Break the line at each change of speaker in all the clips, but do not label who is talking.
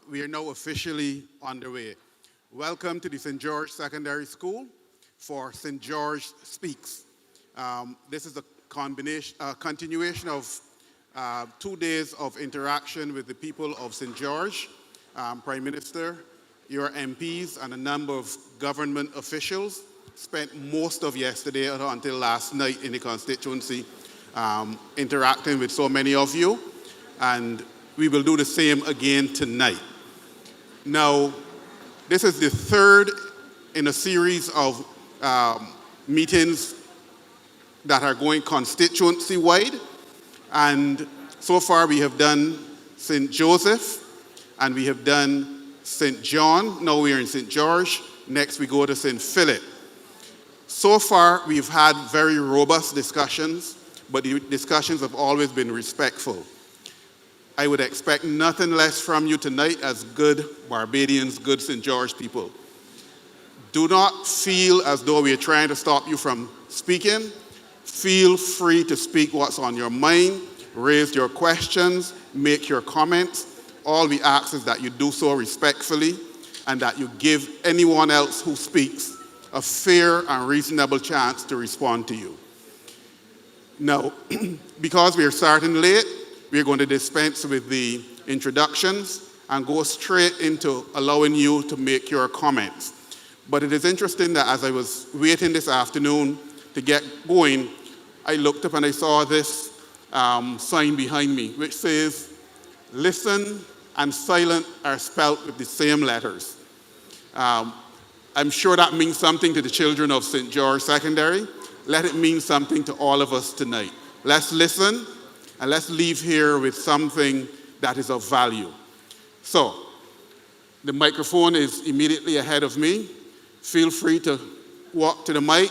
We are now officially underway. Welcome to the St. George Secondary School for St. George Speaks. This is a continuation of 2 days of interaction with the people of St. George, Prime Minister, your MPs, and a number of government officials spent most of yesterday until last night in the constituency interacting with so many of you, and we will do the same again tonight. Now, this is the third in a series of meetings that are going constituency-wide, and so far we have done St. Joseph, and we have done St. John. Now we are in St. George. Next we go to St. Philip. So far we've had very robust discussions, but the discussions have always been respectful. I would expect nothing less from you tonight as good Barbadians, good St. George people. Do not feel as though we are trying to stop you from speaking. Feel free to speak what's on your mind, raise your questions, make your comments. All we ask is that you do so respectfully and that you give anyone else who speaks a fair and reasonable chance to respond to you. Now, because we are starting late, we're going to dispense with the introductions and go straight into allowing you to make your comments. But it is interesting that as I was waiting this afternoon to get going, I looked up and I saw this sign behind me, which says, "Listen and silent are spelt with the same letters." I'm sure that means something to the children of St. George Secondary. Let it mean something to all of us tonight. Let's listen. And let's leave here with something that is of value. So, the microphone is immediately ahead of me. Feel free to walk to the mic,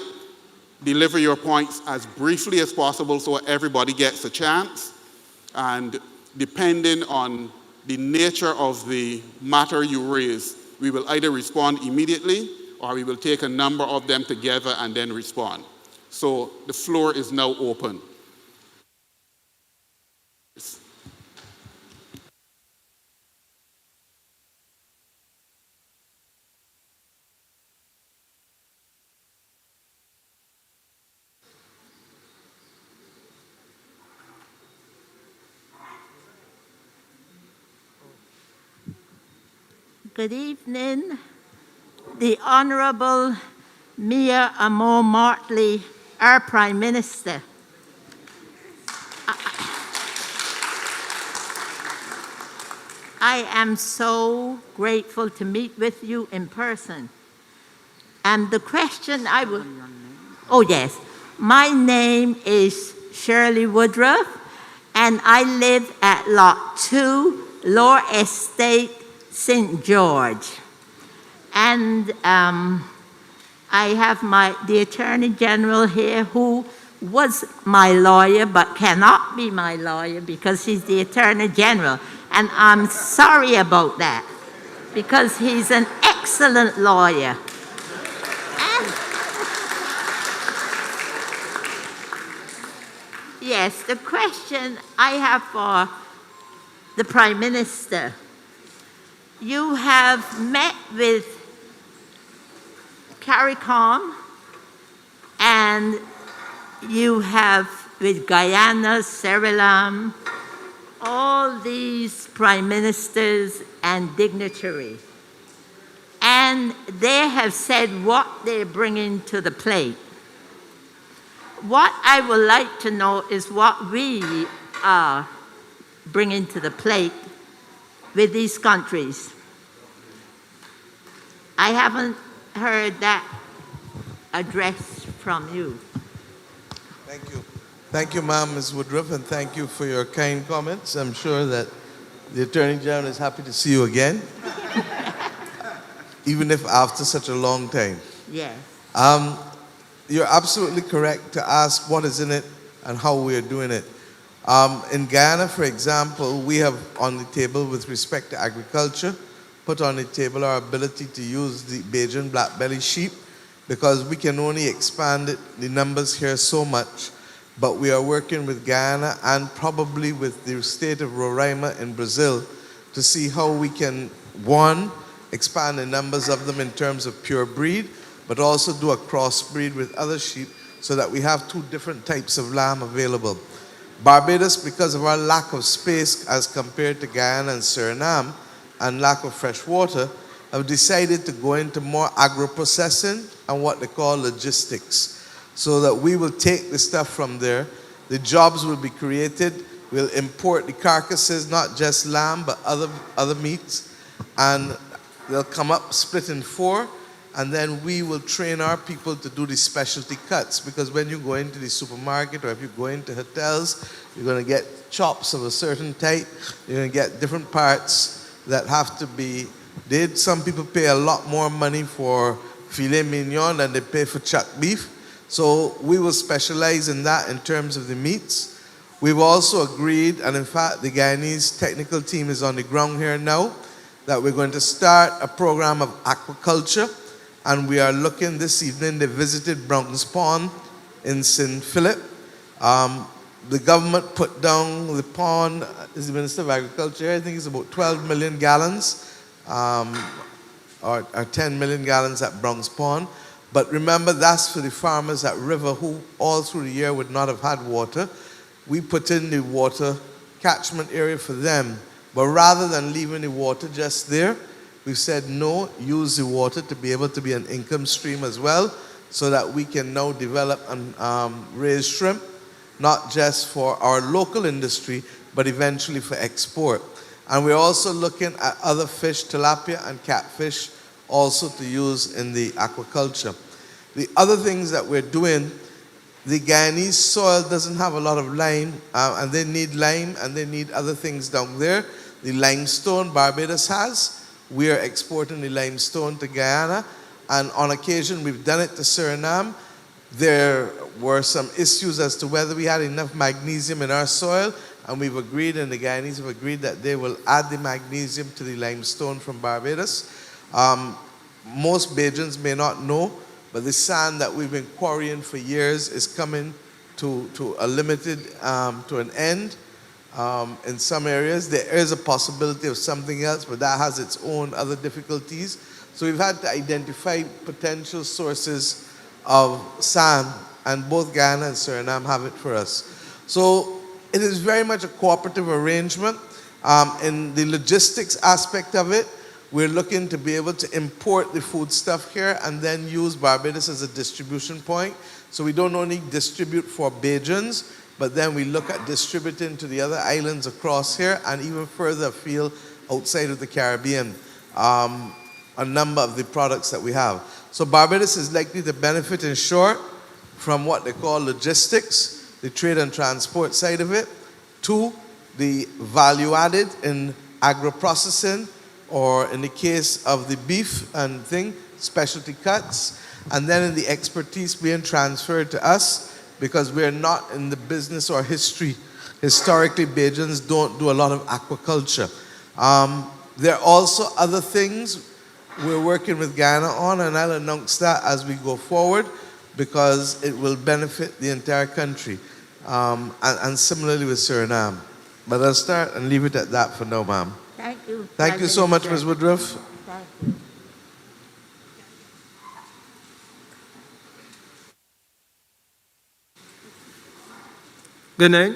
deliver your points as briefly as possible so everybody gets a chance. And depending on the nature of the matter you raise, we will either respond immediately or we will take a number of them together and then respond. So, the floor is now open.
Good evening. The Honorable Mia Amor Martley, our Prime Minister. I am so grateful to meet with you in person. And the question I would... Oh, yes. My name is Shirley Woodruff, and I live at Lot 2, Lower Estate, St. George. And I have the Attorney General here who was my lawyer but cannot be my lawyer because he's the Attorney General. And I'm sorry about that because he's an excellent lawyer. Yes, the question I have for the Prime Minister. You have met with CARICOM and you have with Guyana, Suriname, all these prime ministers and dignitaries. And they have said what they're bringing to the plate. What I would like to know is what we are bringing to the plate with these countries. I haven't heard that address from you.
Thank you. Thank you, ma'am, Ms. Woodruff, and thank you for your kind comments. I'm sure that the Attorney General is happy to see you again, even if after such a long time.
Yes.
You're absolutely correct to ask what is in it and how we are doing it. In Guyana, for example, we have on the table, with respect to agriculture, put on the table our ability to use the Bajan black-belly sheep because we can only expand the numbers here so much. But we are working with Guyana and probably with the state of Roraima in Brazil to see how we can, one, expand the numbers of them in terms of pure breed, but also do a crossbreed with other sheep so that we have two different types of lamb available. Barbados, because of our lack of space as compared to Guyana and Suriname and lack of fresh water, have decided to go into more agro-processing and what they call logistics, so that we will take the stuff from there. The jobs will be created. We'll import the carcasses, not just lamb, but other meats, and they'll come up split in 4, and then we will train our people to do the specialty cuts, because when you go into the supermarket or if you go into hotels, you're going to get chops of a certain type. You're going to get different parts that have to be did. Some people pay a lot more money for filet mignon than they pay for chuck beef. So we will specialize in that in terms of the meats. We've also agreed, and in fact the Guyanese technical team is on the ground here now, that we're going to start a program of aquaculture. And we are looking this evening, they visited Browns Pond in St. Philip. The government put down the pond, is the Minister of Agriculture, I think it's about 12 million gallons, or 10 million gallons at Browns Pond. But remember, that's for the farmers at River who all through the year would not have had water. We put in the water catchment area for them. But rather than leaving the water just there, we've said no, use the water to be able to be an income stream as well, so that we can now develop and raise shrimp, not just for our local industry, but eventually for export. And we're also looking at other fish, tilapia and catfish, also to use in the aquaculture. The other things that we're doing, the Guyanese soil doesn't have a lot of lime, and they need lime and they need other things down there. The limestone Barbados has, we are exporting the limestone to Guyana, and on occasion we've done it to Suriname. There were some issues as to whether we had enough magnesium in our soil, and we've agreed, and the Guyanese have agreed, that they will add the magnesium to the limestone from Barbados. Most Bajans may not know, but the sand that we've been quarrying for years is coming to a limited, to an end. In some areas, there is a possibility of something else, but that has its own other difficulties. So we've had to identify potential sources of sand, and both Guyana and Suriname have it for us. So it is very much a cooperative arrangement. In the logistics aspect of it, we're looking to be able to import the food stuff here and then use Barbados as a distribution point. So we don't only distribute for Bajans, but then we look at distributing to the other islands across here and even further afield outside of the Caribbean, a number of the products that we have. So Barbados is likely to benefit, in short, from what they call logistics, the trade and transport side of it. 2, the value added in agro-processing, or in the case of the beef and specialty cuts. And then in the expertise being transferred to us, because we're not in the business or history. Historically, Bajans don't do a lot of aquaculture. There are also other things we're working with Guyana on, and I'll announce that as we go forward, because it will benefit the entire country. And similarly with Suriname. But I'll start and leave it at that for now, ma'am.
Thank you.
Thank you so much, Ms. Woodruff.
Thank you.
Good night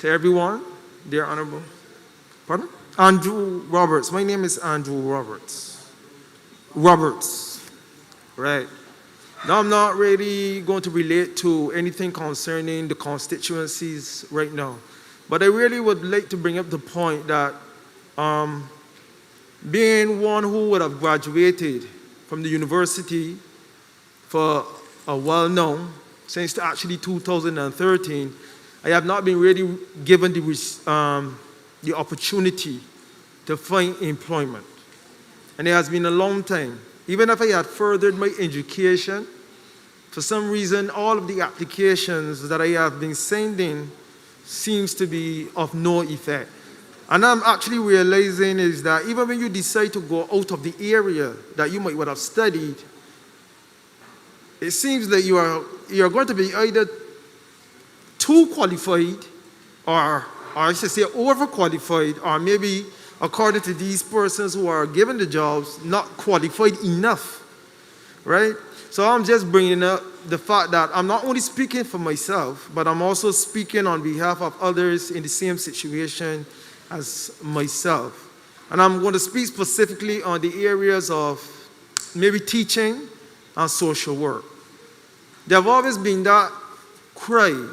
to everyone, dear Honorable. Pardon? Andrew Roberts. My name is Andrew Roberts. Right. Now, I'm not really going to relate to anything concerning the constituencies right now, but I really would like to bring up the point that being one who would have graduated from the university for a while now, since actually 2013, I have not been really given the opportunity to find employment. And it has been a long time. Even if I had furthered my education, for some reason, all of the applications that I have been sending seems to be of no effect. And I'm actually realizing is that even when you decide to go out of the area that you might would have studied, it seems that you're going to be either too qualified or I should say overqualified, or maybe according to these persons who are given the jobs, not qualified enough, right? So I'm just bringing up the fact that I'm not only speaking for myself, but I'm also speaking on behalf of others in the same situation as myself. And I'm going to speak specifically on the areas of maybe teaching and social work. There have always been that cry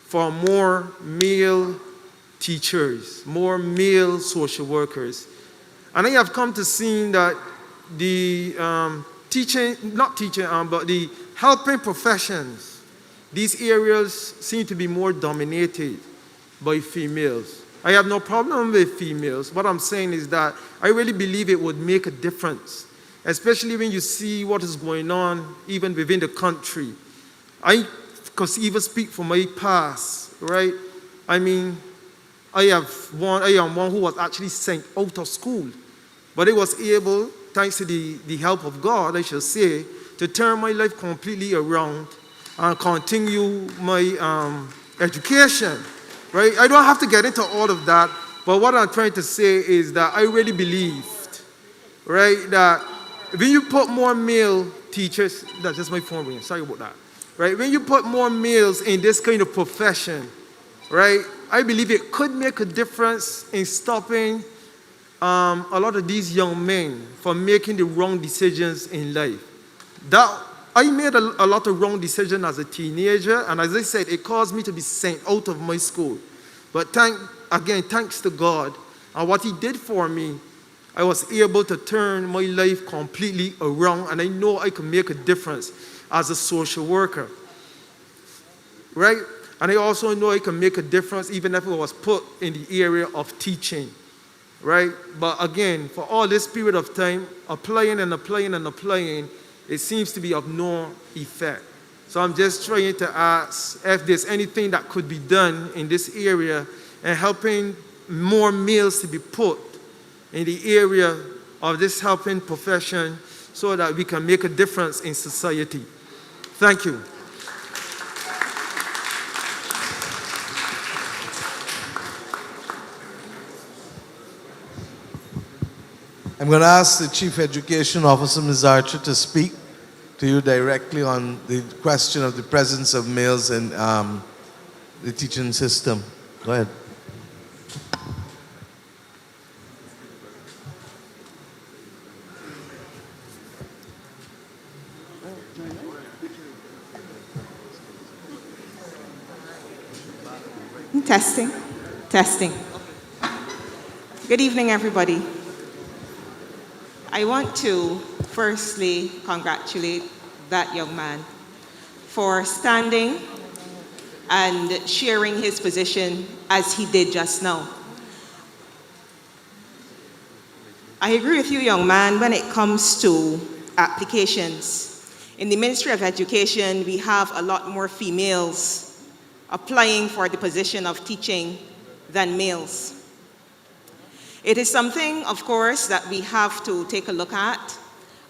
for more male teachers, more male social workers. And I have come to see that the but the helping professions, these areas seem to be more dominated by females. I have no problem with females. What I'm saying is that I really believe it would make a difference, especially when you see what is going on even within the country. I could even speak from my past, right? I mean, I am one who was actually sent out of school, but I was able, thanks to the help of God, I shall say, to turn my life completely around and continue my education, right? I don't have to get into all of that, but what I'm trying to say is that I really believed, right, that when you put more male teachers, that's just my phone ringing, sorry about that, right? When you put more males in this kind of profession, right, I believe it could make a difference in stopping a lot of these young men from making the wrong decisions in life. I made a lot of wrong decisions as a teenager, and as I said, it caused me to be sent out of my school. But thanks to God and what He did for me, I was able to turn my life completely around, and I know I can make a difference as a social worker, right? And I also know I can make a difference even if I was put in the area of teaching, right? But again, for all this period of time, applying, it seems to be of no effect. So I'm just trying to ask if there's anything that could be done in this area and helping more males to be put in the area of this helping profession so that we can make a difference in society. Thank you.
I'm going to ask the Chief Education Officer, Ms. Archer, to speak to you directly on the question of the presence of males in the teaching system. Go ahead.
Testing. Good evening, everybody. I want to firstly congratulate that young man for standing and sharing his position as he did just now. I agree with you, young man, when it comes to applications. In the Ministry of Education, we have a lot more females applying for the position of teaching than males. It is something, of course, that we have to take a look at.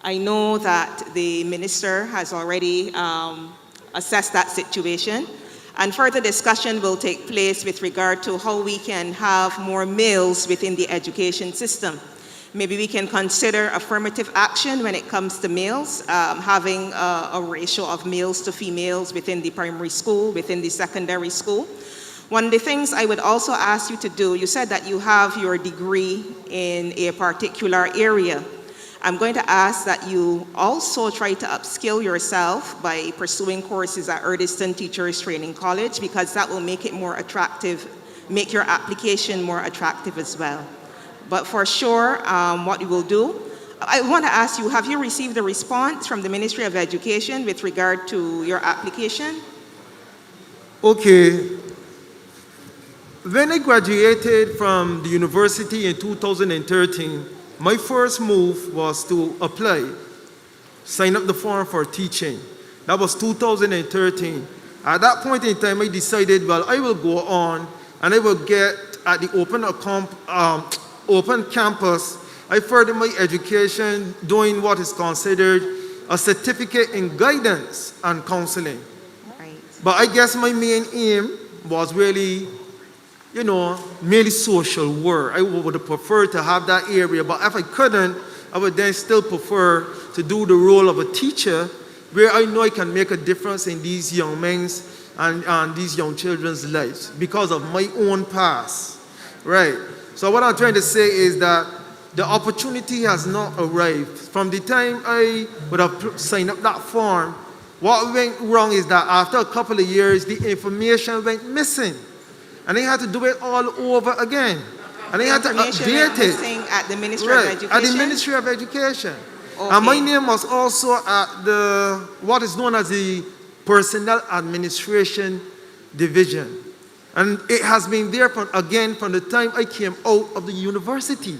I know that the minister has already assessed that situation, and further discussion will take place with regard to how we can have more males within the education system. Maybe we can consider affirmative action when it comes to males, having a ratio of males to females within the primary school, within the secondary school. One of the things I would also ask you to do, you said that you have your degree in a particular area. I'm going to ask that you also try to upskill yourself by pursuing courses at Erdiston Teachers Training College, because that will make it more attractive, make your application more attractive as well. But for sure, what you will do, I want to ask you, have you received a response from the Ministry of Education with regard to your application?
Okay. When I graduated from the university in 2013, my first move was to apply, sign up the form for teaching. That was 2013. At that point in time, I decided, well, I will go on and I will get at the open campus. I further my education doing what is considered a certificate in guidance and counseling.
Right.
But I guess my main aim was really mainly social work. I would have preferred to have that area, but if I couldn't, I would then still prefer to do the role of a teacher where I know I can make a difference in these young men's and these young children's lives because of my own past, right? So what I'm trying to say is that the opportunity has not arrived. From the time I would have signed up that form, what went wrong is that after a couple of years, the information went missing. And I had to do it all over again. And I had to update it.
At the Ministry of Education?
At the Ministry of Education.
Okay.
And my name was also at what is known as the Personnel Administration Division. And it has been there from the time I came out of the university.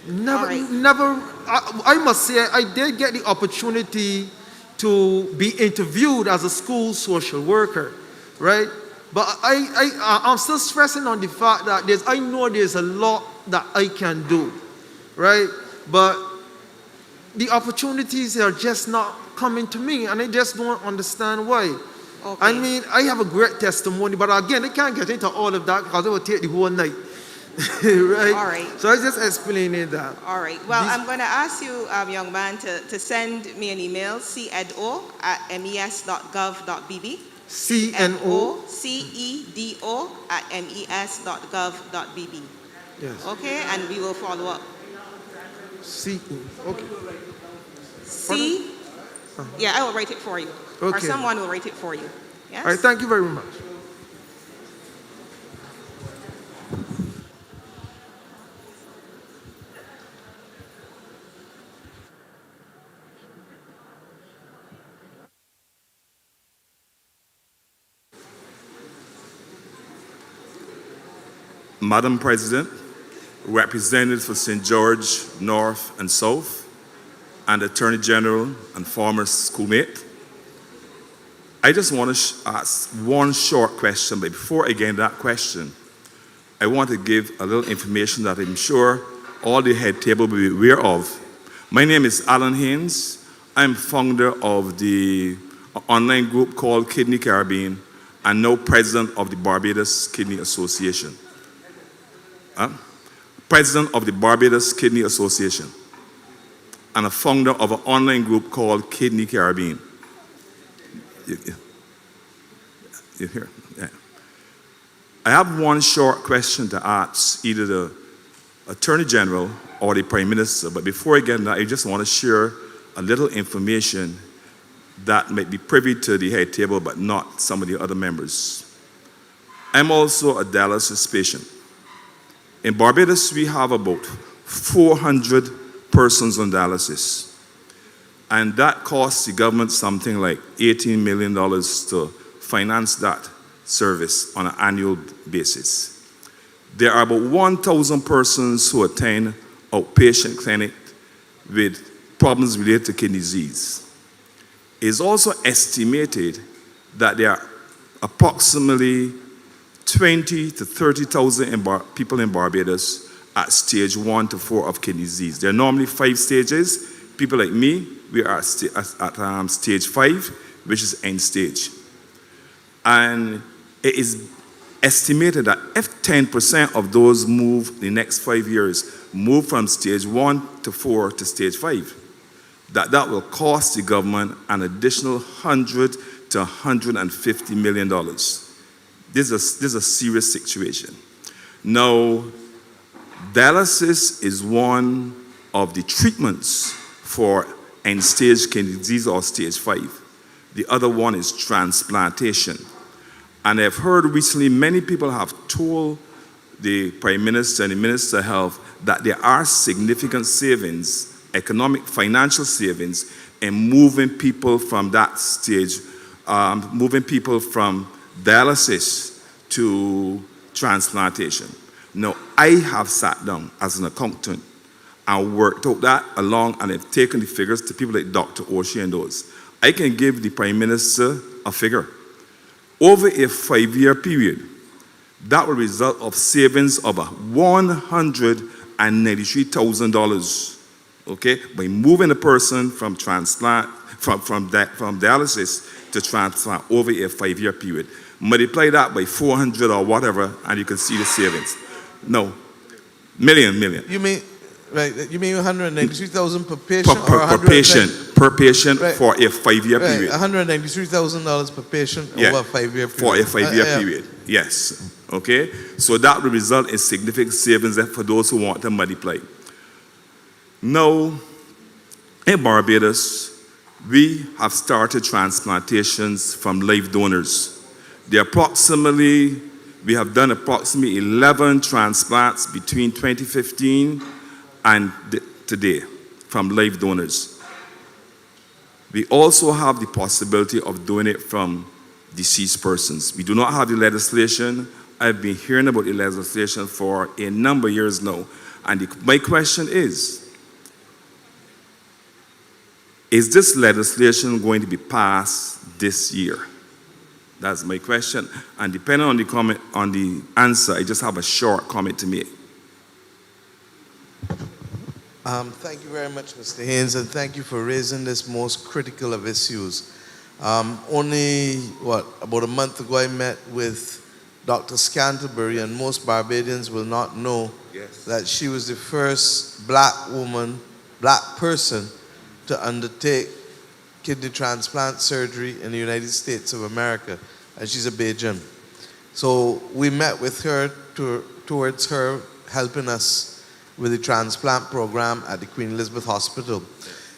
I must say, I did get the opportunity to be interviewed as a school social worker, right? But I'm still stressing on the fact that I know there's a lot that I can do, right? But the opportunities are just not coming to me, and I just don't understand why.
Okay.
I mean, I have a great testimony, but again, I can't get into all of that because it will take the whole night. Right?
All right.
So I just explaining that.
All right. Well, I'm going to ask you, young man, to send me an email, cedo@mes.gov.bb. cedo@mes.gov.bb.
Yes.
Okay, and we will follow up.
Okay.
Yeah, I will write it for you. Or
Okay.
someone will write it for you. Yes?
All right, thank you very much.
Madam President, representatives for St. George North and South, and Attorney General and former schoolmate, I just want to ask one short question, but before I get into that question, I want to give a little information that I'm sure all the head table will be aware of. My name is Alan Haynes. I'm founder of the online group called Kidney Caribbean and now president of the Barbados Kidney Association. President of the Barbados Kidney Association and a founder of an online group called Kidney Caribbean. You hear? Yeah. I have one short question to ask either the Attorney General or the Prime Minister, but before I get into that, I just want to share a little information that might be privy to the head table, but not some of the other members. I'm also a dialysis patient. In Barbados, we have about 400 persons on dialysis, and that costs the government something like $18 million to finance that service on an annual basis. There are about 1,000 persons who attend outpatient clinic with problems related to kidney disease. It is also estimated that there are approximately 20 to 30,000 people in Barbados at stage 1 to 4 of kidney disease. There are normally 5 stages. People like me, we are at stage 5, which is end stage. And it is estimated that if 10% of those move the next 5 years, move from stage 1 to 4 to stage 5, that will cost the government an additional $100 to $150 million. This is a serious situation. Now, dialysis is one of the treatments for end-stage kidney disease or stage 5. The other one is transplantation. And I've heard recently many people have told the Prime Minister and the Minister of Health that there are significant savings, economic, financial savings, in moving people from that stage, moving people from dialysis to transplantation. Now, I have sat down as an accountant and worked out that along, and I've taken the figures to people like Dr. O'Shea and those. I can give the Prime Minister a figure. Over a 5-year period, that will result of savings of $193,000, okay, by moving a person from dialysis to transplant over a 5-year period. Multiply that by 400 or whatever, and you can see the savings. No, million.
You mean, right, you mean 193,000 per
Per,
patient?
per,
or
per patient
Right.
for a 5-year
Right,
period.
$193,000 per patient
Yeah,
over a 5-year period.
for a 5-year
Yeah.
period. Yes. Okay? So that will result in significant savings for those who want to multiply. Now, in Barbados, we have started transplantations from live donors. We have done approximately 11 transplants between 2015 and today from live donors. We also have the possibility of doing it from deceased persons. We do not have the legislation. I've been hearing about the legislation for a number of years now. And my question is this legislation going to be passed this year? That's my question. And depending on the comment, on the answer, I just have a short comment to make.
Thank you very much, Mr. Haynes, and thank you for raising this most critical of issues. Only, about a month ago I met with Dr. Scantlebury, and most Barbadians will not know that she was the first black person to undertake kidney transplant surgery in the United States of America, and she's a Bajan. So we met with her towards her helping us with the transplant program at the Queen Elizabeth Hospital.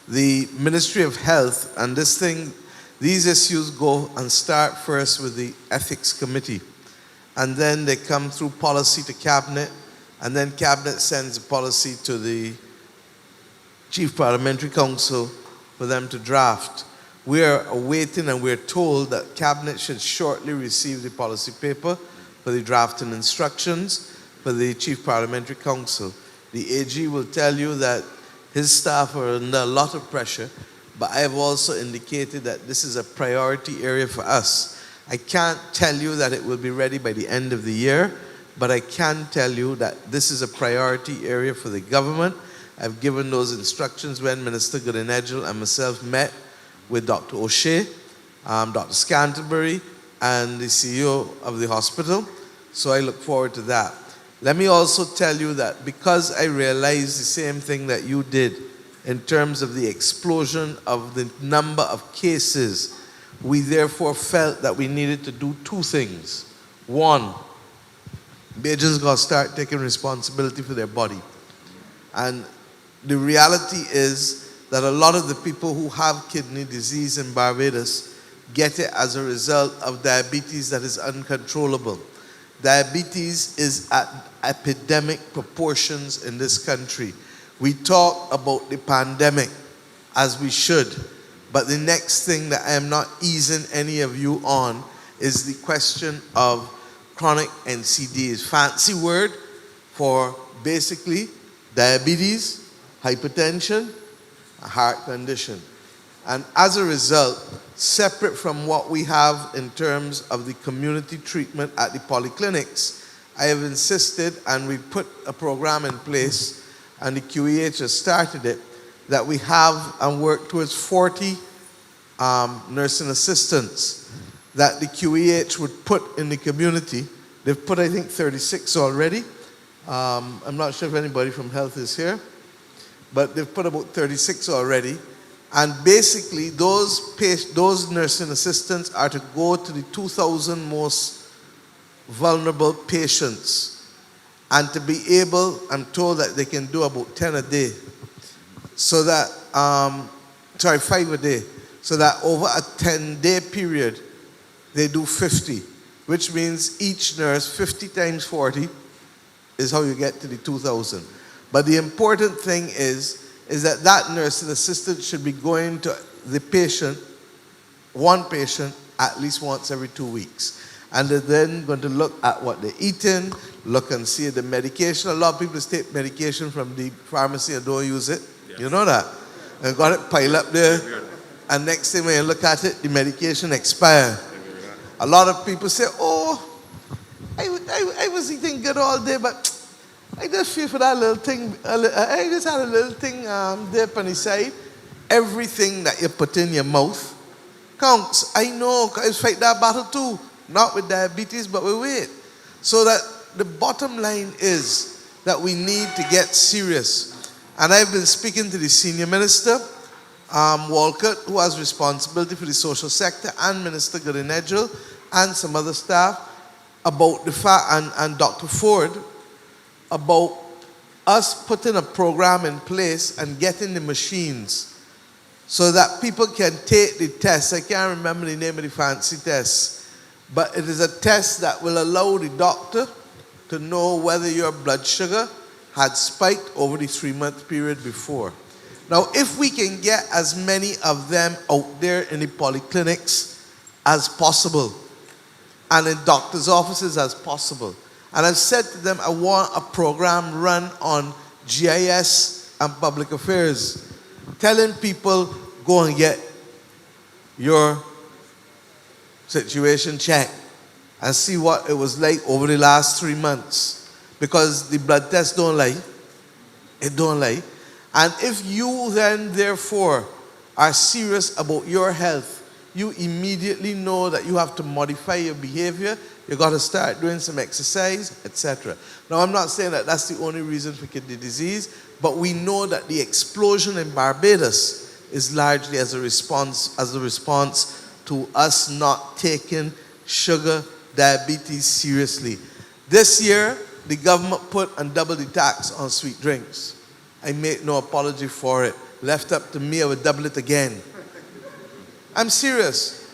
The Ministry of Health, and these issues go and start first with the Ethics Committee, and then they come through policy to Cabinet, and then Cabinet sends the policy to the Chief Parliamentary Council for them to draft. We are awaiting, and we're told that Cabinet should shortly receive the policy paper for the drafting instructions for the Chief Parliamentary Council. The AG will tell you that his staff are under a lot of pressure, but I have also indicated that this is a priority area for us. I can't tell you that it will be ready by the end of the year, but I can tell you that this is a priority area for the government. I've given those instructions when Minister Goodinegel and myself met with Dr. O'Shea, Dr. Scantlebury, and the CEO of the hospital. So I look forward to that. Let me also tell you that because I realized the same thing that you did in terms of the explosion of the number of cases, we therefore felt that we needed to do two things. One, Bajans got to start taking responsibility for their body. And the reality is that a lot of the people who have kidney disease in Barbados get it as a result of diabetes that is uncontrollable. Diabetes is at epidemic proportions in this country. We talk about the pandemic as we should, but the next thing that I am not easing any of you on is the question of chronic NCDs. Fancy word for basically diabetes, hypertension, a heart condition. And as a result, separate from what we have in terms of the community treatment at the polyclinics, I have insisted, and we put a program in place, and the QEH has started it, that we have and work towards 40 nursing assistants that the QEH would put in the community. They've put, I think, 36 already. I'm not sure if anybody from health is here, but they've put about 36 already. And basically, those nursing assistants are to go to the 2,000 most vulnerable patients and to be able, I'm told that they can do about 10 a day. So that, 5 a day. So that over a 10-day period, they do 50, which means each nurse, 50 times 40, is how you get to the 2,000. But the important thing is that nursing assistant should be going to the patient, one patient, at least once every 2 weeks. And they're then going to look at what they're eating, look and see the medication. A lot of people take medication from the pharmacy and don't use it. Yes. You know that? And got it piled up there. And next thing when you look at it, the medication expired. A lot of people say, oh, I was eating good all day, but I just feel for that little thing. I just had a little thing there on the side. Everything that you put in your mouth counts. I know, I fight that battle too. not with diabetes, but with weight. So that the bottom line is that we need to get serious. And I've been speaking to the senior minister, Walcott, who has responsibility for the social sector, and Minister Godinedgel, and some other staff, about the fact, and Dr. Ford, about us putting a program in place and getting the machines so that people can take the test. I can't remember the name of the fancy test, but it is a test that will allow the doctor to know whether your blood sugar had spiked over the 3-month period before. Now, if we can get as many of them out there in the polyclinics as possible and in doctors' offices as possible, and I've said to them, I want a program run on GIS and public affairs, telling people, go and get your situation checked and see what it was like over the last 3 months. Because the blood tests don't lie. It don't lie. And if you then, therefore, are serious about your health, you immediately know that you have to modify your behavior. You got to start doing some exercise, etc. Now, I'm not saying that that's the only reason for kidney disease, but we know that the explosion in Barbados is largely as a response to us not taking sugar diabetes seriously. This year, the government put and doubled the tax on sweet drinks. I make no apology for it. Left up to me, I would double it again. I'm serious.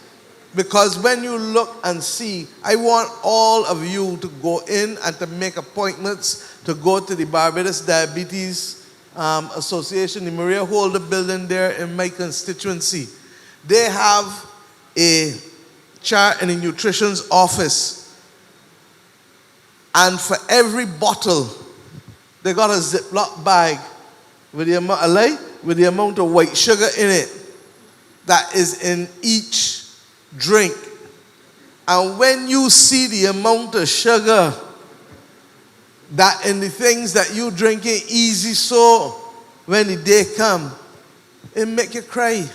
Because when you look and see, I want all of you to go in and to make appointments to go to the Barbados Diabetes Association, the Maria Holder building there in my constituency. They have a chart in the nutrition's office. And for every bottle, they got a Ziploc bag with the amount of white sugar in it that is in each drink. And when you see the amount of sugar that in the things that you drinking easy so when the day come, it make you cry.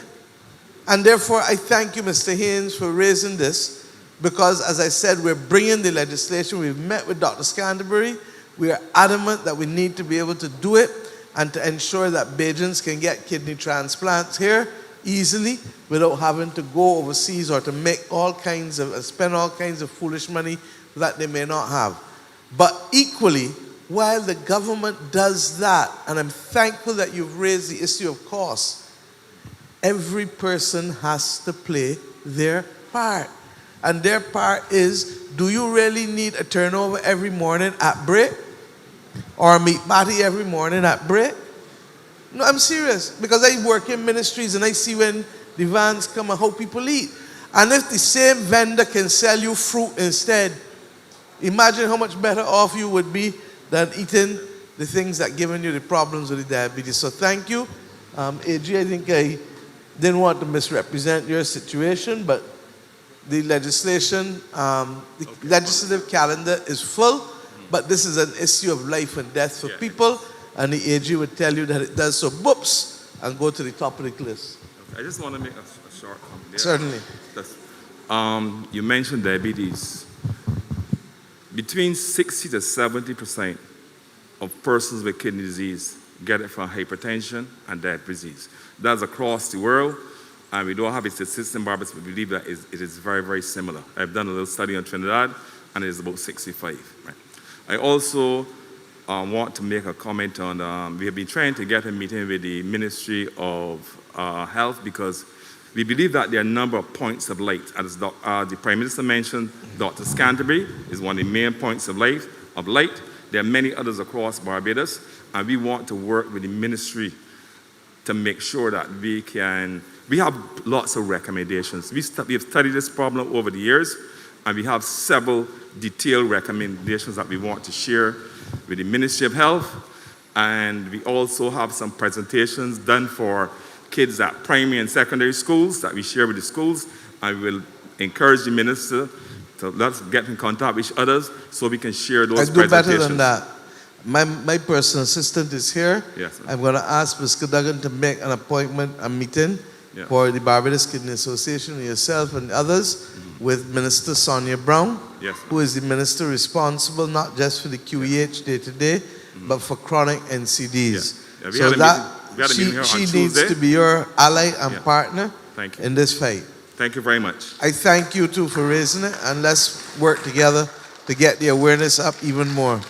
And therefore, I thank you, Mr. Haynes, for raising this, because as I said, we're bringing the legislation. We've met with Dr. Scanterbury. We are adamant that we need to be able to do it and to ensure that Bajans can get kidney transplants here easily without having to go overseas or to make spend all kinds of foolish money that they may not have. But equally, while the government does that, and I'm thankful that you've raised the issue of cost, every person has to play their part. And their part is, do you really need a turnover every morning at break? Or a meat party every morning at break? No, I'm serious. Because I work in ministries and I see when the vans come and how people eat. And if the same vendor can sell you fruit instead, imagine how much better off you would be than eating the things that giving you the problems with the diabetes. So thank you. AG, I think I didn't want to misrepresent your situation, but the legislation, legislative calendar is full, but this is an issue of life and death for people, and the AG would tell you that it does. So, boops, and go to the top of the list.
I just want to make a short comment there.
Certainly.
You mentioned diabetes. Between 60 to 70% of persons with kidney disease get it from hypertension and diabetes. That's across the world, and we don't have a statistic in Barbados, but we believe that it is very, very similar. I've done a little study on Trinidad, and it is about 65. Right? I also want to make a comment on, we have been trying to get a meeting with the Ministry of Health, because we believe that there are a number of points of light. As the Prime Minister mentioned, Dr. Scanterbury is one of the main points of light. There are many others across Barbados, and we want to work with the ministry to make sure that we have lots of recommendations. We have studied this problem over the years, and we have several detailed recommendations that we want to share with the Ministry of Health. And we also have some presentations done for kids at primary and secondary schools that we share with the schools. I will encourage the minister to let's get in contact with each other so we can share those presentations.
I do better than that. My personal assistant is here.
Yes, sir.
I'm going to ask Ms. Cadogan to make an appointment, a meeting,
Yeah.
for the Barbados Kidney Association, yourself and others, with Minister Sonia Brown,
Yes.
who is the minister responsible not just for the QEH day to day, but for chronic NCDs.
Yeah, we
So
had a
that
meeting- we had a meeting here on
she needs
Tuesday.
to be your ally and
Yeah.
partner
Thank you.
in this fight.
Thank you very much.
I thank you too for raising it, and let's work together to get the awareness up even more.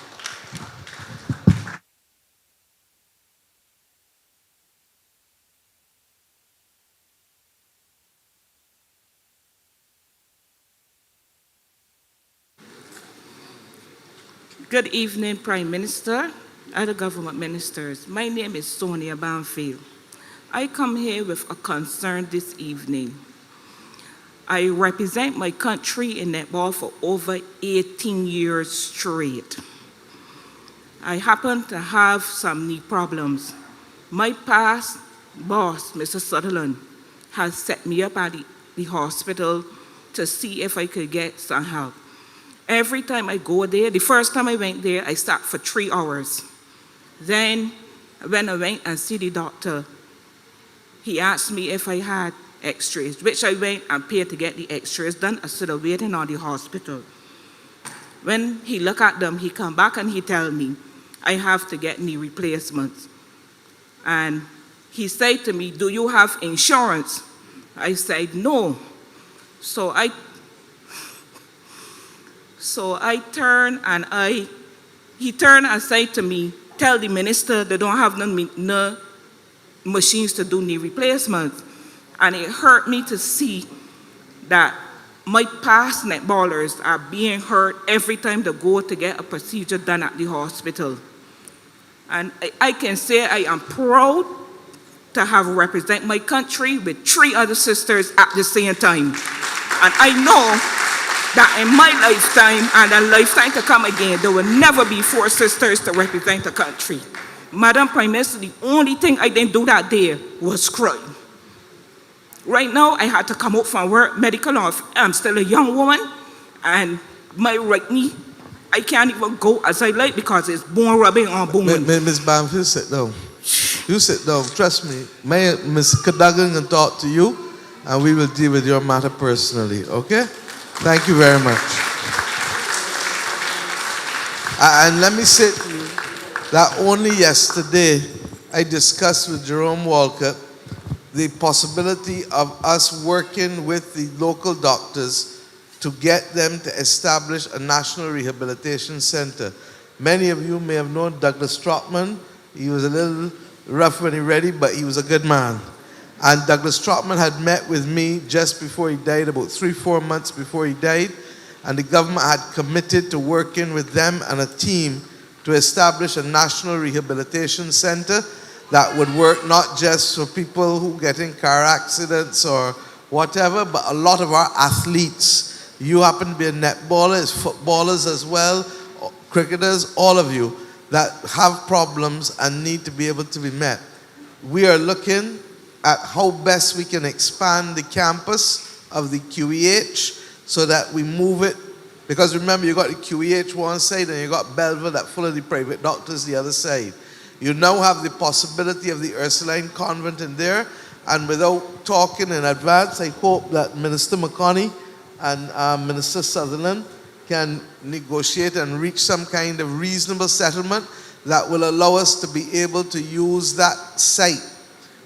Good evening, Prime Minister, other government ministers. My name is Sonia Banfield. I come here with a concern this evening. I represent my country in netball for over 18 years straight. I happen to have some knee problems. My past boss, Mr. Sutherland, has set me up at the hospital to see if I could get some help. Every time I go there, the first time I went there, I sat for 3 hours. Then, when I went and see the doctor, he asked me if I had x-rays, which I went and paid to get the x-rays done instead of waiting on the hospital. When he looked at them, he come back and he tell me, I have to get knee replacements. And he said to me, do you have insurance? I said, no. So I he turned and said to me, tell the minister they don't have no machines to do knee replacements. And it hurt me to see that my past netballers are being hurt every time they go to get a procedure done at the hospital. And I can say I am proud to have represent my country with 3 other sisters at the same time. And I know that in my lifetime and a lifetime to come again, there will never be 4 sisters to represent the country. Madam Prime Minister, the only thing I didn't do that day was cry. Right now, I had to come out from work, medical off. I'm still a young woman, and my right knee, I can't even go as I like because it's bone rubbing on bone.
Ms. Banfield, sit down. You sit down. Trust me. Ms. Cadogan can talk to you, and we will deal with your matter personally, okay? Thank you very much. And let me say to you that only yesterday I discussed with Jerome Walcott the possibility of us working with the local doctors to get them to establish a national rehabilitation center. Many of you may have known Douglas Trotman. He was a little rough when he ready, but he was a good man. And Douglas Trotman had met with me just before he died, about 3-4 months before he died, and the government had committed to working with them and a team to establish a national rehabilitation center that would work not just for people who get in car accidents or whatever, but a lot of our athletes. You happen to be a netballer, footballers as well, cricketers, all of you that have problems and need to be able to be met. We are looking at how best we can expand the campus of the QEH so that we move it, because remember, you got the QEH one side and you got Belleville that full of the private doctors the other side. You now have the possibility of the Ursuline Convent in there, and without talking in advance, I hope that Minister McConney and Minister Sutherland can negotiate and reach some kind of reasonable settlement that will allow us to be able to use that site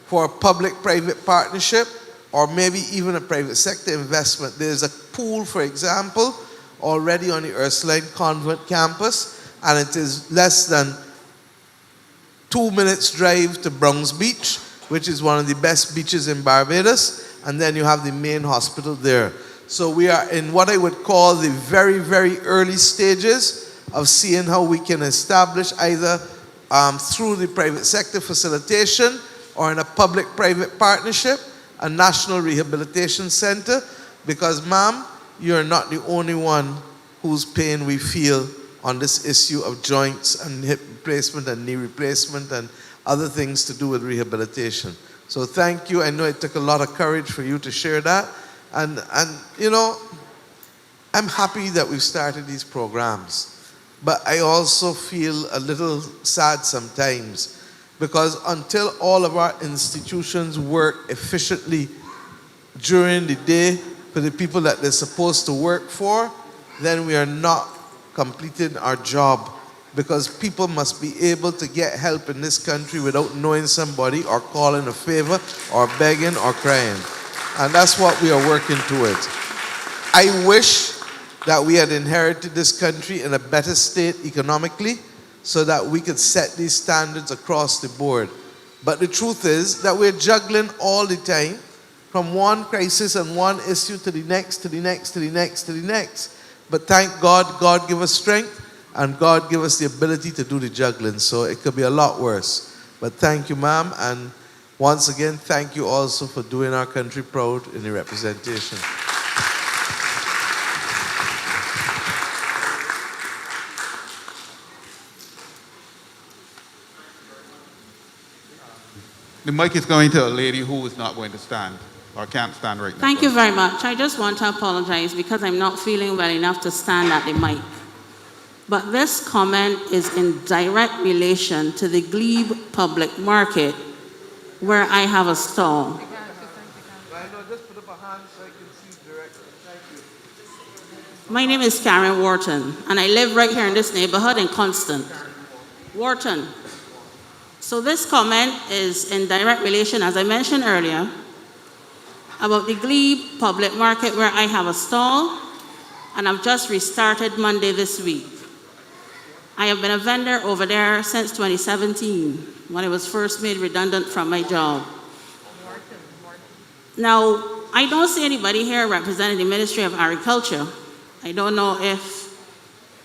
for a public-private partnership or maybe even a private sector investment. There's a pool, for example, already on the Ursuline Convent campus, and it is less than 2 minutes drive to Browns Beach, which is one of the best beaches in Barbados, and then you have the main hospital there. So we are in what I would call the very, very early stages of seeing how we can establish either through the private sector facilitation or in a public-private partnership, a national rehabilitation center, because ma'am, you're not the only one whose pain we feel on this issue of joints and hip replacement and knee replacement and other things to do with rehabilitation. So thank you. I know it took a lot of courage for you to share that. And you know, I'm happy that we've started these programs, but I also feel a little sad sometimes because until all of our institutions work efficiently during the day for the people that they're supposed to work for, then we are not completing our job, because people must be able to get help in this country without knowing somebody or calling a favor or begging or crying. And that's what we are working towards. I wish that we had inherited this country in a better state economically so that we could set these standards across the board. But the truth is that we're juggling all the time from one crisis and one issue to the next, to the next, to the next, to the next. But thank God, God give us strength and God give us the ability to do the juggling. So it could be a lot worse. But thank you, ma'am. And once again, thank you also for doing our country proud in the representation.
The mic is going to a lady who is not going to stand or can't stand right now.
Thank you very much. I just want to apologize because I'm not feeling well enough to stand at the mic. But this comment is in direct relation to the Glebe Public Market, where I have a stall. My name is Karen Wharton, and I live right here in this neighborhood in Constant. Wharton. So this comment is in direct relation, as I mentioned earlier, about the Glebe Public Market, where I have a stall, and I've just restarted Monday this week. I have been a vendor over there since 2017, when I was first made redundant from my job. Now, I don't see anybody here representing the Ministry of Agriculture. I don't know if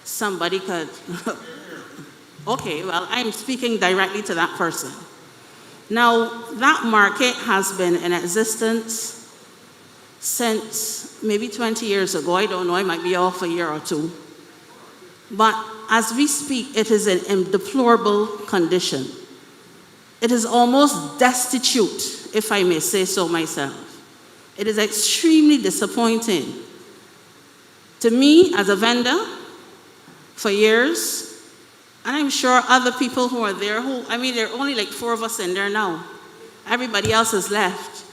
somebody could. Okay, well, I'm speaking directly to that person. Now, that market has been in existence since maybe 20 years ago. I don't know, I might be off a year or two. But as we speak, it is in deplorable condition. It is almost destitute, if I may say so myself. It is extremely disappointing to me as a vendor for years, and I'm sure other people who are there there are only like 4 of us in there now. Everybody else has left.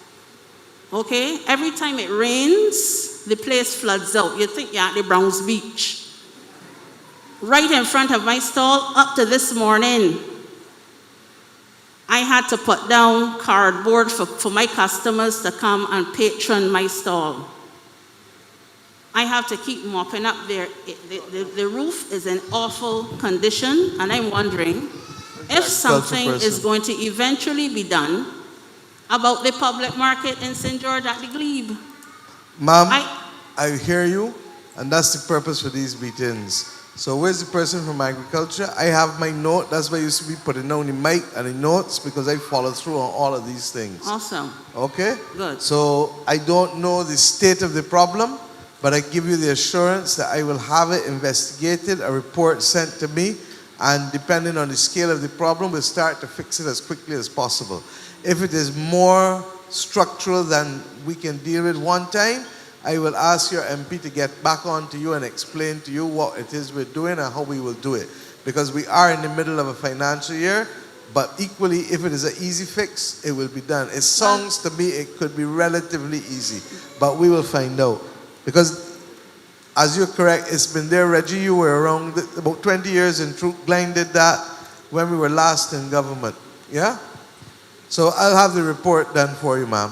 Okay? Every time it rains, the place floods out. You think you're at the Browns Beach. Right in front of my stall, up to this morning, I had to put down cardboard for my customers to come and patron my stall. I have to keep mopping up there. The roof is in awful condition, and I'm wondering if something is going to eventually be done about the public market in St. George at the Glebe.
Ma'am, I hear you, and that's the purpose for these meetings. So where's the person from agriculture? I have my note. That's why I used to be putting down the mic and the notes, because I follow through on all of these things.
Awesome.
Okay?
Good.
So I don't know the state of the problem, but I give you the assurance that I will have it investigated, a report sent to me, and depending on the scale of the problem, we'll start to fix it as quickly as possible. If it is more structural than we can deal with one time, I will ask your MP to get back on to you and explain to you what it is we're doing and how we will do it. Because we are in the middle of a financial year, but equally, if it is an easy fix, it will be done. It sounds to me it could be relatively easy, but we will find out. Because, as you're correct, it's been there. Reggie, you were around about 20 years in truth. Glenn did that when we were last in government. Yeah? So I'll have the report done for you, ma'am.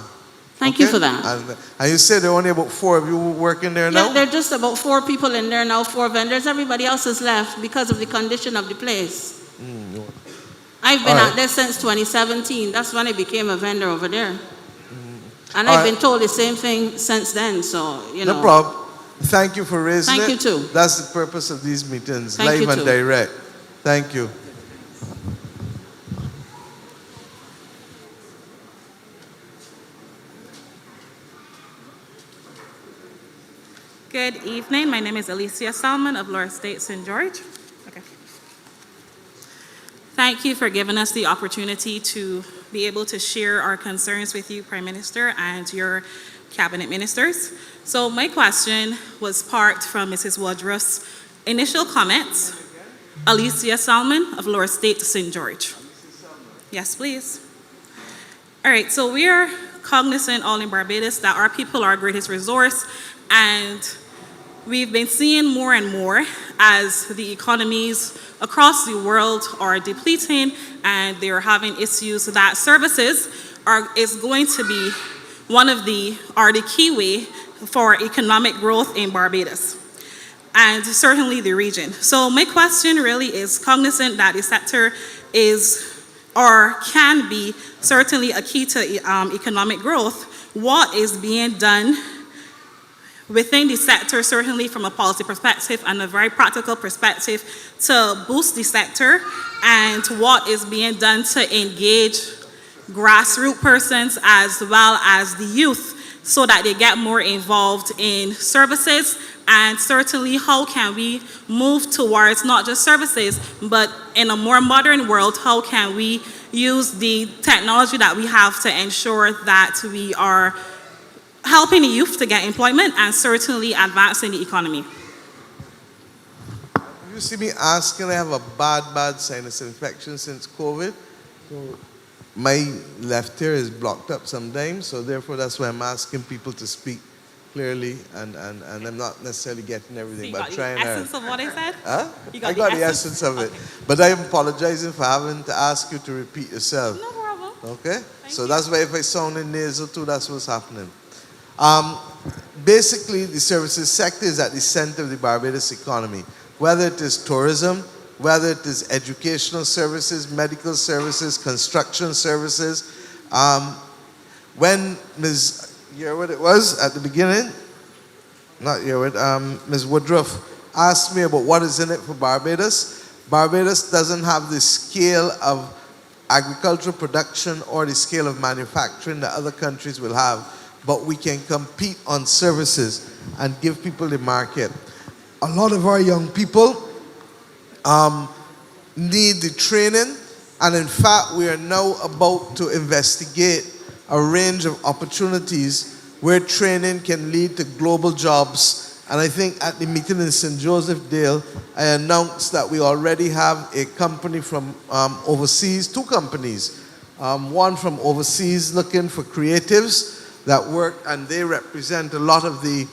Thank you for that.
And you said there are only about 4 of you working there now?
Yeah, there are just about 4 people in there now, 4 vendors. Everybody else has left because of the condition of the place. I've been out there since 2017. That's when I became a vendor over there. And I've been told the same thing since then, so, you know.
No problem. Thank you for raising it.
Thank you too.
That's the purpose of these meetings,
Thank you
live and
too.
direct. Thank you.
Good evening. My name is Alicia Salmon of Laura State St. George. Okay. Thank you for giving us the opportunity to be able to share our concerns with you, Prime Minister, and your cabinet ministers. So my question was part from Mrs. Woodruff's initial comments. Alicia Salmon of Laura State St. George. Yes, please. All right, so we are cognizant all in Barbados that our people are our greatest resource, and we've been seeing more and more as the economies across the world are depleting and they're having issues that services is going to be the key way for economic growth in Barbados and certainly the region. So my question really is cognizant that the sector is or can be certainly a key to economic growth. What is being done within the sector, certainly from a policy perspective and a very practical perspective, to boost the sector, and what is being done to engage grassroots persons as well as the youth so that they get more involved in services, and certainly how can we move towards not just services, but in a more modern world, how can we use the technology that we have to ensure that we are helping the youth to get employment and certainly advancing the economy.
You see me asking, I have a bad sinus infection since COVID. So my left ear is blocked up sometimes, so therefore that's why I'm asking people to speak clearly, and I'm not necessarily getting everything,
So
but
you got
trying
the essence of what I said?
Huh?
You
I got the essence of it.
Okay.
But I'm apologizing for having to ask you to repeat yourself.
No problem.
Okay? So
you.
that's why if I sound in nasal too, that's what's happening. Basically, the services sector is at the center of the Barbados economy, whether it is tourism, whether it is educational services, medical services, construction services. When Ms. Yearwood, it was at the beginning, not Yearwood, Ms. Woodruff asked me about what is in it for Barbados. Barbados doesn't have the scale of agricultural production or the scale of manufacturing that other countries will have, but we can compete on services and give people the market. A lot of our young people need the training, and in fact, we are now about to investigate a range of opportunities where training can lead to global jobs. And I think at the meeting in St. Joseph Dale, I announced that we already have a company from overseas, two companies, one from overseas looking for creatives that work, and they represent a lot of the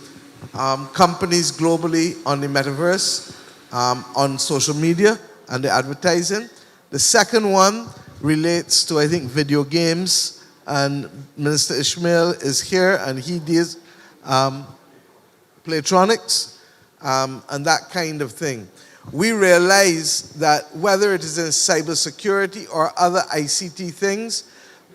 companies globally on the metaverse, on social media and the advertising. The second one relates to, I think, video games, and Minister Ishmael is here, and he does Playtronics and that kind of thing. We realize that whether it is in cybersecurity or other ICT things,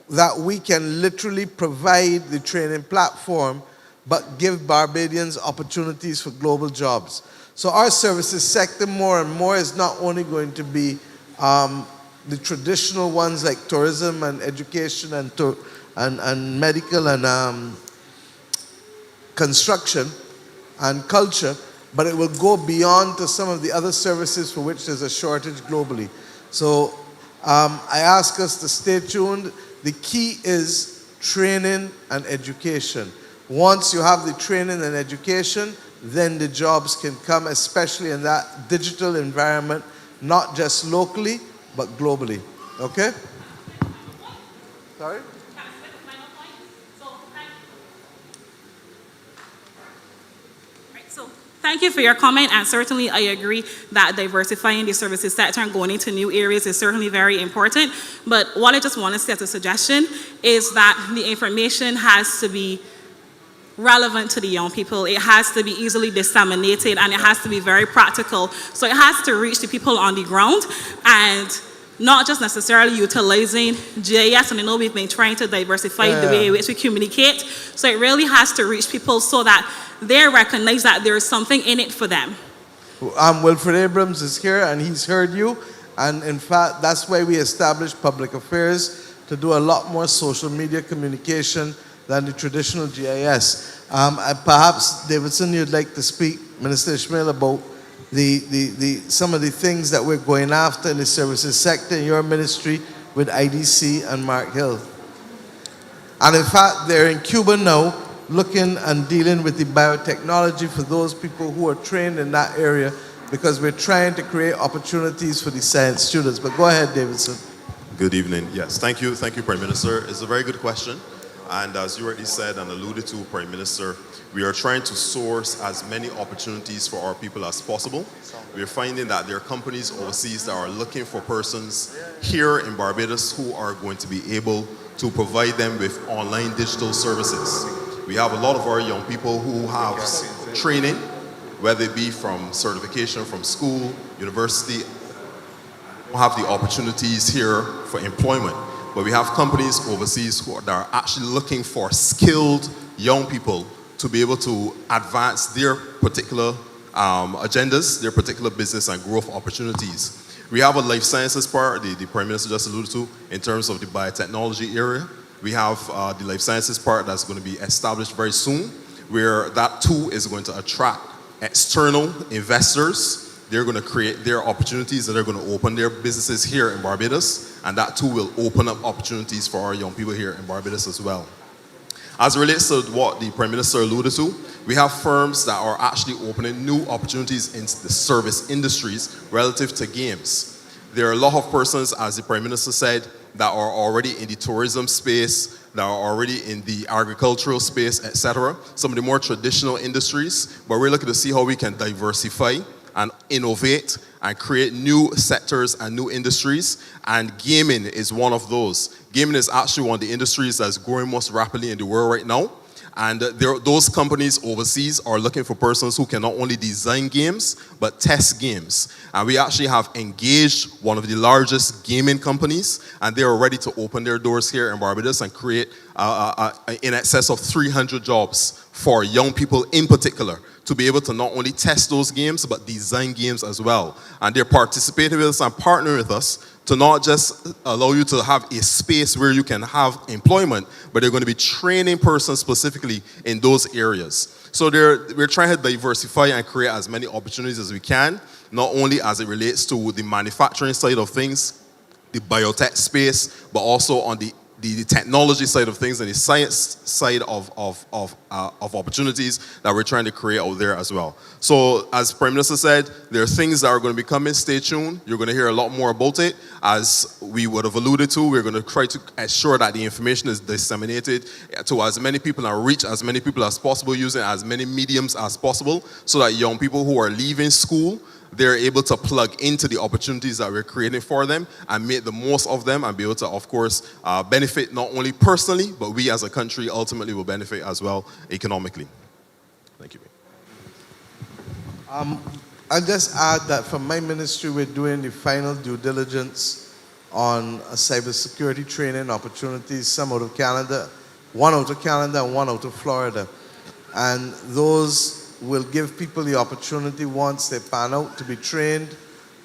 that we can literally provide the training platform, but give Barbadians opportunities for global jobs. So our services sector more and more is not only going to be the traditional ones like tourism and education and medical and construction and culture, but it will go beyond to some of the other services for which there's a shortage globally. So I ask us to stay tuned. The key is training and education. Once you have the training and education, then the jobs can come, especially in that digital environment, not just locally, but globally. Okay? Sorry?
Thank you for your comment, and certainly I agree that diversifying the services sector and going into new areas is certainly very important. But what I just want to say as a suggestion is that the information has to be relevant to the young people. It has to be easily disseminated, and it has to be very practical. So it has to reach the people on the ground, and not just necessarily utilizing GIS, and I know we've been trying to diversify the way in which we communicate. So it really has to reach people so that they recognize that there is something in it for them.
Wilfred Abrams is here, and he's heard you. And in fact, that's why we established public affairs to do a lot more social media communication than the traditional GIS. Perhaps, Davidson, you'd like to speak, Minister Ishmael, about some of the things that we're going after in the services sector in your ministry with IDC and Mark Hill. And in fact, they're in Cuba now, looking and dealing with the biotechnology for those people who are trained in that area, because we're trying to create opportunities for the science students. But go ahead, Davidson.
Good evening. Yes, thank you, Prime Minister. It's a very good question. And as you already said and alluded to, Prime Minister, we are trying to source as many opportunities for our people as possible. We are finding that there are companies overseas that are looking for persons here in Barbados who are going to be able to provide them with online digital services. We have a lot of our young people who have training, whether it be from certification from school, university, have the opportunities here for employment. But we have companies overseas that are actually looking for skilled young people to be able to advance their particular agendas, their particular business and growth opportunities. We have a life sciences part, the Prime Minister just alluded to, in terms of the biotechnology area. We have the life sciences part that's going to be established very soon, where that too is going to attract external investors. They're going to create their opportunities and they're going to open their businesses here in Barbados, and that too will open up opportunities for our young people here in Barbados as well. As it relates to what the Prime Minister alluded to, we have firms that are actually opening new opportunities into the service industries relative to games. There are a lot of persons, as the Prime Minister said, that are already in the tourism space, that are already in the agricultural space, etc. Some of the more traditional industries, but we're looking to see how we can diversify and innovate and create new sectors and new industries, and gaming is one of those. Gaming is actually one of the industries that's growing most rapidly in the world right now, and those companies overseas are looking for persons who can not only design games, but test games. And we actually have engaged one of the largest gaming companies, and they are ready to open their doors here in Barbados and create in excess of 300 jobs for young people in particular, to be able to not only test those games, but design games as well. And they're participating with us and partnering with us to not just allow you to have a space where you can have employment, but they're going to be training persons specifically in those areas. So we're trying to diversify and create as many opportunities as we can, not only as it relates to the manufacturing side of things, the biotech space, but also on the technology side of things and the science side of opportunities that we're trying to create out there as well. So as Prime Minister said, there are things that are going to be coming. Stay tuned. You're going to hear a lot more about it. As we would have alluded to, we're going to try to ensure that the information is disseminated to as many people and reach as many people as possible using as many mediums as possible, so that young people who are leaving school, they're able to plug into the opportunities that we're creating for them and make the most of them and be able to, of course, benefit not only personally, but we as a country ultimately will benefit as well economically. Thank you.
I'll just add that from my ministry, we're doing the final due diligence on cybersecurity training opportunities, some out of Canada, one out of Canada and one out of Florida. And those will give people the opportunity, once they pan out, to be trained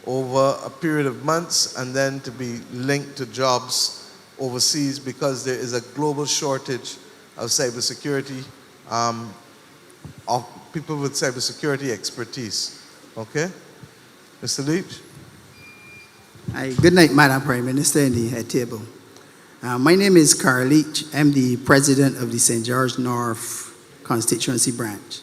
over a period of months and then to be linked to jobs overseas, because there is a global shortage of cybersecurity, of people with cybersecurity expertise. Okay? Mr. Leach?
Hi, good night, Madam Prime Minister and the head table. My name is Carl Leach. I'm the president of the St. George North constituency branch.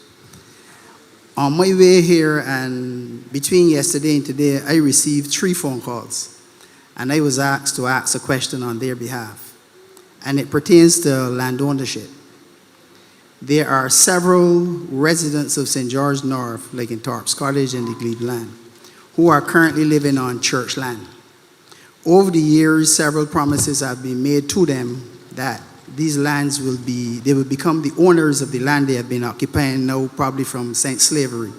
On my way here and between yesterday and today, I received 3 phone calls, and I was asked to ask a question on their behalf, and it pertains to land ownership. There are several residents of St. George North, like in Torps Cottage and the Glebe land, who are currently living on church land. Over the years, several promises have been made to them that these lands will become the owners of the land they have been occupying now, probably from since slavery.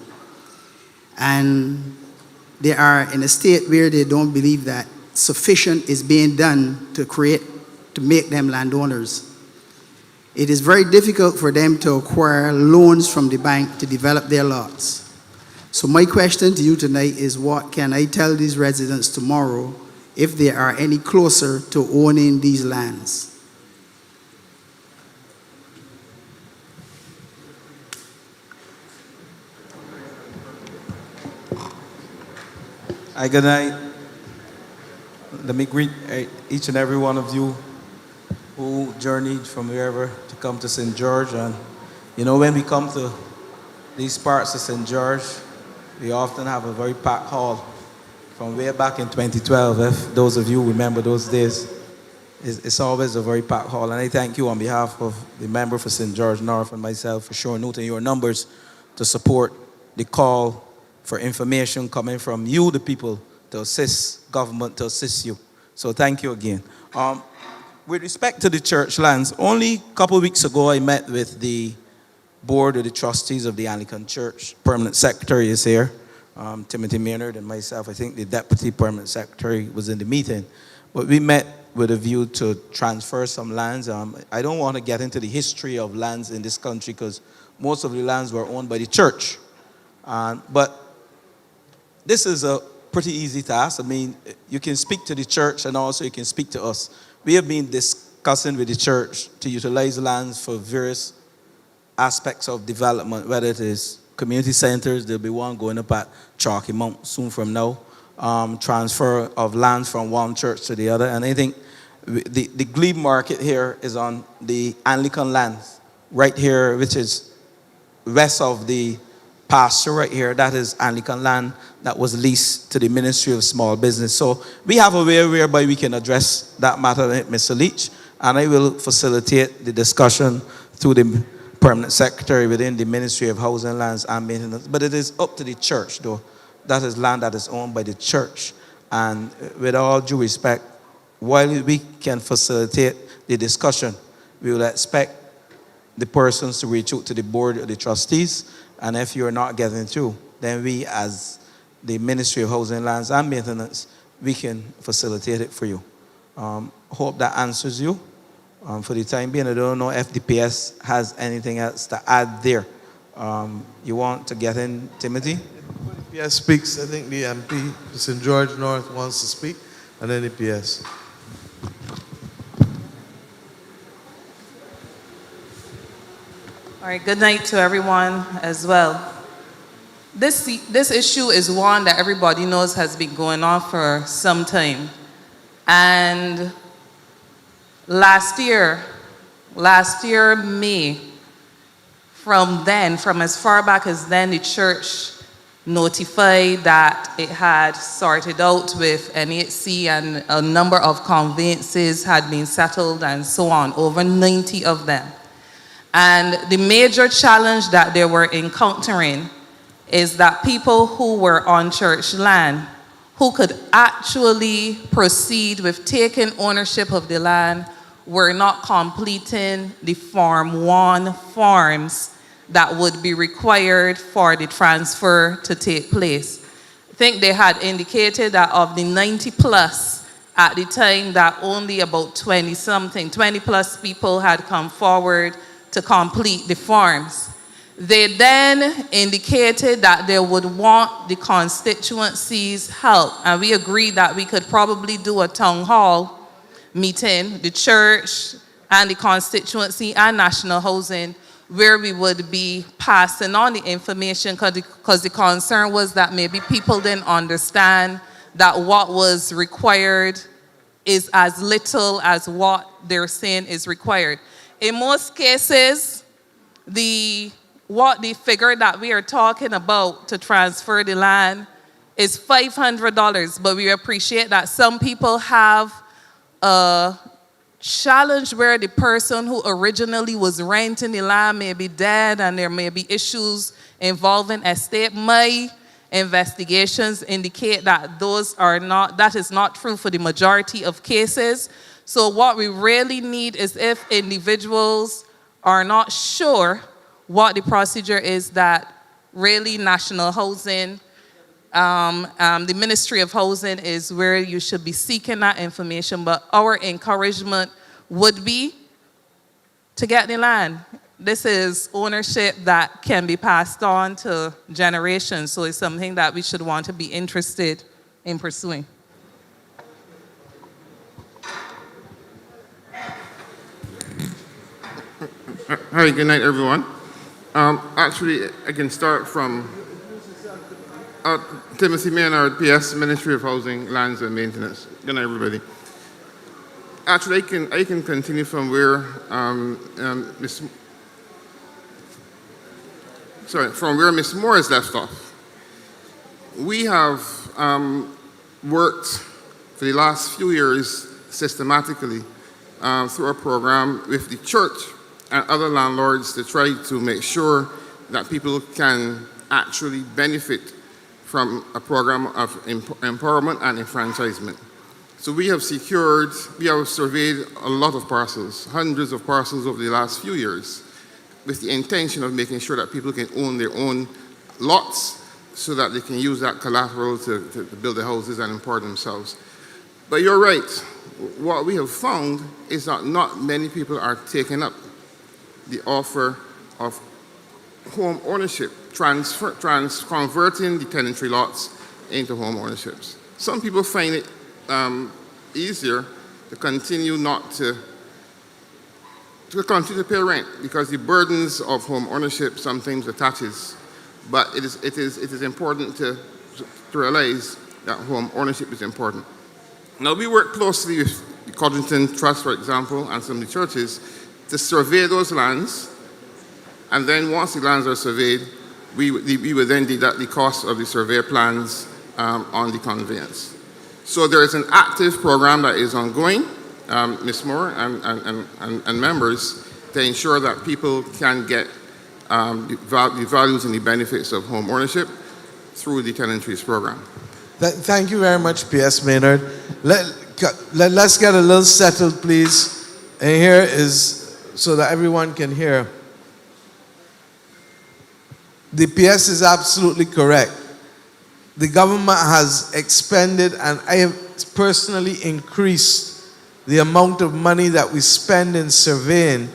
And they are in a state where they don't believe that sufficient is being done to make them landowners. It is very difficult for them to acquire loans from the bank to develop their lots. So my question to you tonight is, what can I tell these residents tomorrow if they are any closer to owning these lands?
Hi, good night. Let me greet each and every one of you who journeyed from wherever to come to St. George. And you know, when we come to these parts of St. George, we often have a very packed hall. from way back in 2012, if those of you remember those days. It's always a very packed hall, and I thank you on behalf of the member for St. George North and myself for sure noting your numbers to support the call for information coming from you, the people, to assist government to assist you. So thank you again. With respect to the church lands, only a couple of weeks ago I met with the board of the trustees of the Anglican Church. Permanent secretary is here, Timothy Maynard, and myself. I think the deputy permanent secretary was in the meeting. But we met with a view to transfer some lands. I don't want to get into the history of lands in this country because most of the lands were owned by the church. But this is a pretty easy task. I mean, you can speak to the church and also you can speak to us. We have been discussing with the church to utilize lands for various aspects of development, whether it is community centers. There'll be one going up at Chalky Mount soon from now. Transfer of lands from one church to the other. And I think the glebe market here is on the Anglican lands, right here, which is west of the pasture right here. That is Anglican land that was leased to the Ministry of Small Business. So we have a way whereby we can address that matter, Mr. Leach, and I will facilitate the discussion through the permanent secretary within the Ministry of Housing, Lands and Maintenance. But it is up to the church, though. That is land that is owned by the church. And with all due respect, while we can facilitate the discussion, we will expect the persons to reach out to the board of the trustees. And if you're not getting through, then we as the Ministry of Housing, Lands and Maintenance, we can facilitate it for you. Hope that answers you. For the time being, I don't know if the PS has anything else to add there. You want to get in, Timothy?
PS speaks, I think the MP for St. George North wants to speak, and then the PS.
All right, good night to everyone as well. This issue is one that everybody knows has been going on for some time. And last year, May, from as far back as then, the church notified that it had sorted out with NHC and a number of conveyances had been settled and so on, over 90 of them. And the major challenge that they were encountering is that people who were on church land, who could actually proceed with taking ownership of the land, were not completing the Form 1 forms that would be required for the transfer to take place. I think they had indicated that of the 90 plus at the time, that only about 20 plus people had come forward to complete the forms. They then indicated that they would want the constituency's help, and we agreed that we could probably do a town hall meeting, the church and the constituency and National Housing, where we would be passing on the information, because the concern was that maybe people didn't understand that what was required is as little as what they're saying is required. In most cases, the figure that we are talking about to transfer the land is $500, but we appreciate that some people have a challenge where the person who originally was renting the land may be dead and there may be issues involving estate. My investigations indicate that that is not true for the majority of cases. So what we really need is, if individuals are not sure what the procedure is, that really National Housing, the Ministry of Housing is where you should be seeking that information. But our encouragement would be to get the land. This is ownership that can be passed on to generations, so it's something that we should want to be interested in pursuing.
Hi, good night, everyone. Actually, I can start from Timothy Maynard, PS, Ministry of Housing, Lands and Maintenance. Good night, everybody. Actually, I can continue from where Ms. Morris left off. We have worked for the last few years systematically through a program with the church and other landlords to try to make sure that people can actually benefit from a program of empowerment and enfranchisement. So we have surveyed a lot of parcels, hundreds of parcels over the last few years, with the intention of making sure that people can own their own lots so that they can use that collateral to build their houses and empower themselves. But you're right. What we have found is that not many people are taking up the offer of home ownership, converting the tenantry lots into home ownerships. Some people find it easier to continue to pay rent because the burdens of home ownership sometimes attaches. But it is important to realize that home ownership is important. Now, we work closely with the Codrington Trust, for example, and some of the churches to survey those lands. And then once the lands are surveyed, we will then deduct the cost of the survey plans on the conveyance. So there is an active program that is ongoing, Ms. Moore and members, to ensure that people can get the values and the benefits of home ownership through the tenantries program.
Thank you very much, P.S. Maynard. Let's get a little settled, please. And here is so that everyone can hear. The PS is absolutely correct. The government has expended, and I have personally increased the amount of money that we spend in surveying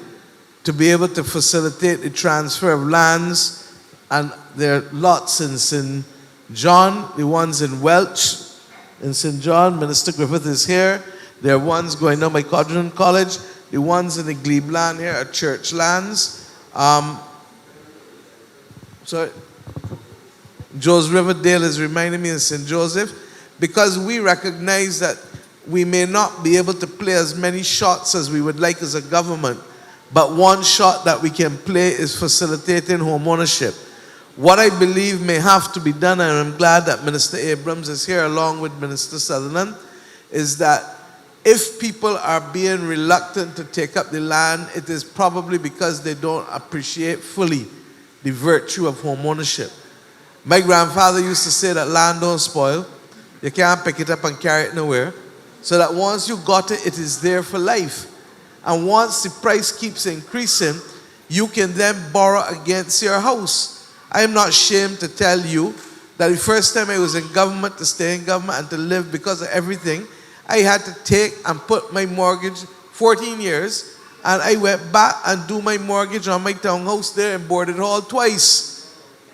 to be able to facilitate the transfer of lands and their lots in St. John, the ones in Welch, in St. John. Minister Griffith is here. There are ones going down by Codrington College. The ones in the glebe land here are church lands. So Joe's Riverdale is reminding me of St. Joseph, because we recognize that we may not be able to play as many shots as we would like as a government, but one shot that we can play is facilitating home ownership. What I believe may have to be done, and I'm glad that Minister Abrams is here along with Minister Sutherland, is that if people are being reluctant to take up the land, it is probably because they don't appreciate fully the virtue of home ownership. My grandfather used to say that land don't spoil. You can't pick it up and carry it nowhere. So that once you got it, it is there for life. And once the price keeps increasing, you can then borrow against your house. I am not ashamed to tell you that the first time I was in government, to stay in government and to live because of everything, I had to take and put my mortgage 14 years, and I went back and do my mortgage on my townhouse there and boarded hall twice.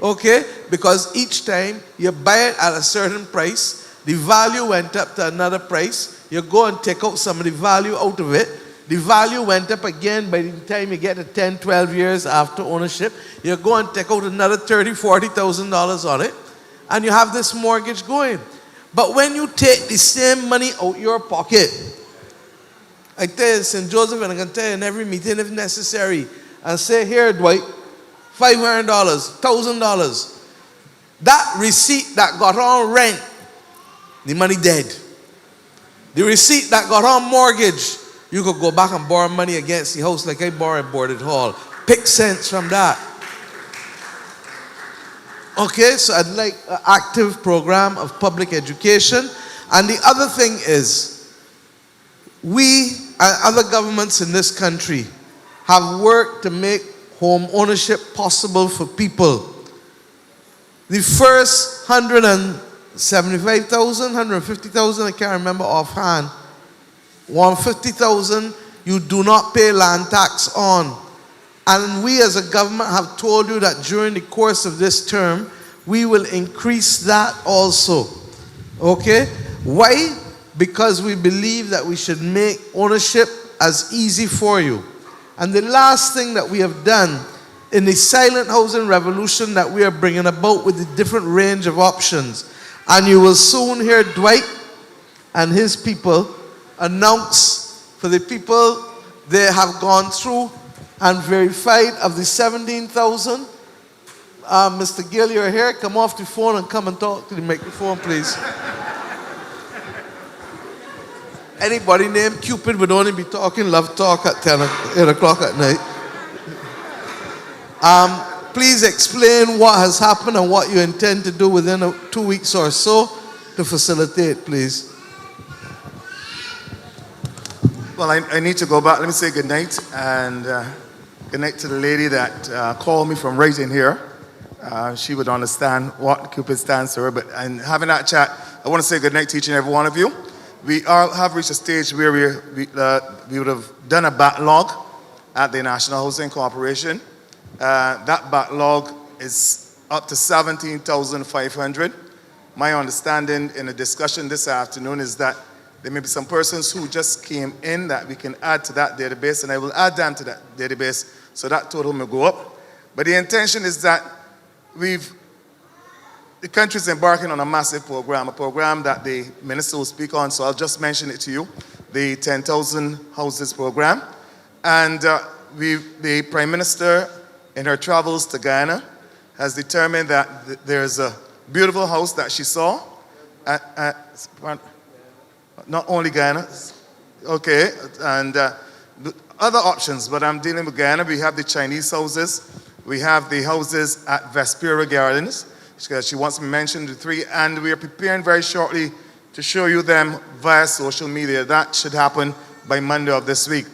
Okay? Because each time you buy it at a certain price, the value went up to another price. You go and take out some of the value out of it. The value went up again by the time you get to 10, 12 years after ownership. You go and take out another $30,000, $40,000 on it, and you have this mortgage going. But when you take the same money out your pocket, I tell you, St. Joseph, and I can tell you in every meeting if necessary, and say, here, Dwight, $500, $1,000. That receipt that got on rent, the money dead. The receipt that got on mortgage, you could go back and borrow money against the house like I borrowed boarded hall. Pick cents from that. Okay, so I'd like an active program of public education. And the other thing is, we and other governments in this country have worked to make home ownership possible for people. The first 175,000, 150,000, I can't remember offhand, 150,000 you do not pay land tax on. And we as a government have told you that during the course of this term, we will increase that also. Okay? Why? Because we believe that we should make ownership as easy for you. And the last thing that we have done in the silent housing revolution that we are bringing about with the different range of options, and you will soon hear Dwight and his people announce for the people they have gone through and verified of the 17,000. Mr. Gill, you're here. Come off the phone and come and talk to the microphone, please. Anybody named Cupid would only be talking love talk at 8 o'clock at night. Please explain what has happened and what you intend to do within 2 weeks or so to facilitate, please.
Well, I need to go back. Let me say good night, and good night to the lady that called me from right in here. She would understand what Cupid stands for, but in having that chat, I want to say good night to each and every one of you. We all have reached a stage where we would have done a backlog at the National Housing Corporation. That backlog is up to 17,500. My understanding in the discussion this afternoon is that there may be some persons who just came in that we can add to that database, and I will add them to that database so that total may go up. But the intention is that the country is embarking on a massive program, a program that the minister will speak on, so I'll just mention it to you, the 10,000 houses program. And the Prime Minister, in her travels to Guyana, has determined that there's a beautiful house that she saw not only Guyana, okay, and other options, but I'm dealing with Guyana. We have the Chinese houses, we have the houses at Vespera Gardens, because she wants me to mention the three, and we are preparing very shortly to show you them via social media. That should happen by Monday of this week.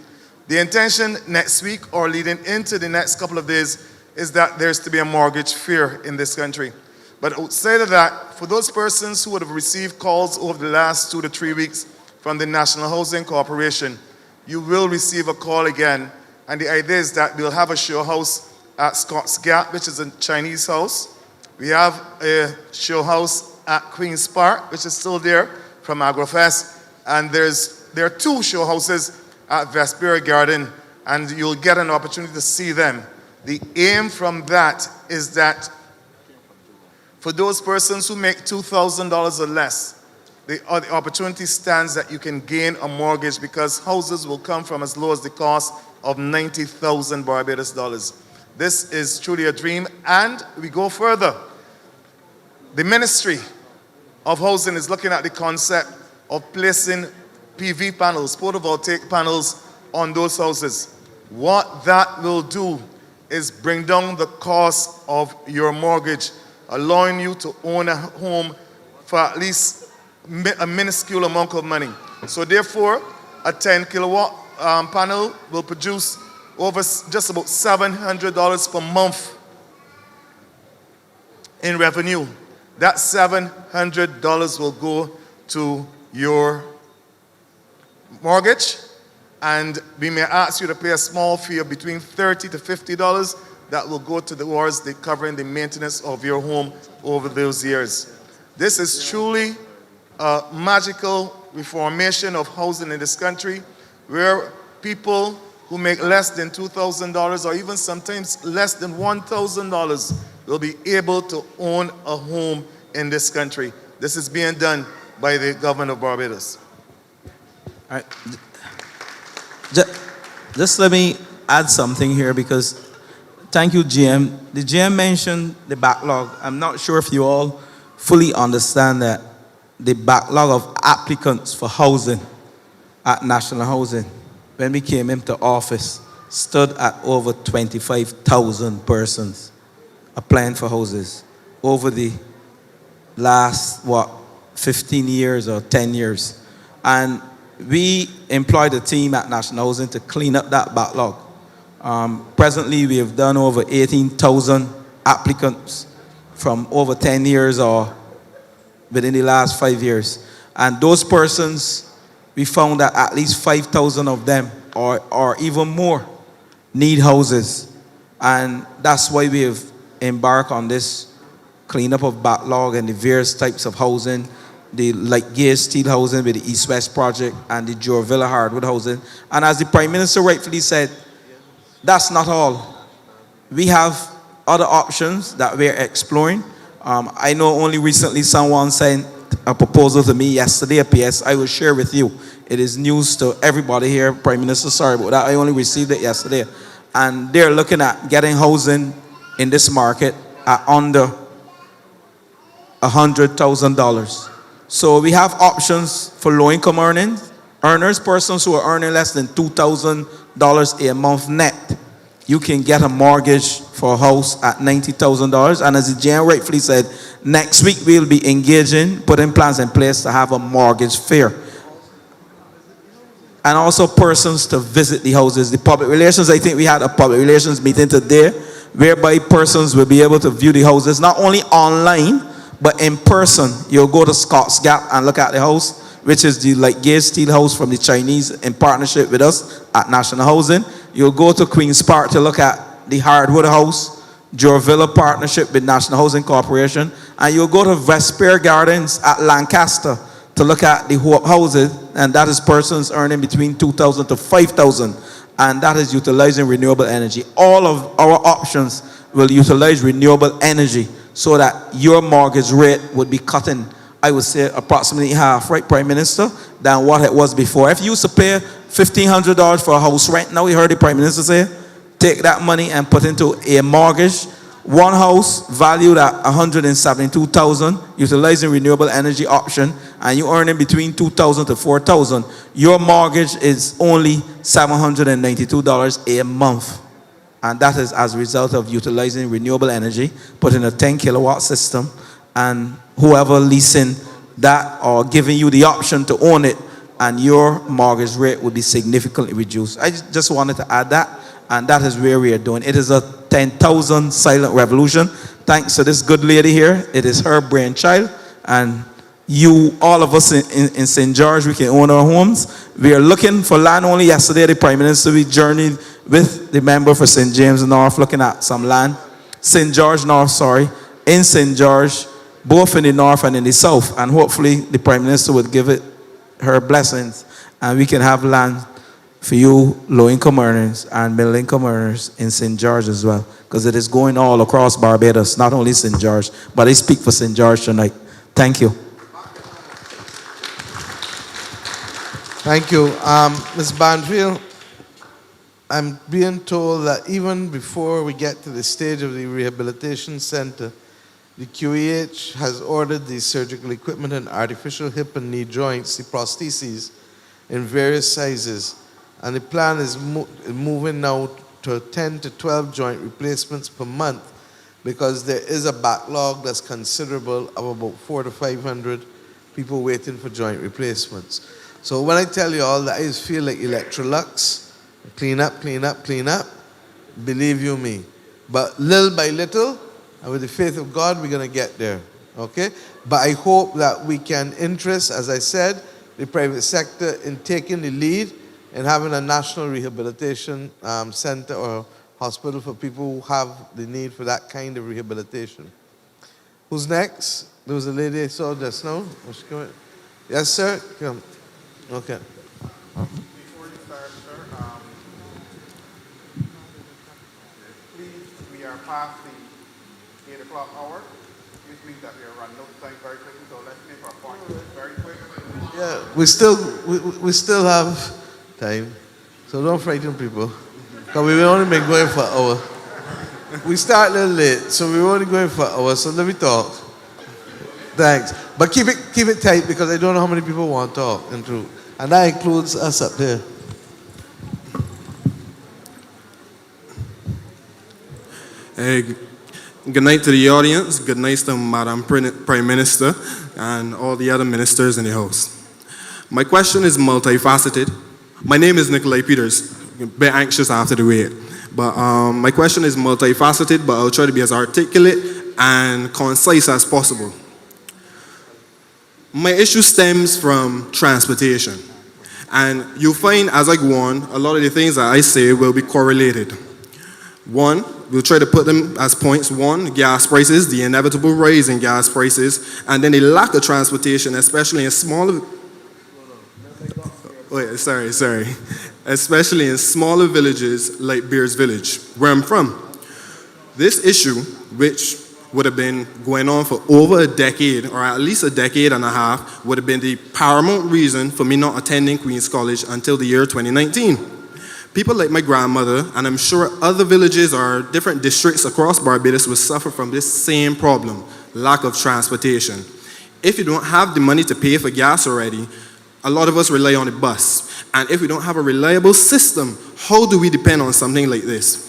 The intention next week or leading into the next couple of days is that there's to be a mortgage fear in this country. But outside of that, for those persons who would have received calls over the last 2 to 3 weeks from the National Housing Corporation, you will receive a call again. And the idea is that we'll have a show house at Scotts Gap, which is a Chinese house. We have a show house at Queen's Park, which is still there from AgroFest. And there are 2 show houses at Vespera Garden, and you'll get an opportunity to see them. The aim from that is that for those persons who make $2,000 or less, the opportunity stands that you can gain a mortgage, because houses will come from as low as the cost of 90,000 Barbados dollars. This is truly a dream, and we go further. The Ministry of Housing is looking at the concept of placing PV panels, photovoltaic panels on those houses. What that will do is bring down the cost of your mortgage, allowing you to own a home for at least a minuscule amount of money. So therefore, a 10 kilowatt panel will produce over just about $700 per month in revenue. That $700 will go to your mortgage, and we may ask you to pay a small fee of between $30 to $50 that will go towards covering the maintenance of your home over those years. This is truly a magical reformation of housing in this country, where people who make less than $2,000 or even sometimes less than $1,000 will be able to own a home in this country. This is being done by the government of Barbados.
All right. Just let me add something here, because thank you, GM. The GM mentioned the backlog. I'm not sure if you all fully understand that the backlog of applicants for housing at National Housing, when we came into office, stood at over 25,000 persons applying for houses over the last, 15 years or 10 years. And we employed a team at National Housing to clean up that backlog. Presently, we have done over 18,000 applicants from over 10 years or within the last 5 years. And those persons, we found that at least 5,000 of them or even more need houses. And that's why we have embarked on this cleanup of backlog and the various types of housing, the light gear steel housing with the East-West project and the Joe Villa hardwood housing. And as the Prime Minister rightfully said, that's not all. We have other options that we're exploring. I know only recently someone sent a proposal to me yesterday, a PS. I will share with you. It is news to everybody here. Prime Minister, sorry about that. I only received it yesterday. And they're looking at getting housing in this market at under $100,000. So we have options for low-income earners, persons who are earning less than $2,000 a month net, you can get a mortgage for a house at $90,000. And as the GM rightfully said, next week we'll be engaging, putting plans in place to have a mortgage fair. And also persons to visit the houses. The public relations, I think we had a public relations meeting today, whereby persons will be able to view the houses, not only online, but in person. You'll go to Scotts Gap and look at the house, which is the gauge steel house from the Chinese in partnership with us at National Housing. You'll go to Queen's Park to look at the Hardwood House, Joe Villa partnership with National Housing Corporation, and you'll go to Vesper Gardens at Lancaster to look at the Hope houses, and that is persons earning between $2,000 to $5,000, and that is utilizing renewable energy. All of our options will utilize renewable energy so that your mortgage rate would be cutting, I would say, approximately half, right, Prime Minister, than what it was before. If you used to pay $1,500 for a house rent, now we heard the Prime Minister say, take that money and put into a mortgage. One house valued at $172,000, utilizing renewable energy option, and you earning between $2,000 to $4,000. Your mortgage is only $792 a month. And that is as a result of utilizing renewable energy, putting a 10 kilowatt system, and whoever leasing that or giving you the option to own it, and your mortgage rate would be significantly reduced. I just wanted to add that, and that is where we are doing. It is a 10,000 silent revolution. Thanks to this good lady here. It is her brainchild, and you, all of us in St. George, we can own our homes. We are looking for land. Only yesterday, the Prime Minister, we journeyed with the member for St. James North, looking at some land. St. George North, sorry, in St. George, both in the north and in the south. And hopefully, the Prime Minister would give it her blessings, and we can have land for you low-income earners and middle-income earners in St. George as well, because it is going all across Barbados, not only St. George, but I speak for St. George tonight. Thank you.
Thank you. Ms. Banfield, I'm being told that even before we get to the stage of the rehabilitation center, the QEH has ordered the surgical equipment and artificial hip and knee joints, the prostheses, in various sizes. And the plan is moving now to 10 to 12 joint replacements per month, because there is a backlog that's considerable of about 400 to 500 people waiting for joint replacements. So when I tell you all that I just feel like Electrolux, clean up, clean up, clean up, believe you me. But little by little, and with the faith of God, we're going to get there, okay? But I hope that we can interest, as I said, the private sector in taking the lead in having a national rehabilitation center or hospital for people who have the need for that kind of rehabilitation. Who's next? There was a lady I saw just now. Was she coming? Yes, sir? Come. Okay.
Before you start, sir, please, we are past the 8 o'clock hour, which means that we are running out of time very quickly, so let's make our point very quick.
Yeah, we still have time, so don't frighten people, because we've only been going for an hour. We start a little late, so we're only going for an hour, so let me talk. Thanks. But keep it tight, because I don't know how many people want to talk, and that includes us up there.
Hey, good night to the audience. Good night to Madam Prime Minister and all the other ministers in the house. My question is multifaceted. My name is Nikolai Peters. A bit anxious after the wait. But my question is multifaceted, but I'll try to be as articulate and concise as possible. My issue stems from transportation. And you'll find as I go on, a lot of the things that I say will be correlated. One, we'll try to put them as points. One, gas prices, the inevitable rise in gas prices, and then the lack of transportation, especially in smaller... Especially in smaller villages like Beers Village, where I'm from. This issue, which would have been going on for over a decade, or at least a decade and a half, would have been the paramount reason for me not attending Queen's College until the year 2019. People like my grandmother, and I'm sure other villages or different districts across Barbados will suffer from this same problem, lack of transportation. If you don't have the money to pay for gas already, a lot of us rely on the bus. And if we don't have a reliable system, how do we depend on something like this?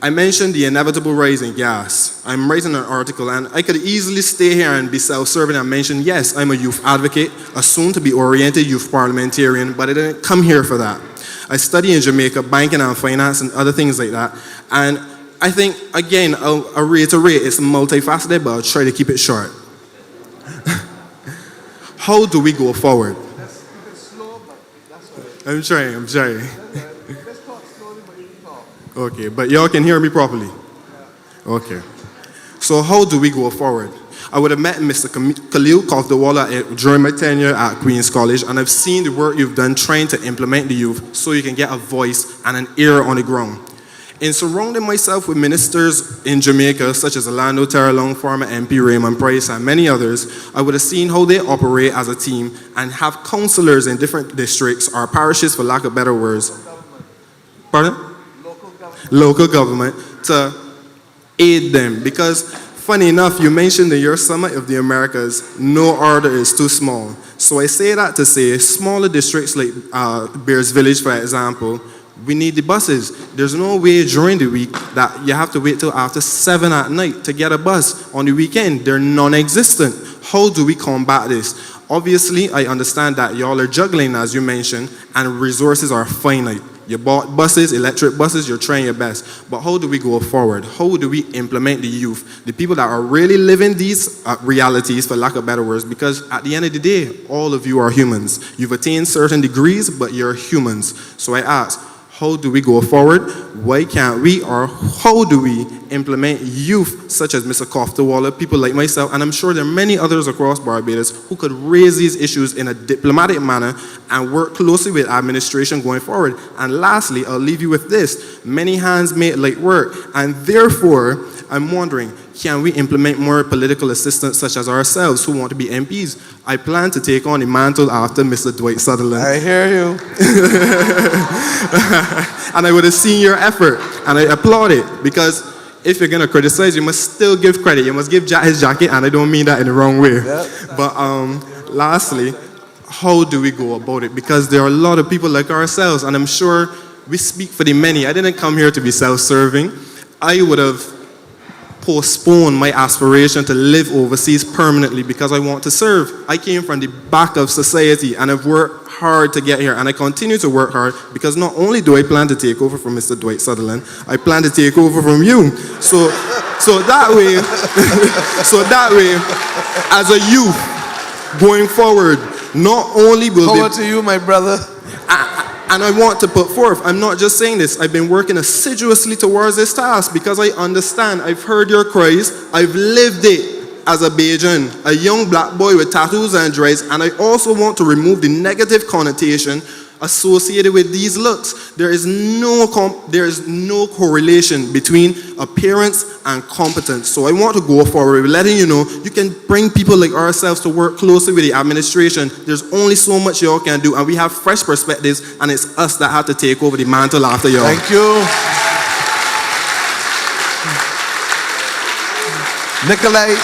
I mentioned the inevitable rise in gas. I'm writing an article, and I could easily stay here and be self-serving and mention, yes, I'm a youth advocate, a soon-to-be oriented youth parliamentarian, but I didn't come here for that. I study in Jamaica, banking and finance and other things like that. And I think, again, I'll reiterate, it's multifaceted, but I'll try to keep it short. How do we go forward? I'm trying. Okay, but y'all can hear me properly? Okay. So how do we go forward? I would have met Mr. Khalil Kofdawala during my tenure at Queen's College, and I've seen the work you've done trying to implement the youth so you can get a voice and an ear on the ground. In surrounding myself with ministers in Jamaica, such as Orlando Terrelong, former MP Raymond Price, and many others, I would have seen how they operate as a team and have councillors in different districts, or parishes for lack of better words. Pardon? Local government, to aid them. Because, funny enough, you mentioned in your Summit of the Americas, no order is too small. So I say that to say, smaller districts like Bears Village, for example, we need the buses. There's no way during the week that you have to wait till after 7 at night to get a bus. On the weekend, they're non-existent. How do we combat this? Obviously, I understand that y'all are juggling, as you mentioned, and resources are finite. You bought buses, electric buses, you're trying your best. But how do we go forward? How do we implement the youth, the people that are really living these realities, for lack of better words? Because at the end of the day, all of you are humans. You've attained certain degrees, but you're humans. So I ask, how do we go forward? Why can't we, or how do we implement youth such as Mr. Kofdawala, people like myself, and I'm sure there are many others across Barbados who could raise these issues in a diplomatic manner and work closely with administration going forward. And lastly, I'll leave you with this. Many hands make light work, and therefore, I'm wondering, can we implement more political assistants such as ourselves who want to be MPs? I plan to take on the mantle after Mr. Dwight Sutherland.
I hear you.
And I would have seen your effort, and I applaud it, because if you're going to criticize, you must still give credit. You must give Jack his jacket, and I don't mean that in the wrong way. Yep. But lastly, how do we go about it? Because there are a lot of people like ourselves, and I'm sure we speak for the many. I didn't come here to be self-serving. I would have postponed my aspiration to live overseas permanently because I want to serve. I came from the back of society, and I've worked hard to get here, and I continue to work hard, because not only do I plan to take over from Mr. Dwight Sutherland, I plan to take over from you. So that way, as a youth going forward, not only will
Power to you, my brother.
And I want to put forth, I'm not just saying this, I've been working assiduously towards this task because I understand, I've heard your cries, I've lived it as a Bajan, a young black boy with tattoos and dreads, and I also want to remove the negative connotation associated with these looks. There is no correlation between appearance and competence. So I want to go forward with letting you know you can bring people like ourselves to work closely with the administration. There's only so much y'all can do, and we have fresh perspectives, and it's us that have to take over the mantle after y'all.
Thank you. Nikolai,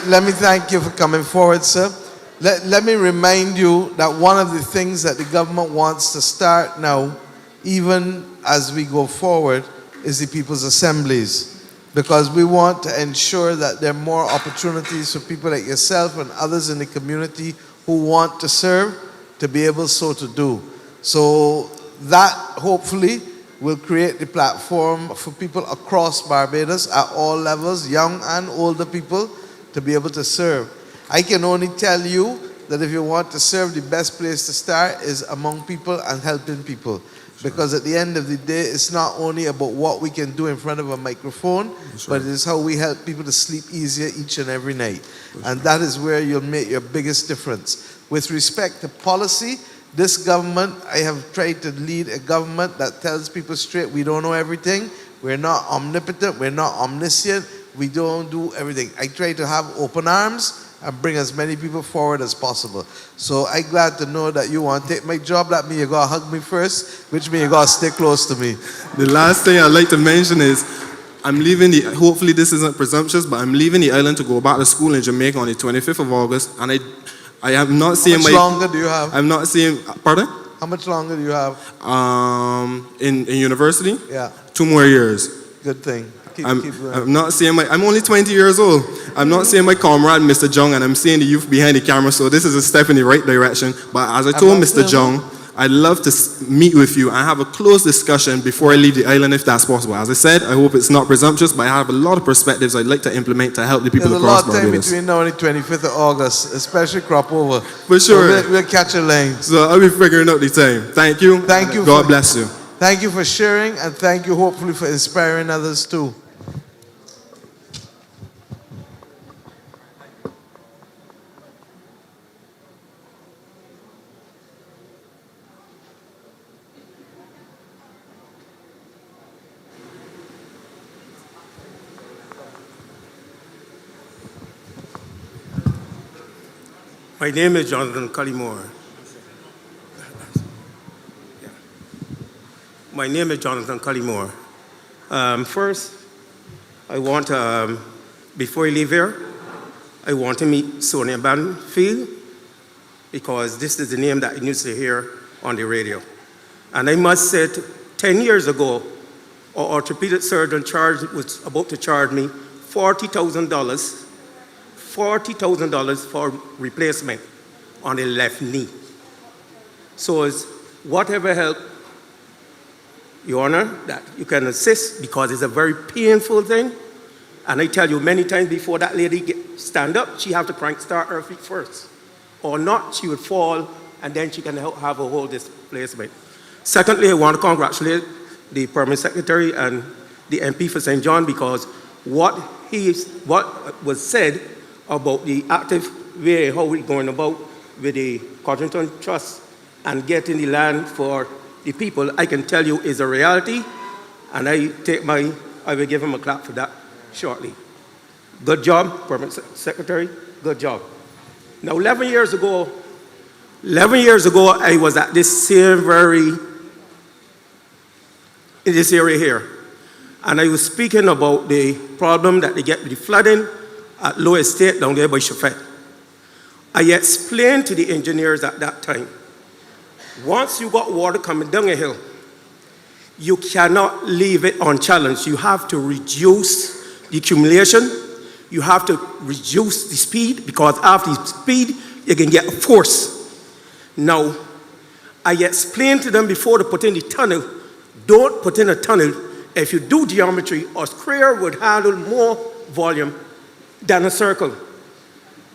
let me thank you for coming forward, sir. Let me remind you that one of the things that the government wants to start now, even as we go forward, is the People's Assemblies. Because we want to ensure that there are more opportunities for people like yourself and others in the community who want to serve to be able so to do. So that hopefully will create the platform for people across Barbados at all levels, young and older people, to be able to serve. I can only tell you that if you want to serve, the best place to start is among people and helping people. Because at the end of the day, it's not only about what we can do in front of a microphone, but it is how we help people to sleep easier each and every night. And that is where you'll make your biggest difference. With respect to policy, this government, I have tried to lead a government that tells people straight, we don't know everything, we're not omnipotent, we're not omniscient, we don't do everything. I try to have open arms and bring as many people forward as possible. So I'm glad to know that you want to take my job. That means you got to hug me first, which means you got to stay close to me.
The last thing I'd like to mention is, I'm leaving hopefully this isn't presumptuous, but I'm leaving the island to go back to school in Jamaica on the 25th of August, and I am not
How
seeing
much
my.
longer do you have?
I'm not seeing. Pardon?
How much longer do you have?
In university,
Yeah,
2 more years.
good thing. Keep going.
I'm not seeing my. I'm only 20 years old. I'm not seeing my comrade, Mr. Jung, and I'm seeing the youth behind the camera. So this is a step in the right direction. But as I told
not
Mr.
seeing
Jung, I'd love to meet with you and have a close discussion before I leave the island, if that's possible. As I said, I hope it's not presumptuous, but I have a lot of perspectives I'd like to implement to help the people
There's a
across
lot of time
Barbados.
between now and the 25th of August, especially crop over.
For sure.
So we'll catch a lane.
So I'll be figuring out the time. Thank you.
Thank you.
God bless you.
Thank you for sharing, and thank you, hopefully, for inspiring others too.
My name is Jonathan Cullimore. My name is Jonathan Cullimore. First, I want to, before I leave here, I want to meet Sonia Banfield because this is the name that I used to hear on the radio. And I must say, 10 years ago, our orthopedic surgeon was about to charge me $40,000 for replacement on the left knee. So it's whatever help, Your Honor, that you can assist because it's a very painful thing. And I tell you many times before that lady stand up, she have to start her feet first. Or not, she would fall and then she can have a whole displacement. Secondly, I want to congratulate the Permanent Secretary and the MP for St. John because what was said about the active way, how we're going about with the Codrington Trust and getting the land for the people, I can tell you is a reality, and I will give him a clap for that shortly. Good job, Permanent Secretary, good job. Now, 11 years ago, I was at this in this area here, and I was speaking about the problem that they get with the flooding at Low Estate down there by Chauffet. I explained to the engineers at that time, once you got water coming down a hill, you cannot leave it unchallenged. You have to reduce the accumulation. You have to reduce the speed because after the speed, you can get a force. Now, I explained to them before they put in the tunnel, don't put in a tunnel. If you do geometry, a square would handle more volume than a circle.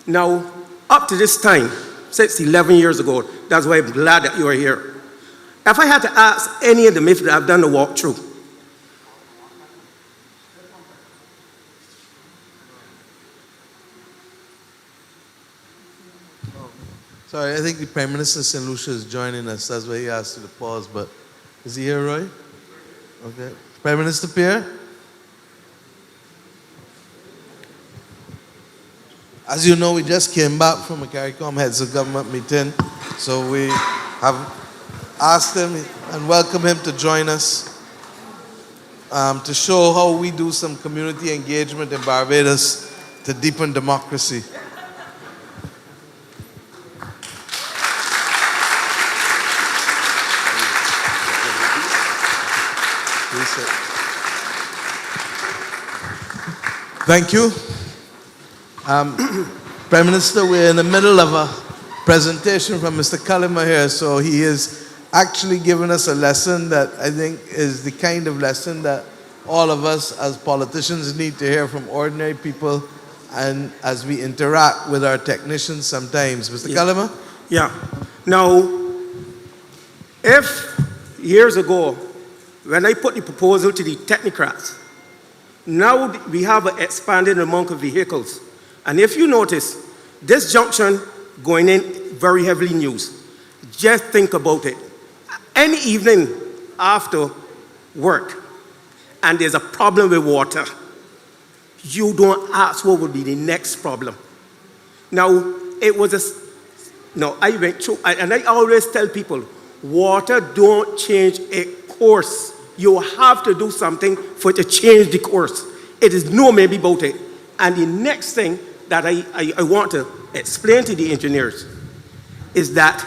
Now, up to this time, since 11 years ago, that's why I'm glad that you are here. If I had to ask any of them if I've done the walkthrough,
Sorry, I think the Prime Minister St. Lucia is joining us. That's why he asked you to pause, but is he here, Roy? Okay. Prime Minister Pierre? As you know, we just came back from a CARICOM Heads of Government meeting, so we have asked him and welcome him to join us to show how we do some community engagement in Barbados to deepen democracy. Thank you. Prime Minister, we're in the middle of a presentation from Mr. Cullimore here, so he is actually giving us a lesson that I think is the kind of lesson that all of us as politicians need to hear from ordinary people and as we interact with our technicians sometimes. Mr. Cullimore?
Yeah. Now, if years ago, when I put the proposal to the technocrats, now we have an expanded amount of vehicles. And if you notice, this junction going in very heavily used. Just think about it. Any evening after work, and there's a problem with water, you don't ask what would be the next problem. Now, it was I went through, and I always tell people, water don't change a course. You have to do something for it to change the course. It is no maybe about it. And the next thing that I want to explain to the engineers, is that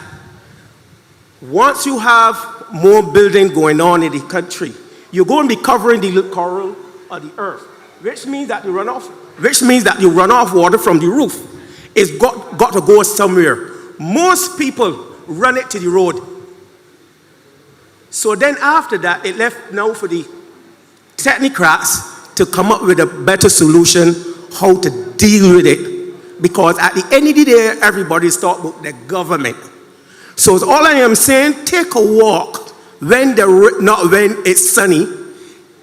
once you have more building going on in the country, you're going to be covering the coral of the earth, which means that the runoff water from the roof is got to go somewhere. Most people run it to the road. So then after that, it left now for the technocrats to come up with a better solution how to deal with it. Because at the end of the day, everybody's talking about the government. So all I am saying, take a walk not when it's sunny.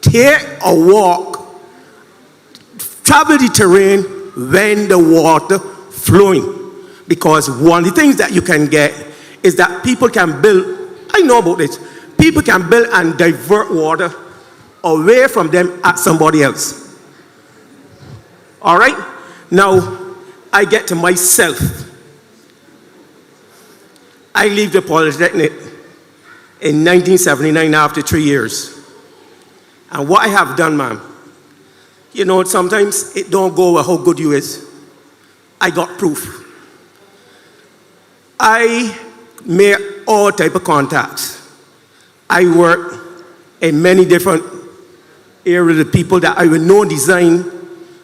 Take a walk, travel the terrain when the water flowing. Because one of the things that you can get is that people can build, I know about this, people can build and divert water away from them at somebody else. All right? Now, I get to myself. I leave the Polytechnic in 1979 after 3 years. And what I have done, ma'am, you know, sometimes it don't go with how good you is. I got proof. I made all type of contacts. I work in many different areas of people that I would know design,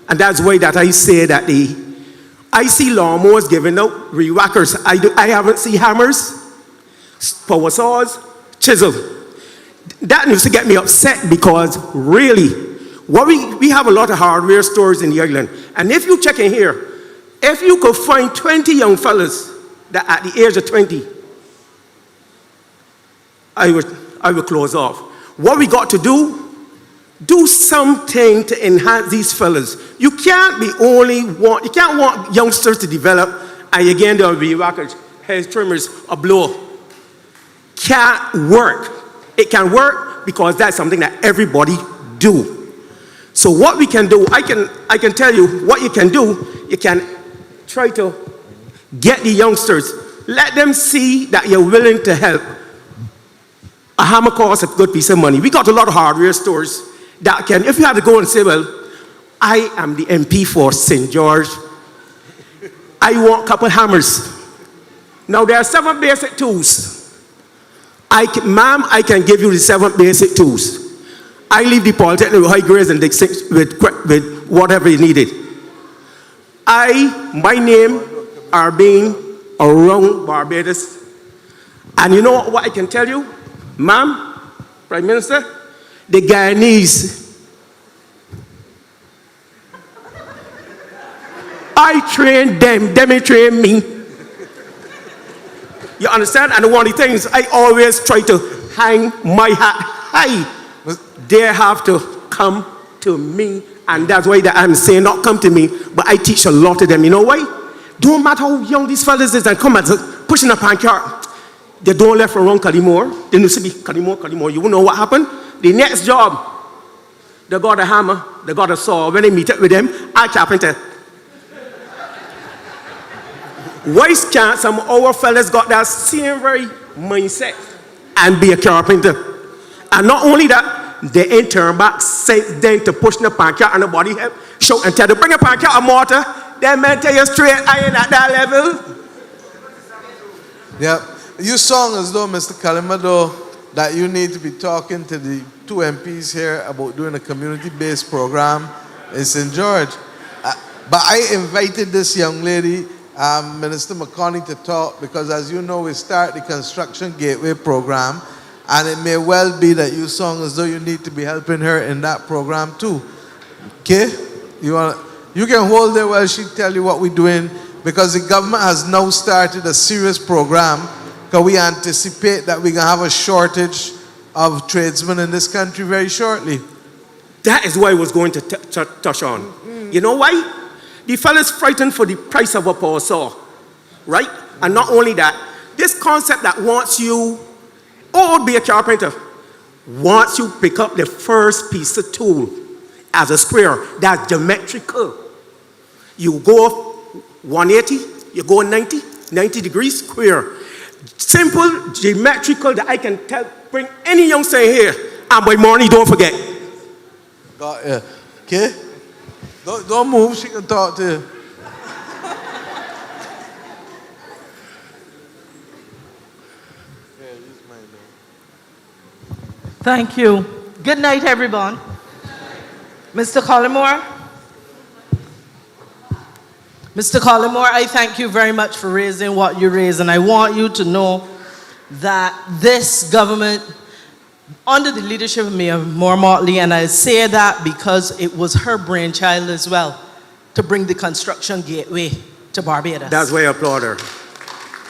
and that's why that I say that I see lawnmowers giving out, re-whackers. I haven't seen hammers, power saws, chisel. That used to get me upset because really, what we have a lot of hardware stores in the island, and if you check in here, if you could find 20 young fellas that at the age of 20, I would close off. What we got to do something to enhance these fellas. You can't want youngsters to develop and again there'll be whackers, hair trimmers, a blower. Can't work. It can work because that's something that everybody do. So what we can do, I can tell you what you can do. You can try to get the youngsters, let them see that you're willing to help. A hammer costs a good piece of money. We got a lot of hardware stores that can, if you had to go and say, well, I am the MP for St. George, I want a couple hammers. Now there are 7 basic tools. Ma'am, I can give you the 7 basic tools. I leave the Polytechnic with high grades and with whatever you needed. My name are being around Barbados. And you know what I can tell you? Ma'am, Prime Minister, the Guyanese, I train them train me. You understand? And one of the things I always try to hang my hat high. They have to come to me, and that's why that I'm saying not come to me, but I teach a lot of them. You know why? Don't matter how young these fellas is and come and pushing a pancart. They don't left around Cullimore. They used to be Cullimore. You know what happened? The next job, they got a hammer, they got a saw. When they meet up with them, I carpenter. Why can't some of our fellas got that same very mindset and be a carpenter? And not only that, they ain't turn back, sent them to push the pancart and the body help, shout and tell them, bring a pancart of mortar, then man tell you straight, I ain't at that level.
Yep. You song as though, Mr. Kalimado, that you need to be talking to the 2 MPs here about doing a community-based program in St. George. But I invited this young lady, Minister McConney, to talk because, as you know, we start the Construction Gateway program, and it may well be that you song as though you need to be helping her in that program too. Okay? You can hold there while she tell you what we're doing, because the government has now started a serious program. Because we anticipate that we're going to have a shortage of tradesmen in this country very shortly.
That is what I was going to touch on. You know why? The fellas frightened for the price of a power saw, right? And not only that, this concept that wants you, be a carpenter, wants you pick up the first piece of tool as a square that's geometrical. You go 180, you go 90 degrees square. Simple, geometrical, that I can bring any youngster here, and by morning, don't forget.
Got you. Okay? Don't move, she can talk to you.
Thank you. Good night, everyone. Mr. Collymore? Mr. Collymore, I thank you very much for raising what you raised, and I want you to know that this government, under the leadership of Mayor Maura Mottley, and I say that because it was her brainchild as well, to bring the construction gateway to Barbados.
That's why I applaud her.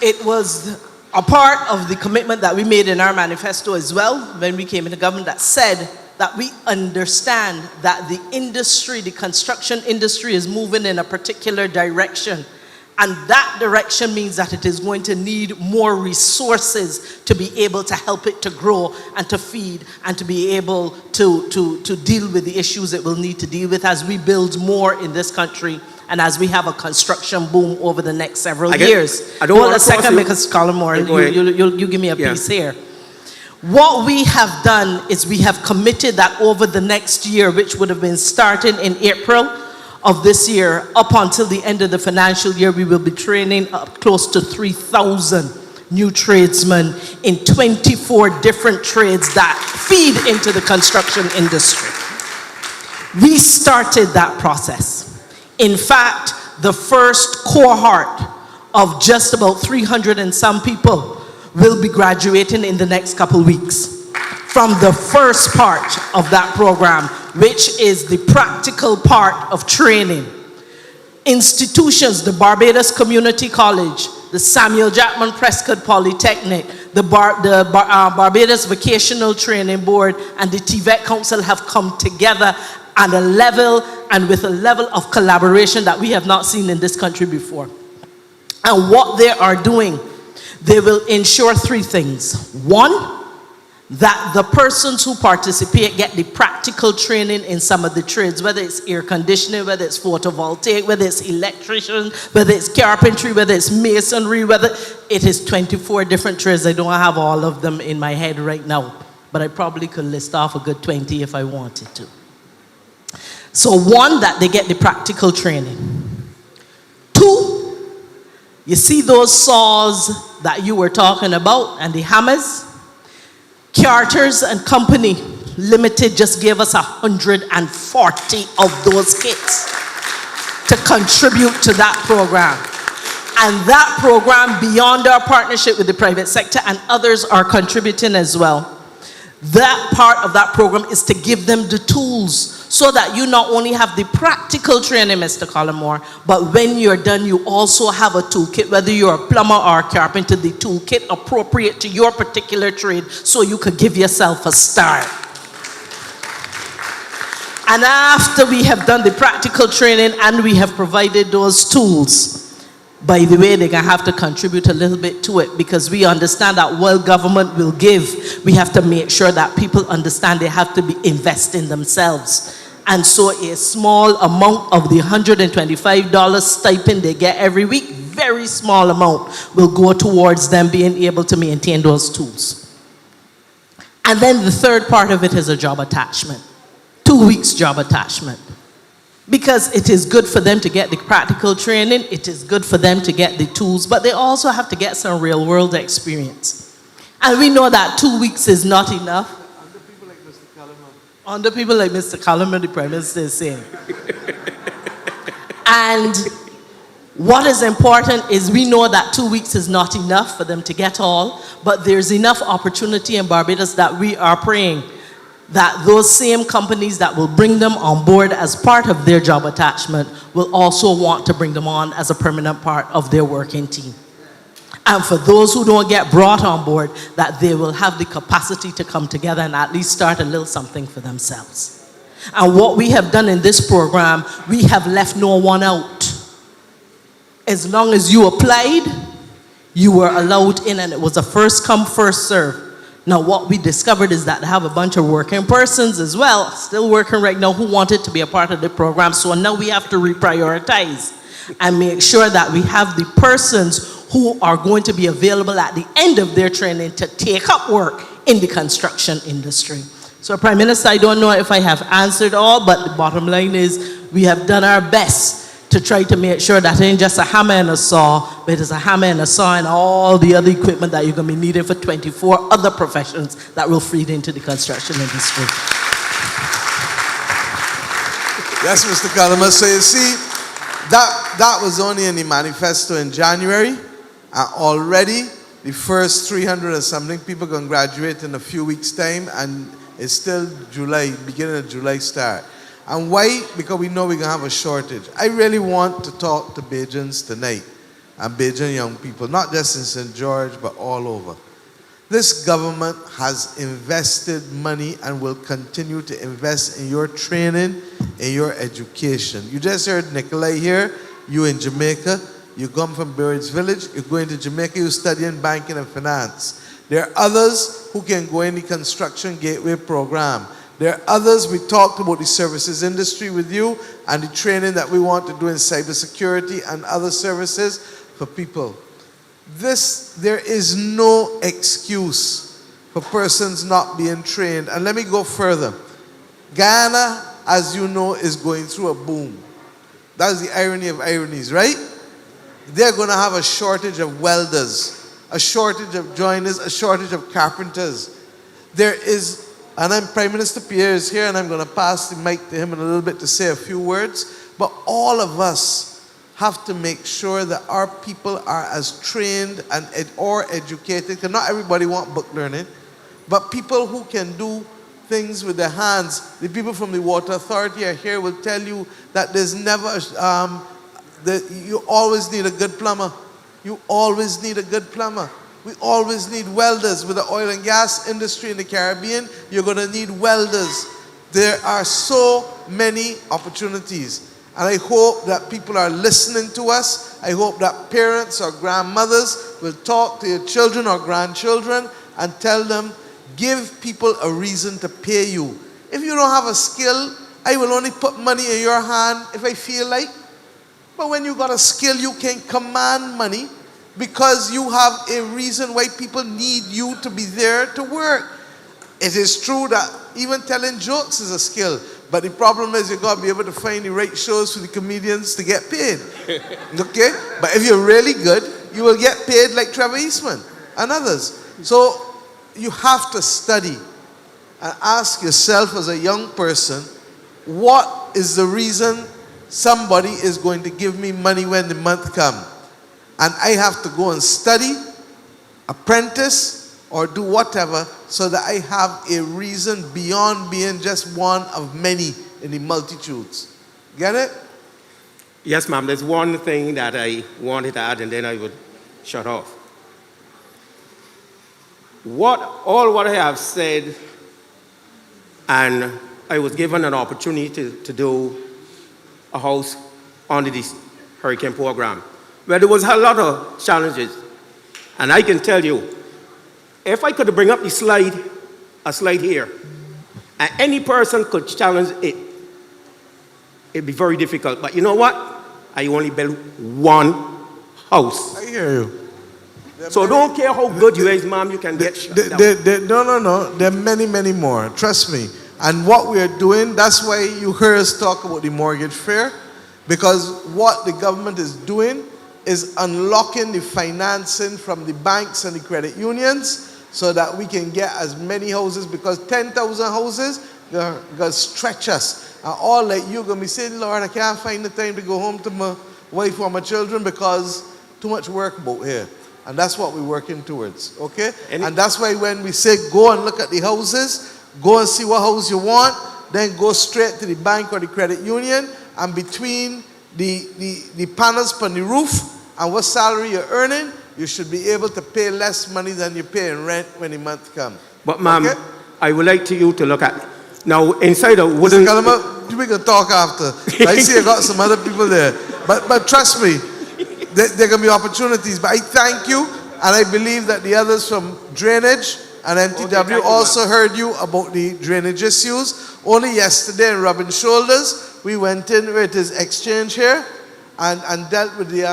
It was a part of the commitment that we made in our manifesto as well when we came into government, that said that we understand that the industry, the construction industry, is moving in a particular direction. And that direction means that it is going to need more resources to be able to help it to grow and to feed and to be able to deal with the issues it will need to deal with as we build more in this country and as we have a construction boom over the next several years.
I don't
Hold
want
a
to
second, because Collymore, you give me a piece here. What we have done is we have committed that over the next year, which would have been starting in April of this year, up until the end of the financial year, we will be training up close to 3,000 new tradesmen in 24 different trades that feed into the construction industry. We started that process. In fact, the first cohort of just about 300 and some people will be graduating in the next couple weeks from the first part of that program, which is the practical part of training. Institutions, the Barbados Community College, the Samuel Jackman Prescott Polytechnic, the Barbados Vocational Training Board, and the TVET Council have come together at a level and with a level of collaboration that we have not seen in this country before. And what they are doing, they will ensure three things. One, that the persons who participate get the practical training in some of the trades, whether it's air conditioning, whether it's photovoltaic, whether it's electrician, whether it's carpentry, whether it's masonry, whether it is 24 different trades. I don't have all of them in my head right now, but I probably could list off a good 20 if I wanted to. So one, that they get the practical training. Two, you see those saws that you were talking about and the hammers? Carters and Company Limited just gave us 140 of those kits to contribute to that program. And that program, beyond our partnership with the private sector, and others are contributing as well, that part of that program is to give them the tools so that you not only have the practical training, Mr. Collymore, but when you're done, you also have a toolkit, whether you're a plumber or a carpenter, the toolkit appropriate to your particular trade so you could give yourself a start. And after we have done the practical training and we have provided those tools, by the way, they're going to have to contribute a little bit to it, because we understand that while government will give, we have to make sure that people understand they have to be investing themselves. And so a small amount of the $125 stipend they get every week, very small amount, will go towards them being able to maintain those tools. And then the third part of it is a job attachment. 2 weeks job attachment. Because it is good for them to get the practical training, it is good for them to get the tools, but they also have to get some real world experience. And we know that 2 weeks is not enough. Under people like Mr. Collymore, the Prime Minister is saying. And what is important is we know that 2 weeks is not enough for them to get all, but there's enough opportunity in Barbados that we are praying that those same companies that will bring them on board as part of their job attachment will also want to bring them on as a permanent part of their working team. And for those who don't get brought on board, that they will have the capacity to come together and at least start a little something for themselves. And what we have done in this program, we have left no one out. As long as you applied, you were allowed in, and it was a first come, first serve. Now, what we discovered is that they have a bunch of working persons as well, still working right now, who wanted to be a part of the program. So now we have to reprioritize and make sure that we have the persons who are going to be available at the end of their training to take up work in the construction industry. So, Prime Minister, I don't know if I have answered all, but the bottom line is we have done our best to try to make sure that it ain't just a hammer and a saw, but it's a hammer and a saw and all the other equipment that you're going to be needing for 24 other professions that will feed into the construction industry.
Yes, Mr. Kalama. So you see, that was only in the manifesto in January. Already, the first 300 and something people going to graduate in a few weeks' time, and it's still July, beginning of July start. And why? Because we know we're going to have a shortage. I really want to talk to Bajans tonight, and Bajan young people, not just in St. George, but all over. This government has invested money and will continue to invest in your training, in your education. You just heard Nikolai here, you in Jamaica, you come from Birds Village, you're going to Jamaica, you're studying banking and finance. There are others who can go in the Construction Gateway program. There are others, we talked about the services industry with you and the training that we want to do in cybersecurity and other services for people. There is no excuse for persons not being trained. And let me go further. Guyana, as you know, is going through a boom. That's the irony of ironies, right? They're going to have a shortage of welders, a shortage of joiners, a shortage of carpenters. There is, and Prime Minister Pierre is here, and I'm going to pass the mic to him in a little bit to say a few words, but all of us have to make sure that our people are as trained and or educated, because not everybody wants book learning, but people who can do things with their hands. The people from the Water Authority are here will tell you that there's never, you always need a good plumber. You always need a good plumber. We always need welders. With the oil and gas industry in the Caribbean, you're going to need welders. There are so many opportunities. And I hope that people are listening to us. I hope that parents or grandmothers will talk to your children or grandchildren and tell them, give people a reason to pay you. If you don't have a skill, I will only put money in your hand if I feel like. But when you got a skill, you can command money because you have a reason why people need you to be there to work. It is true that even telling jokes is a skill. But the problem is you got to be able to find the right shows for the comedians to get paid. Okay? But if you're really good, you will get paid like Trevor Eastman and others. So you have to study and ask yourself as a young person, what is the reason somebody is going to give me money when the month comes? And I have to go and study, apprentice, or do whatever so that I have a reason beyond being just one of many in the multitudes. Get it?
Yes, ma'am. There's one thing that I wanted to add, and then I would shut off. What I have said, and I was given an opportunity to do a house under this hurricane program, where there was a lot of challenges. And I can tell you, if I could bring up a slide here, and any person could challenge it, it'd be very difficult. But you know what? I only built one house.
I hear you.
So don't care how good you is, ma'am, you can get shut down.
No. There are many, many more. Trust me. And what we are doing, that's why you heard us talk about the mortgage fair, because what the government is doing is unlocking the financing from the banks and the credit unions so that we can get as many houses, because 10,000 houses going to stretch us. And all like you going to be saying, Lord, I can't find the time to go home to my wife or my children because too much work about here. And that's what we're working towards, okay? And that's why when we say go and look at the houses, go and see what house you want, then go straight to the bank or the credit union, and between the panels on the roof and what salary you're earning, you should be able to pay less money than you pay in rent when the month comes.
But ma'am, okay? I would like you to look at, now inside a wooden...
Mr. Kalama, we can talk after. I see I got some other people there. But trust me, there can be opportunities. But I thank you, and I believe that the others from drainage and MTW also heard you about the drainage issues. Only yesterday in Rubbing Shoulders, we went in where it is Exchange here, and dealt with the,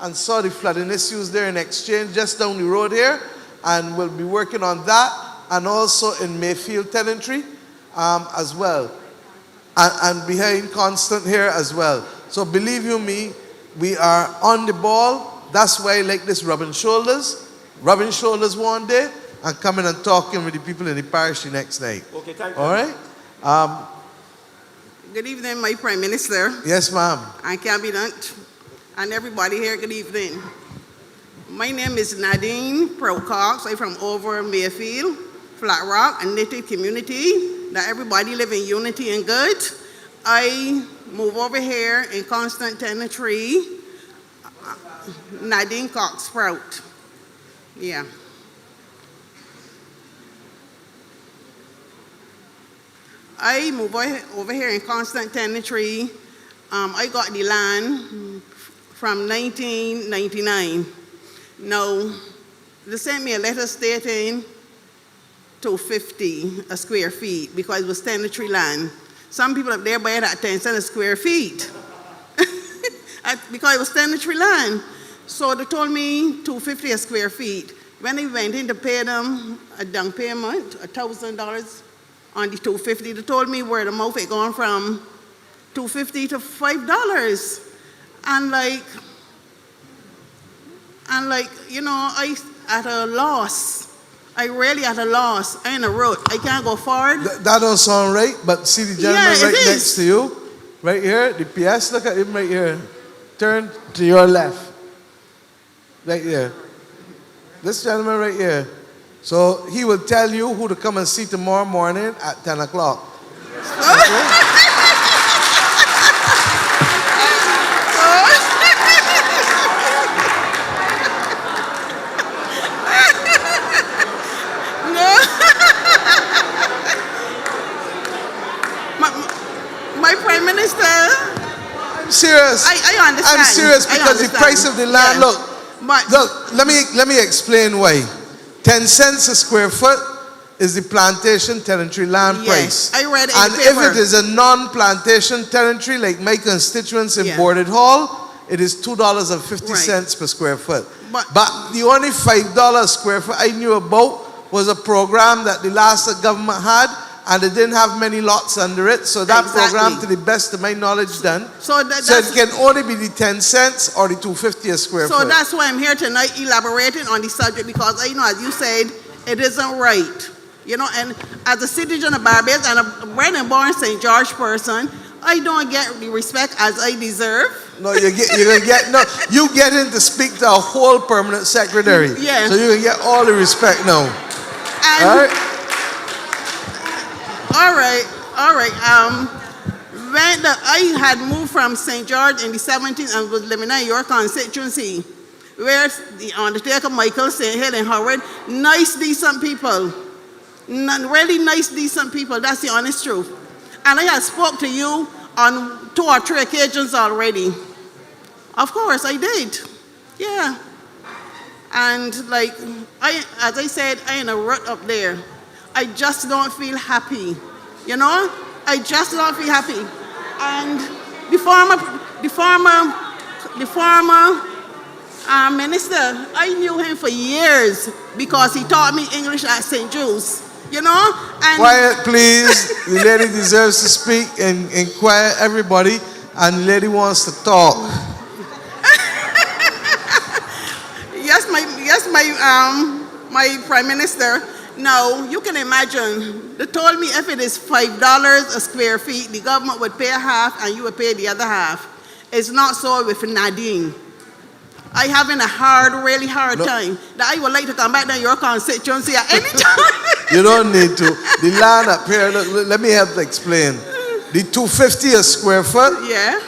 and saw the flooding issues there in Exchange just down the road here, and we'll be working on that, and also in Mayfield Tenantry as well, and behind Constant here as well. So believe you me, we are on the ball. That's why I like this rubbing shoulders one day, and coming and talking with the people in the parish the next night.
Okay, thank you.
All right?
Good evening, my Prime Minister.
Yes, ma'am.
And Cabinet, and everybody here, good evening. My name is Nadine Procox. I'm from over Mayfield, Flat Rock, a native community that everybody live in unity and good. I move over here in constant tenantry. Nadine Cox Sprout. Yeah. I move over here in constant tenantry. I got the land from 1999. Now, they sent me a letter stating 250 a square feet because it was tenantry land. Some people up there buy it at 10 cents a square feet because it was tenantry land. So they told me 250 a square feet. When I went in to pay them a down payment, $1,000 on the 250, they told me word of mouth it gone from $250 to $5. And you know, I at a loss. I really at a loss. I in a rut. I can't go forward.
That don't sound right, but see the gentleman right next to you, right here, the PS, look at him right here. Turn to your left. Right here. This gentleman right here. So he will tell you who to come and see tomorrow morning at 10 o'clock.
My Prime Minister.
I'm serious.
I understand.
I'm serious because the price of the land, look, let me explain why. 10 cents a square foot is the plantation tenantry land price.
I read it in
and
the paper.
if it is a non-plantation tenantry, like my constituents in Boarded Hall, it is $2.50 per square foot. But the only $5 a square foot I knew about was a program that the last government had, and it didn't have many lots under it. So that program, to the best of my knowledge, done. So it can only be the 10 cents or the $2.50 a square foot.
So that's why I'm here tonight elaborating on the subject, because I know, as you said, it isn't right. You know, and as a citizen of Barbados and a bred and born St. George person, I don't get the respect as I deserve.
No, you get in to speak to a whole permanent secretary.
Yeah.
So you can get all the respect now.
And
all right?
All right. When I had moved from St. George in the 70s and was living in your constituency, where the Undertaker, Michael, St. Hill, and Howard, nice, decent people. Really nice, decent people. That's the honest truth. And I had spoke to you on 2 or 3 occasions already. Of course, I did. Yeah. And as I said, I in a rut up there. I just don't feel happy. You know? I just don't feel happy. And the former minister, I knew him for years because he taught me English at St. Jude's. You know? And
quiet, please. The lady deserves to speak, and quiet, everybody. And the lady wants to talk.
my Prime Minister. Now, you can imagine, they told me if it is $5 a square feet, the government would pay half and you would pay the other half. It's not so with Nadine. I having a really hard time that I would like to come back to your constituency at any time.
You don't need to. The land up here, let me help explain. The $2.50 a square foot,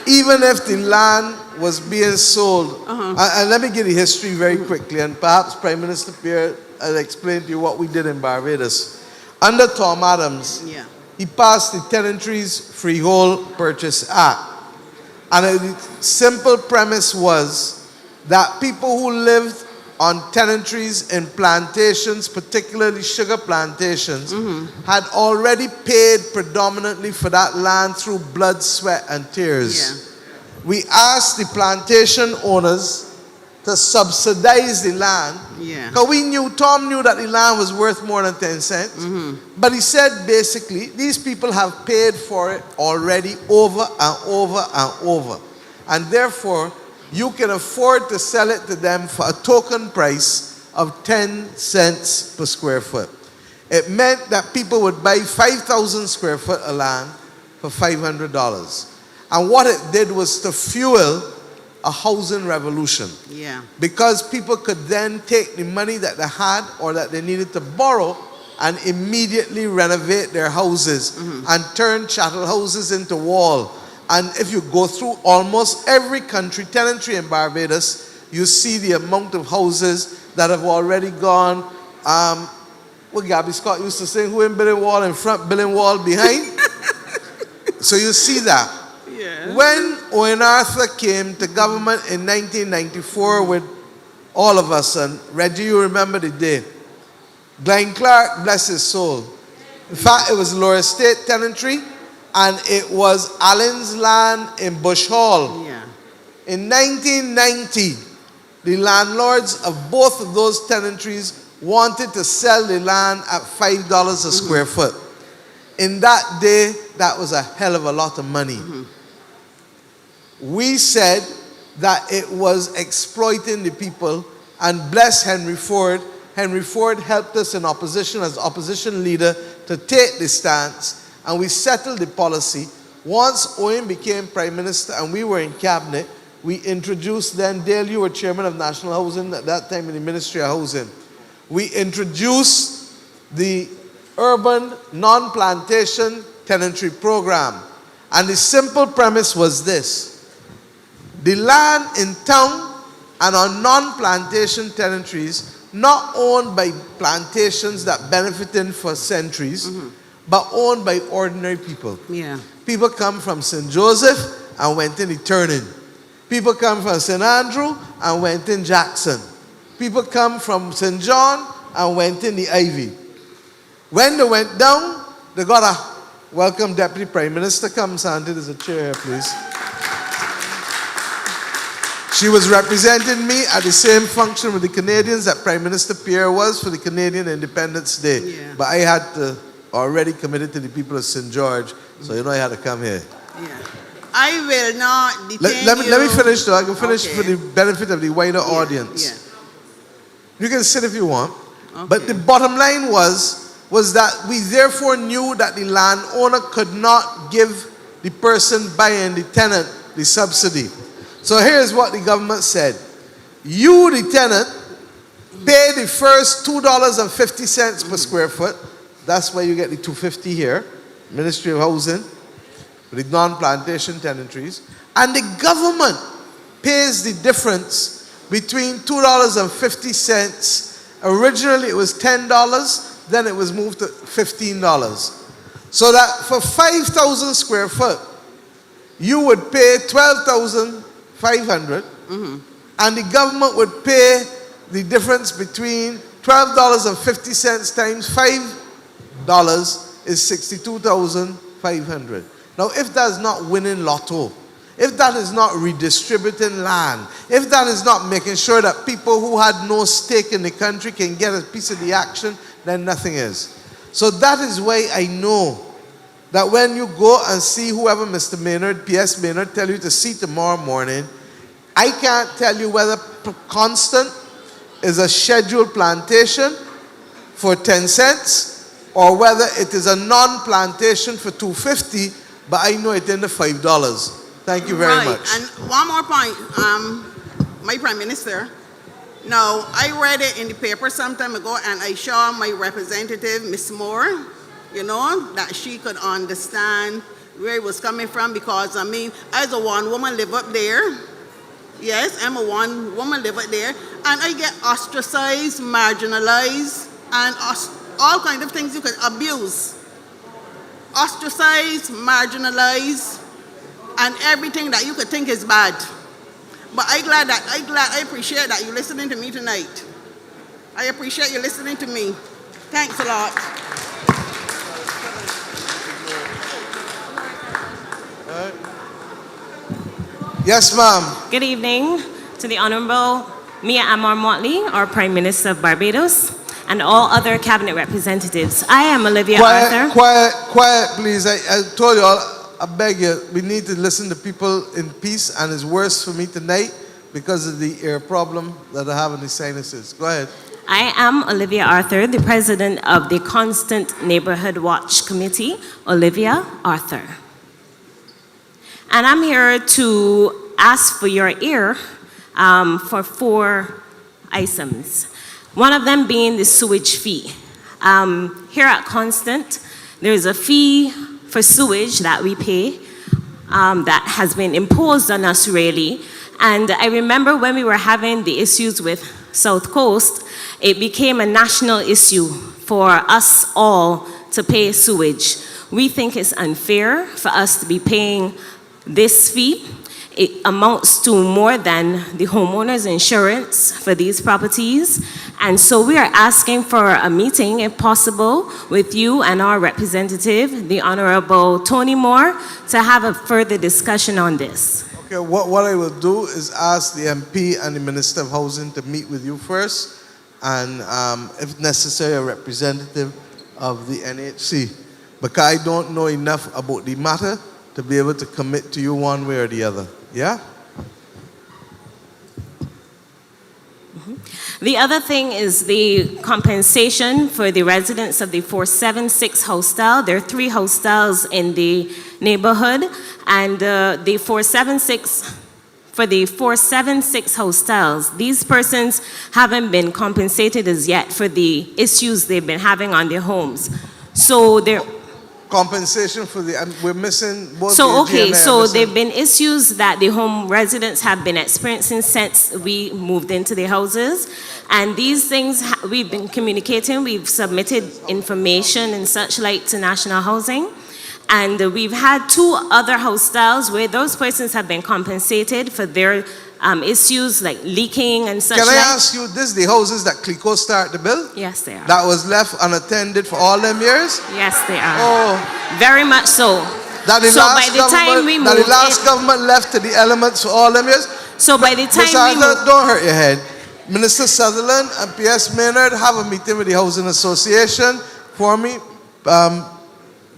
even if the land was being sold, and let me give the history very quickly, and perhaps Prime Minister Pierre will explain to you what we did in Barbados. Under Tom Adams, he passed the Tenantries Freehold Purchase Act. And the simple premise was that people who lived on tenantries in plantations, particularly sugar plantations, had already paid predominantly for that land through blood, sweat, and tears. We asked the plantation owners to subsidize the land, because Tom knew that the land was worth more than 10 cents. But he said basically, these people have paid for it already over and over and over. and therefore you can afford to sell it to them for a token price of 10 cents per square foot. It meant that people would buy 5,000 square foot of land for $500. And what it did was to fuel a housing revolution.
Yeah.
Because people could then take the money that they had or that they needed to borrow and immediately renovate their houses and turn chattel houses into wall. And if you go through almost every country, tenantry in Barbados, you see the amount of houses that have already gone. What Gabby Scott used to say, who in building wall in front, building wall behind? So you see that.
Yeah.
When Owen Arthur came to government in 1994 with all of us, and Reggie, you remember the day. Glenn Clark, bless his soul. In fact, it was Lower Estate tenantry, and it was Allen's land in Bush Hall.
Yeah.
In 1990, the landlords of both of those tenantries wanted to sell the land at $5 a square foot. In that day, that was a hell of a lot of money. We said that it was exploiting the people, and bless Henry Ford. Henry Ford helped us in opposition as opposition leader to take the stance, and we settled the policy. Once Owen became prime minister and we were in cabinet, we introduced then, Dale, you were chairman of National Housing at that time in the Ministry of Housing. We introduced the urban non-plantation tenantry program. And the simple premise was this. The land in town and on non-plantation tenantries, not owned by plantations that benefited for centuries, but owned by ordinary people.
Yeah.
People come from St. Joseph and went in the Turning. People come from St. Andrew and went in Jackson. People come from St. John and went in the Ivy. When they went down, they got a welcome Deputy Prime Minister. Come, Sandy, there's a chair here, please. She was representing me at the same function with the Canadians that Prime Minister Pierre was for the Canadian Independence Day.
Yeah.
But I had to already committed to the people of St. George, so you know I had to come here.
Yeah. I will not detain
Let me finish though. I can finish
Okay.
for the benefit of the wider audience.
Yeah.
You can sit if you want. But the bottom line was that we therefore knew that the landowner could not give the person buying, the tenant, the subsidy. So here's what the government said. You, the tenant, pay the first $2.50 per square foot. That's why you get the $2.50 here, Ministry of Housing, with the non-plantation tenantries. And the government pays the difference between $2.50. Originally it was $10, then it was moved to $15. So that for 5,000 square foot, you would pay $12,500, and the government would pay the difference between $12.50 times $5 is $62,500. Now, if that's not winning lotto, if that is not redistributing land, if that is not making sure that people who had no stake in the country can get a piece of the action, then nothing is. So that is why I know that when you go and see whoever Mr. Maynard, P.S. Maynard, tell you to see tomorrow morning, I can't tell you whether Constant is a scheduled plantation for 10 cents or whether it is a non-plantation for $2.50, but I know it in the $5. Thank you very much.
And one more point, my Prime Minister. Now, I read it in the paper some time ago, and I saw my representative, Miss Moore, you know, that she could understand where it was coming from, because, I mean, as a one woman live up there. Yes, I'm a one woman live up there, and I get ostracized, marginalized, and all kinds of things you could abuse. Ostracized, marginalized, and everything that you could think is bad. But I appreciate that you're listening to me tonight. I appreciate you listening to me. Thanks a lot.
Yes, ma'am.
Good evening to the Honorable Mia Amor Motley, our Prime Minister of Barbados, and all other cabinet representatives. I am Olivia Arthur.
Quiet, please. I told you all, I beg you, we need to listen to people in peace, and it's worse for me tonight because of the ear problem that I have in the sinuses. Go ahead.
I am Olivia Arthur, the president of the Constant Neighborhood Watch Committee, Olivia Arthur. And I'm here to ask for your ear for 4 items. One of them being the sewage fee. Here at Constant, there's a fee for sewage that we pay that has been imposed on us really. And I remember when we were having the issues with South Coast, it became a national issue for us all to pay sewage. We think it's unfair for us to be paying this fee. It amounts to more than the homeowner's insurance for these properties. And so we are asking for a meeting, if possible, with you and our representative, the Honorable Tony Moore, to have a further discussion on this.
Okay, what I will do is ask the MP and the Minister of Housing to meet with you first, and if necessary, a representative of the NHC, because I don't know enough about the matter to be able to commit to you one way or the other. Yeah?
The other thing is the compensation for the residents of the 476 hostel. There are 3 hostels in the neighborhood, and the 476, for the 476 hostels, these persons haven't been compensated as yet for the issues they've been having on their homes. So they're
compensation for the, we're missing both.
So, okay, so there have been issues that the home residents have been experiencing since we moved into the houses. And these things we've been communicating, we've submitted information and such like to National Housing. And we've had 2 other hostels where those persons have been compensated for their issues like leaking and such.
Can I
like.
ask you, this the houses that Clico started to build?
Yes, they are.
That was left unattended for all them years?
Yes, they are.
Oh.
Very much so.
That the
So
last
by the time we moved
the last government left to the elements for all them years?
So by the time
Mr.
we moved,
Arthur, don't hurt your head. Minister Sutherland and P.S. Maynard have a meeting with the Housing Association for me.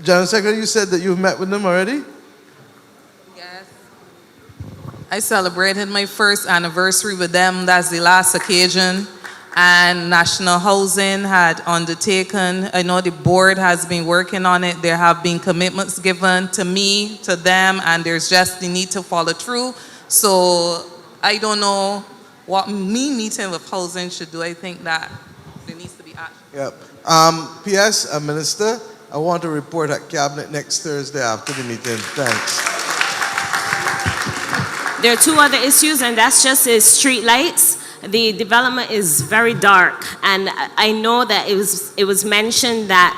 General Secretary, you said that you've met with them already?
Yes. I celebrated my first anniversary with them. That's the last occasion. And National Housing had undertaken, I know the board has been working on it. There have been commitments given to me, to them, and there's just the need to follow through. So I don't know what me meeting with housing should do. I think that there needs to be action.
Yep. P.S. Minister, I want to report at Cabinet next Thursday after the meeting. Thanks.
there are 2 other issues, and that's just the street lights. The development is very dark, and I know that it was mentioned that.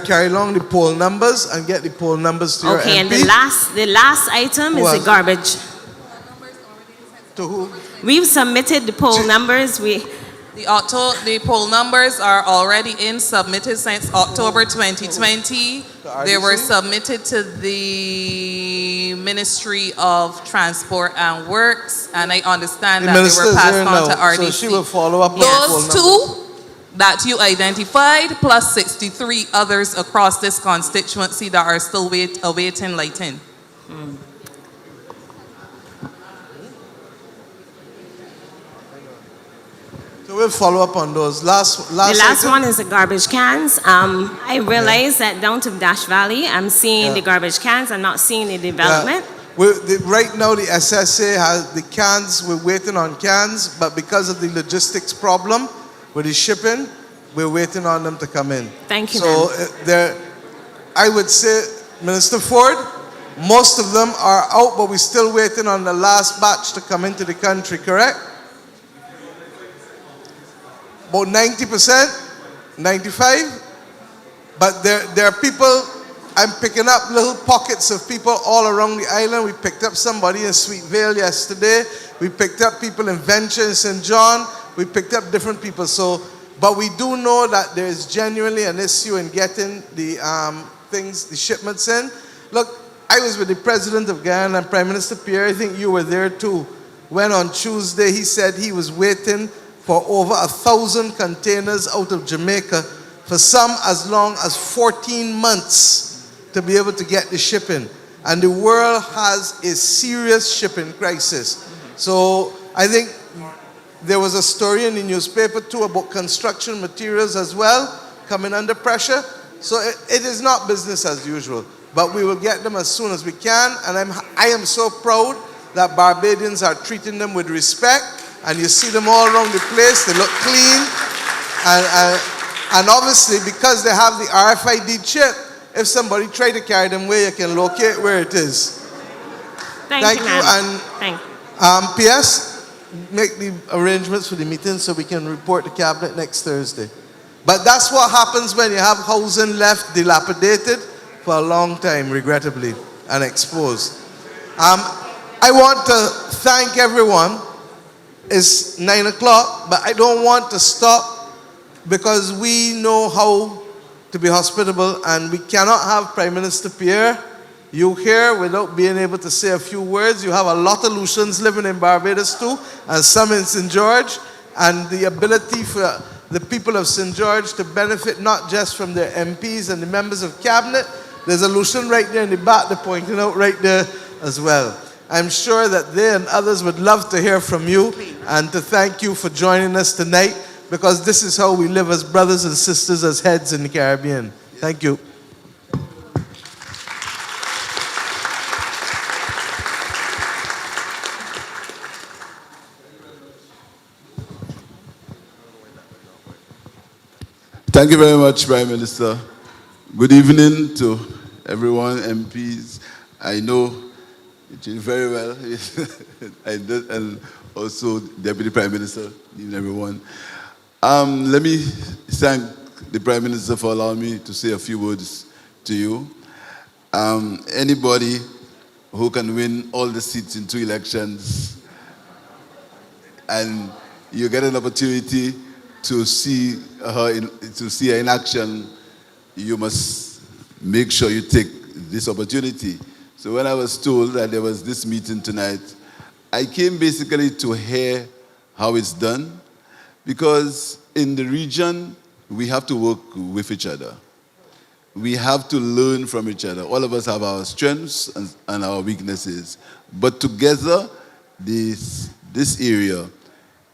Carry along the poll numbers and get the poll numbers to your MP.
Okay, and the last item is the garbage.
To who?
We've submitted the poll numbers.
The poll numbers are already submitted since October 2020. They were submitted to the Ministry of Transport and Works, and I understand that they were passed on to RDC.
So she will follow up on the poll
Those 2 that you identified, plus 63 others across this constituency that are still awaiting lighting.
So we'll follow up on those.
The last
item?
one is the garbage cans. I realize that down to Dash Valley, I'm seeing the garbage cans. I'm not seeing the development.
Right now, the SSA has the cans. We're waiting on cans, but because of the logistics problem with the shipping, we're waiting on them to come in.
Thank you.
So I would say, Minister Ford, most of them are out, but we're still waiting on the last batch to come into the country, correct? About 90%, 95%. But there are people, I'm picking up little pockets of people all around the island. We picked up somebody in Sweet Vale yesterday. We picked up people in Venture in St. John. We picked up different people. But we do know that there is genuinely an issue in getting the the shipments in. Look, I was with the President of Guyana and Prime Minister Pierre. I think you were there too. When on Tuesday he said he was waiting for over 1,000 containers out of Jamaica, for some as long as 14 months to be able to get the shipping. and the world has a serious shipping crisis. So I think there was a story in the newspaper too about construction materials as well coming under pressure. So it is not business as usual, but we will get them as soon as we can. And I am so proud that Barbadians are treating them with respect. And you see them all around the place. They look clean. And obviously, because they have the RFID chip, if somebody try to carry them away, you can locate where it is.
Thank you, ma'am.
And
Thank you.
P.S., make the arrangements for the meeting so we can report to Cabinet next Thursday. But that's what happens when you have housing left dilapidated for a long time, regrettably, and exposed. I want to thank everyone. It's 9 o'clock, but I don't want to stop because we know how to be hospitable, and we cannot have Prime Minister Pierre, you here, without being able to say a few words. You have a lot of Lucians living in Barbados too, and some in St. George, and the ability for the people of St. George to benefit not just from their MPs and the members of Cabinet. There's a Lucian right there in the back they're pointing out right there as well. I'm sure that they and others would love to hear from you and to thank you for joining us tonight, because this is how we live as brothers and sisters, as heads in the Caribbean. Thank you.
Thank you very much, Prime Minister. Good evening to everyone, MPs. I know you very well, and also Deputy Prime Minister, good evening, everyone. Let me thank the Prime Minister for allowing me to say a few words to you. Anybody who can win all the seats in 2 elections, and you get an opportunity to see her in action, you must make sure you take this opportunity. So when I was told that there was this meeting tonight, I came basically to hear how it's done, because in the region, we have to work with each other. We have to learn from each other. All of us have our strengths and our weaknesses. But together, this area,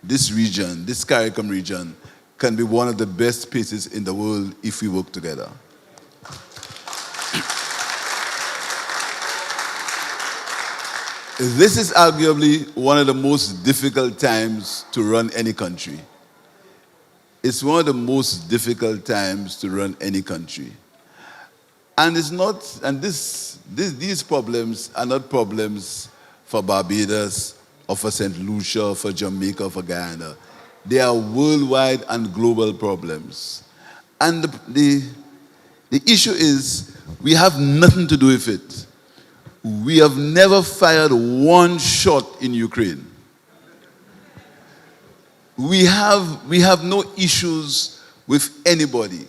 this region, this CARICOM region, can be one of the best places in the world if we work together. This is arguably one of the most difficult times to run any country. It's one of the most difficult times to run any country. And it's not, and these problems are not problems for Barbados or for St. Lucia or for Jamaica or for Guyana. They are worldwide and global problems. And the issue is, we have nothing to do with it. We have never fired one shot in Ukraine. We have no issues with anybody,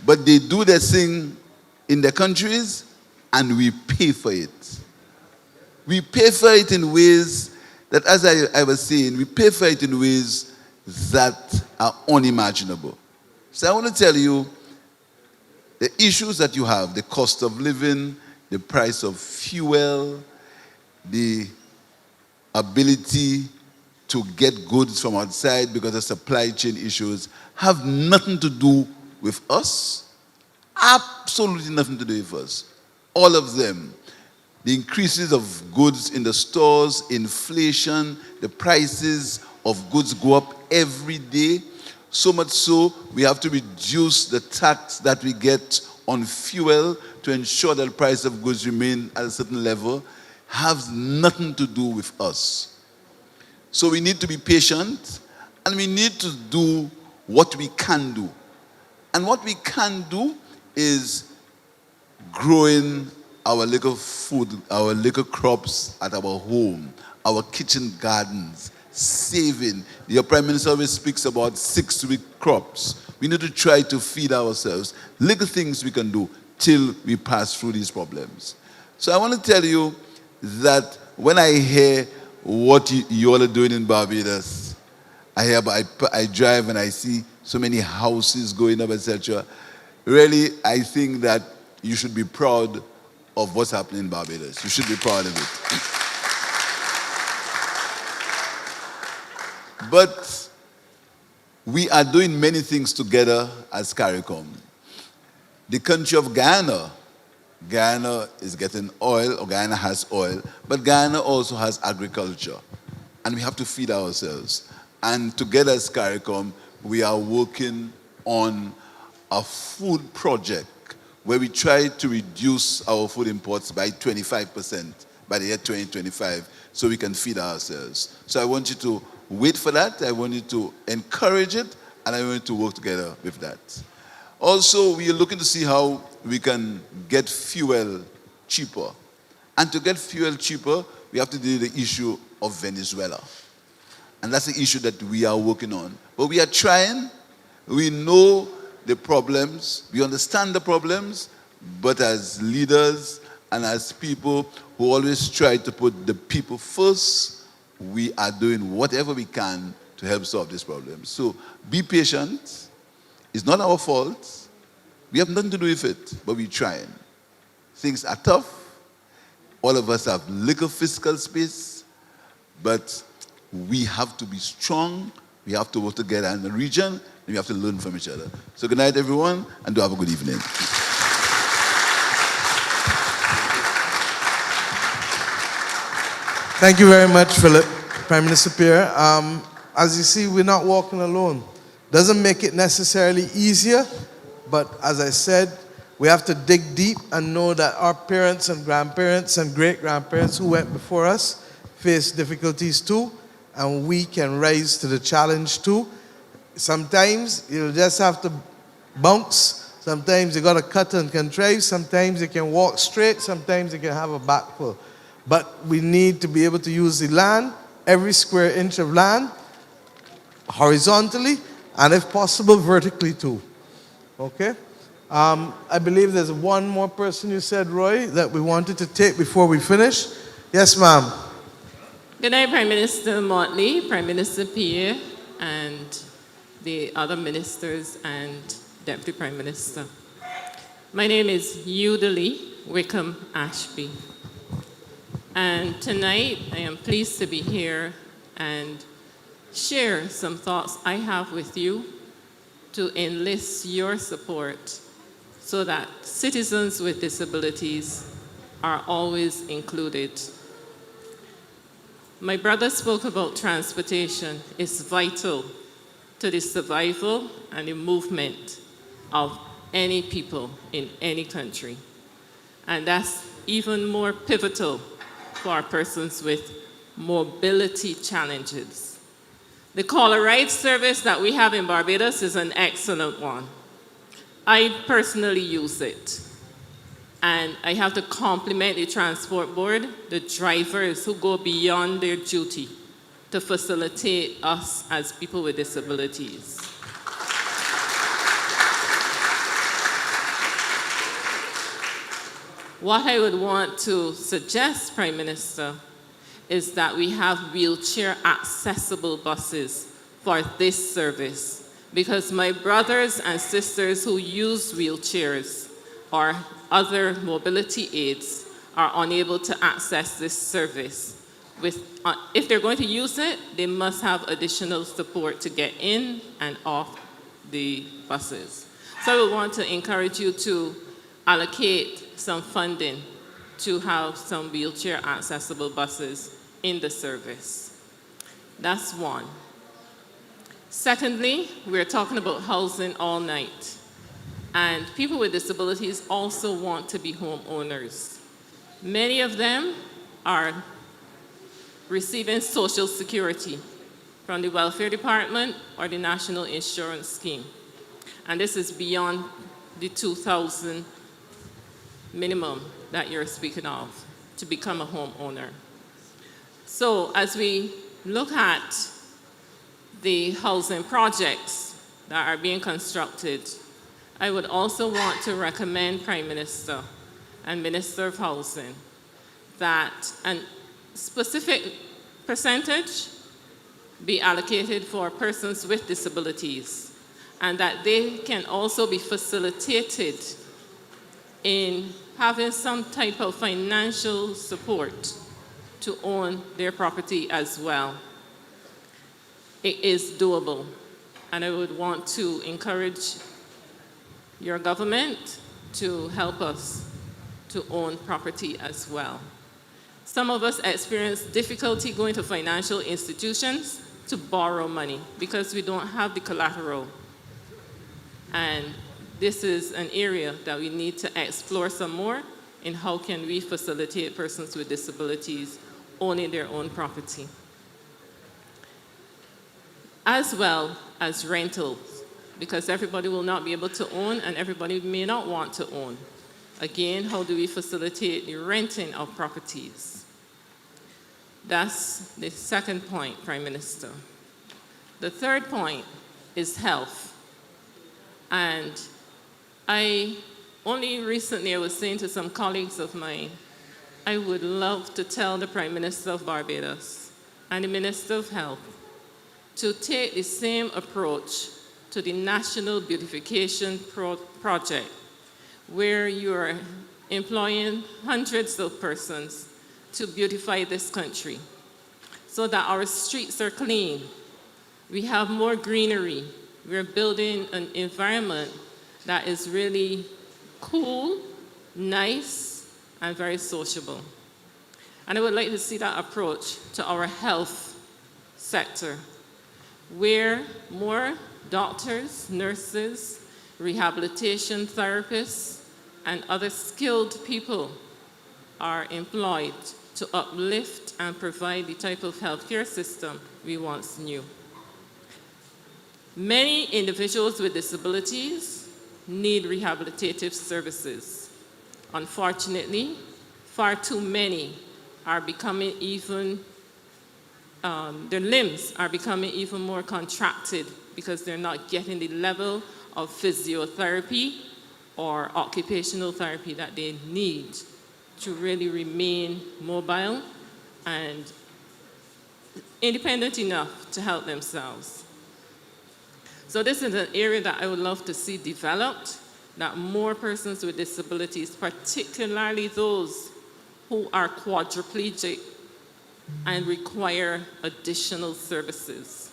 but they do their thing in their countries, and we pay for it. We pay for it in ways that, as I was saying, we pay for it in ways that are unimaginable. So I want to tell you, the issues that you have, the cost of living, the price of fuel, the ability to get goods from outside because of supply chain issues, have nothing to do with us. Absolutely nothing to do with us. All of them. The increases of goods in the stores, inflation, the prices of goods go up every day. So much so, we have to reduce the tax that we get on fuel to ensure that the price of goods remain at a certain level. Has nothing to do with us. So we need to be patient, and we need to do what we can do. And what we can do is growing our little food, our little crops at our home, our kitchen gardens, saving. Your Prime Minister always speaks about 6-week crops. We need to try to feed ourselves. Little things we can do till we pass through these problems. So I want to tell you that when I hear what you all are doing in Barbados, I drive and I see so many houses going up, etc. Really, I think that you should be proud of what's happening in Barbados. You should be proud of it. But we are doing many things together as CARICOM. The country of Guyana is getting oil, or Guyana has oil, but Guyana also has agriculture. And we have to feed ourselves. And together as CARICOM, we are working on a food project where we try to reduce our food imports by 25% by the year 2025 so we can feed ourselves. So I want you to wait for that. I want you to encourage it, and I want you to work together with that. Also, we are looking to see how we can get fuel cheaper. And to get fuel cheaper, we have to deal with the issue of Venezuela. And that's the issue that we are working on. But we are trying. We know the problems. We understand the problems. But as leaders and as people who always try to put the people first, we are doing whatever we can to help solve this problem. So be patient. It's not our fault. We have nothing to do with it, but we're trying. Things are tough. All of us have little fiscal space, but we have to be strong. We have to work together in the region, and we have to learn from each other. So good night, everyone, and do have a good evening.
Thank you very much, Philip. Prime Minister Pierre. As you see, we're not walking alone. Doesn't make it necessarily easier, but as I said, we have to dig deep and know that our parents and grandparents and great-grandparents who went before us faced difficulties too, and we can rise to the challenge too. Sometimes you'll just have to bounce. Sometimes you got to cut and contrive. Sometimes you can walk straight. Sometimes you can have a back pull. But we need to be able to use the land, every square inch of land, horizontally, and if possible, vertically too. Okay? I believe there's one more person you said, Roy, that we wanted to take before we finish. Yes, ma'am.
Good night, Prime Minister Motley, Prime Minister Pierre, and the other ministers and Deputy Prime Minister. My name is Udally Wickham Ashby. And tonight, I am pleased to be here and share some thoughts I have with you to enlist your support so that citizens with disabilities are always included. My brother spoke about transportation. It's vital to the survival and the movement of any people in any country. And that's even more pivotal for persons with mobility challenges. The Caller Ride service that we have in Barbados is an excellent one. I personally use it. And I have to compliment the transport board, the drivers who go beyond their duty to facilitate us as people with disabilities. What I would want to suggest, Prime Minister, is that we have wheelchair accessible buses for this service, because my brothers and sisters who use wheelchairs or other mobility aids are unable to access this service. If they're going to use it, they must have additional support to get in and off the buses. So I would want to encourage you to allocate some funding to have some wheelchair accessible buses in the service. That's one. Secondly, we're talking about housing all night. And people with disabilities also want to be homeowners. Many of them are receiving Social Security from the Welfare Department or the National Insurance Scheme. And this is beyond the $2,000 minimum that you're speaking of to become a homeowner. So as we look at the housing projects that are being constructed, I would also want to recommend Prime Minister and Minister of Housing that a specific percentage be allocated for persons with disabilities, and that they can also be facilitated in having some type of financial support to own their property as well. It is doable, and I would want to encourage your government to help us to own property as well. Some of us experience difficulty going to financial institutions to borrow money because we don't have the collateral. And this is an area that we need to explore some more in how can we facilitate persons with disabilities owning their own property. As well as rentals, because everybody will not be able to own and everybody may not want to own. Again, how do we facilitate the renting of properties? That's the second point, Prime Minister. The third point is health. And only recently I was saying to some colleagues of mine, I would love to tell the Prime Minister of Barbados and the Minister of Health to take the same approach to the National Beautification Project, where you're employing hundreds of persons to beautify this country so that our streets are clean. We have more greenery. We're building an environment that is really cool, nice, and very sociable. And I would like to see that approach to our health sector, where more doctors, nurses, rehabilitation therapists, and other skilled people are employed to uplift and provide the type of healthcare system we once knew. Many individuals with disabilities need rehabilitative services. Unfortunately, far too many are becoming their limbs are becoming even more contracted because they're not getting the level of physiotherapy or occupational therapy that they need to really remain mobile and independent enough to help themselves. So this is an area that I would love to see developed, that more persons with disabilities, particularly those who are quadriplegic and require additional services.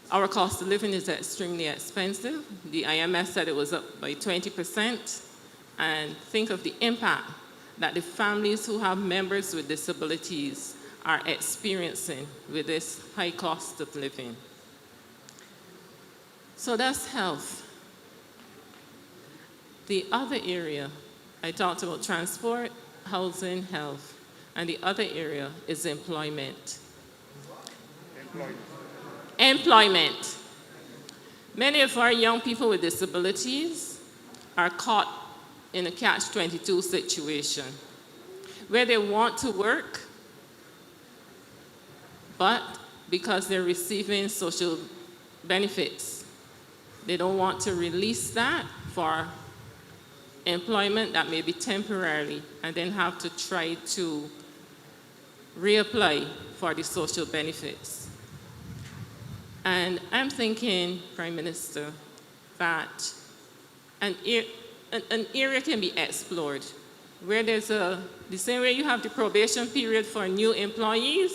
Our cost of living is extremely expensive. The IMF said it was up by 20%. And think of the impact that the families who have members with disabilities are experiencing with this high cost of living. So that's health. The other area, I talked about transport, housing, health, and the other area is employment. Employment. Many of our young people with disabilities are caught in a catch-22 situation where they want to work, but because they're receiving social benefits, they don't want to release that for employment that may be temporarily and then have to try to reapply for the social benefits. And I'm thinking, Prime Minister, that an area can be explored where there's the same way you have the probation period for new employees,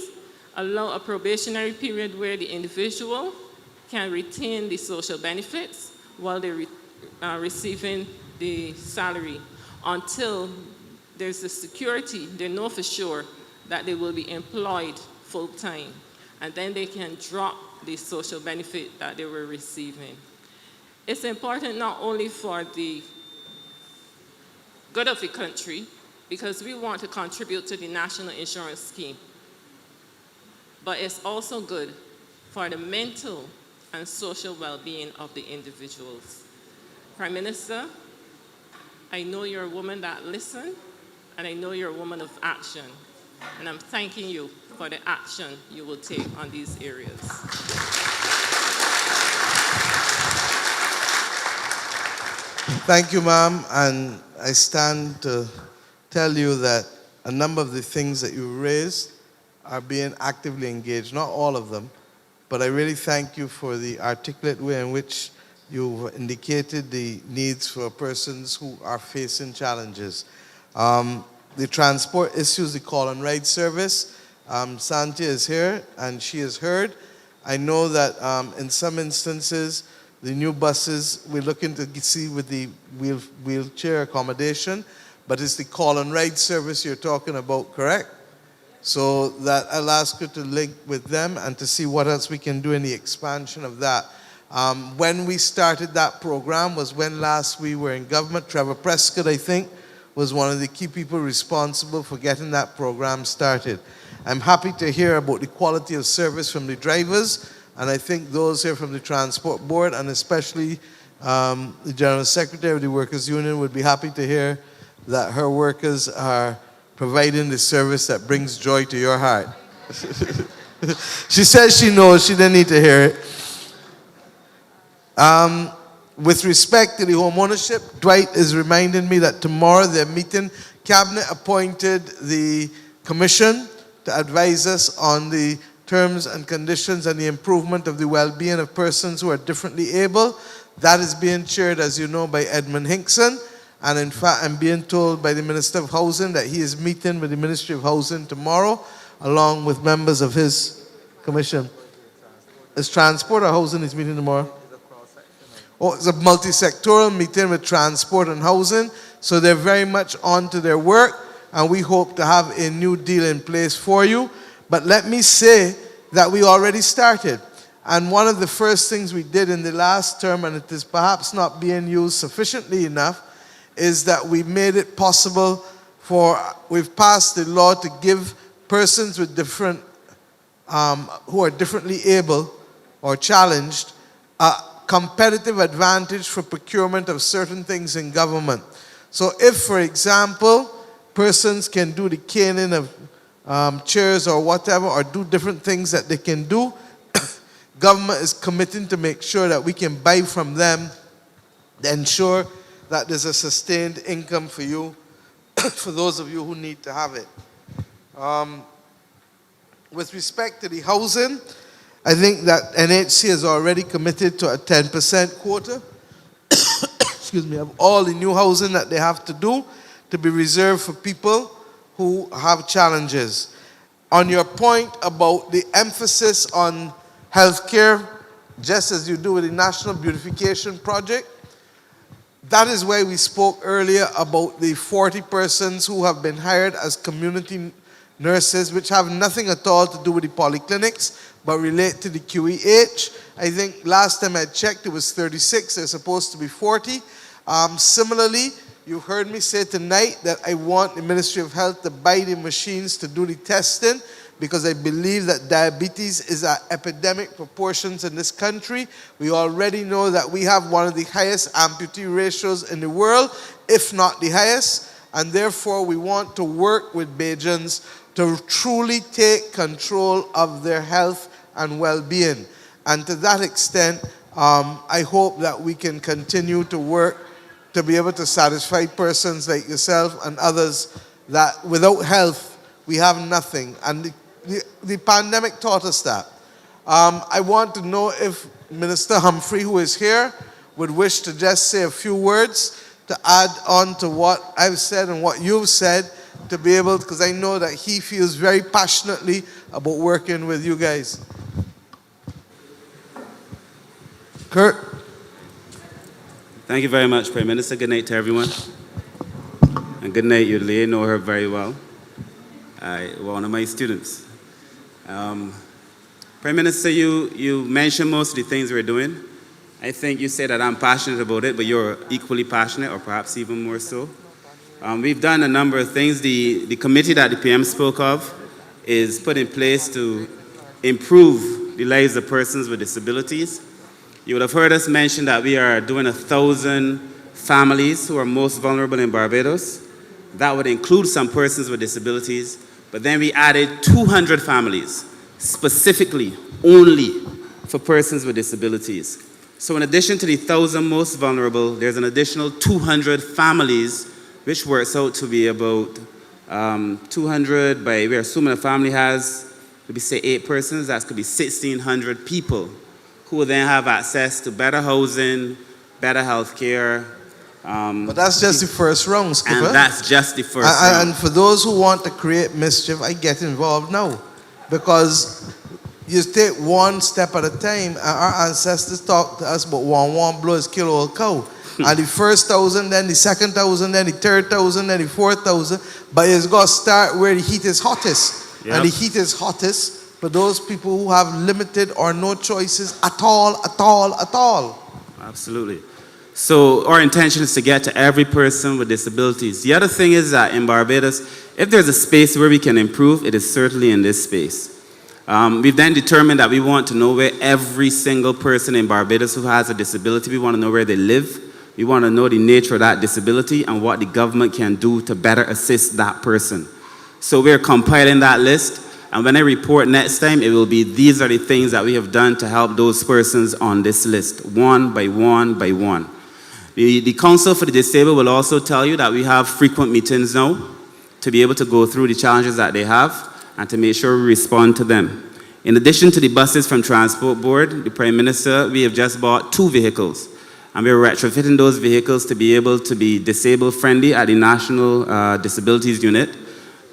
allow a probationary period where the individual can retain the social benefits while they're receiving the salary until there's a security, they know for sure that they will be employed full-time, and then they can drop the social benefit that they were receiving. It's important not only for the good of the country, because we want to contribute to the national insurance scheme, but it's also good for the mental and social well-being of the individuals. Prime Minister, I know you're a woman that listens, and I know you're a woman of action, and I'm thanking you for the action you will take on these areas.
Thank you, ma'am, and I stand to tell you that a number of the things that you raised are being actively engaged, not all of them, but I really thank you for the articulate way in which You've indicated the needs for persons who are facing challenges. The transport issues, the call and ride service. Santia is here and she has heard. I know that in some instances, the new buses, we're looking to see with the wheelchair accommodation, but it's the call and ride service you're talking about, correct? So that I'll ask you to link with them and to see what else we can do in the expansion of that. When we started that program was when last we were in government. Trevor Prescott, I think, was one of the key people responsible for getting that program started. I'm happy to hear about the quality of service from the drivers, and I think those here from the Transport Board, and especially the General Secretary of the Workers' Union, would be happy to hear that her workers are providing the service that brings joy to your heart. She says she knows, she didn't need to hear it. With respect to the home ownership, Dwight is reminding me that tomorrow they're meeting. Cabinet appointed the commission to advise us on the terms and conditions and the improvement of the well-being of persons who are differently able. That is being chaired, as you know, by Edmund Hinkson. And in fact, I'm being told by the Minister of Housing that he is meeting with the Ministry of Housing tomorrow, along with members of his commission. Is transport or housing is meeting tomorrow? Oh, it's a multi-sectoral meeting with transport and housing. So they're very much on to their work, and we hope to have a new deal in place for you. But let me say that we already started. And one of the first things we did in the last term, and it is perhaps not being used sufficiently enough, is that we made it possible we've passed the law to give persons with different, who are differently able or challenged, a competitive advantage for procurement of certain things in government. So if, for example, persons can do the caning of chairs or whatever, or do different things that they can do, government is committing to make sure that we can buy from them to ensure that there's a sustained income for you, for those of you who need to have it. With respect to the housing, I think that NHC has already committed to a 10% quota, excuse me, of all the new housing that they have to do to be reserved for people who have challenges. On your point about the emphasis on healthcare, just as you do with the National Beautification Project, that is why we spoke earlier about the 40 persons who have been hired as community nurses, which have nothing at all to do with the polyclinics, but relate to the QEH. I think last time I checked, it was 36. They're supposed to be 40. Similarly, you heard me say tonight that I want the Ministry of Health to buy the machines to do the testing, because I believe that diabetes is at epidemic proportions in this country. We already know that we have one of the highest amputee ratios in the world, if not the highest, and therefore we want to work with Bajans to truly take control of their health and well-being. And to that extent, I hope that we can continue to work to be able to satisfy persons like yourself and others that without health, we have nothing. And the pandemic taught us that. I want to know if Minister Humphrey, who is here, would wish to just say a few words to add on to what I've said and what you've said, to be able, because I know that he feels very passionately about working with you guys. Kurt.
Thank you very much, Prime Minister. Good night to everyone. And good night, Yudley. I know her very well. One of my students. Prime Minister, you mentioned most of the things we're doing. I think you said that I'm passionate about it, but you're equally passionate, or perhaps even more so. We've done a number of things. The committee that the PM spoke of is put in place to improve the lives of persons with disabilities. You would have heard us mention that we are doing 1,000 families who are most vulnerable in Barbados. That would include some persons with disabilities. But then we added 200 families, specifically only for persons with disabilities. So in addition to the 1,000 most vulnerable, there's an additional 200 families, which works out to be about 200 by, we're assuming a family has, maybe say 8 persons, that could be 1,600 people who will then have access to better housing, better health care.
But that's just the first round, Skipper.
And that's just the first round.
And for those who want to create mischief, I get involved now. Because you take one step at a time. Our ancestors talked to us about one blows kill old cow. And the first 1,000, then the second 1,000, then the third 1,000, then the fourth 1,000. But it's got to start where the heat is hottest.
Yep.
And the heat is hottest for those people who have limited or no choices at all.
Absolutely. So our intention is to get to every person with disabilities. The other thing is that in Barbados, if there's a space where we can improve, it is certainly in this space. We've then determined that we want to know where every single person in Barbados who has a disability, we want to know where they live. We want to know the nature of that disability and what the government can do to better assist that person. So we're compiling that list. And when I report next time, it will be these are the things that we have done to help those persons on this list, one by one by one. The Council for the Disabled will also tell you that we have frequent meetings now to be able to go through the challenges that they have and to make sure we respond to them. In addition to the buses from Transport Board, the Prime Minister, we have just bought 2 vehicles. And we're retrofitting those vehicles to be able to be disabled friendly at the National Disabilities Unit,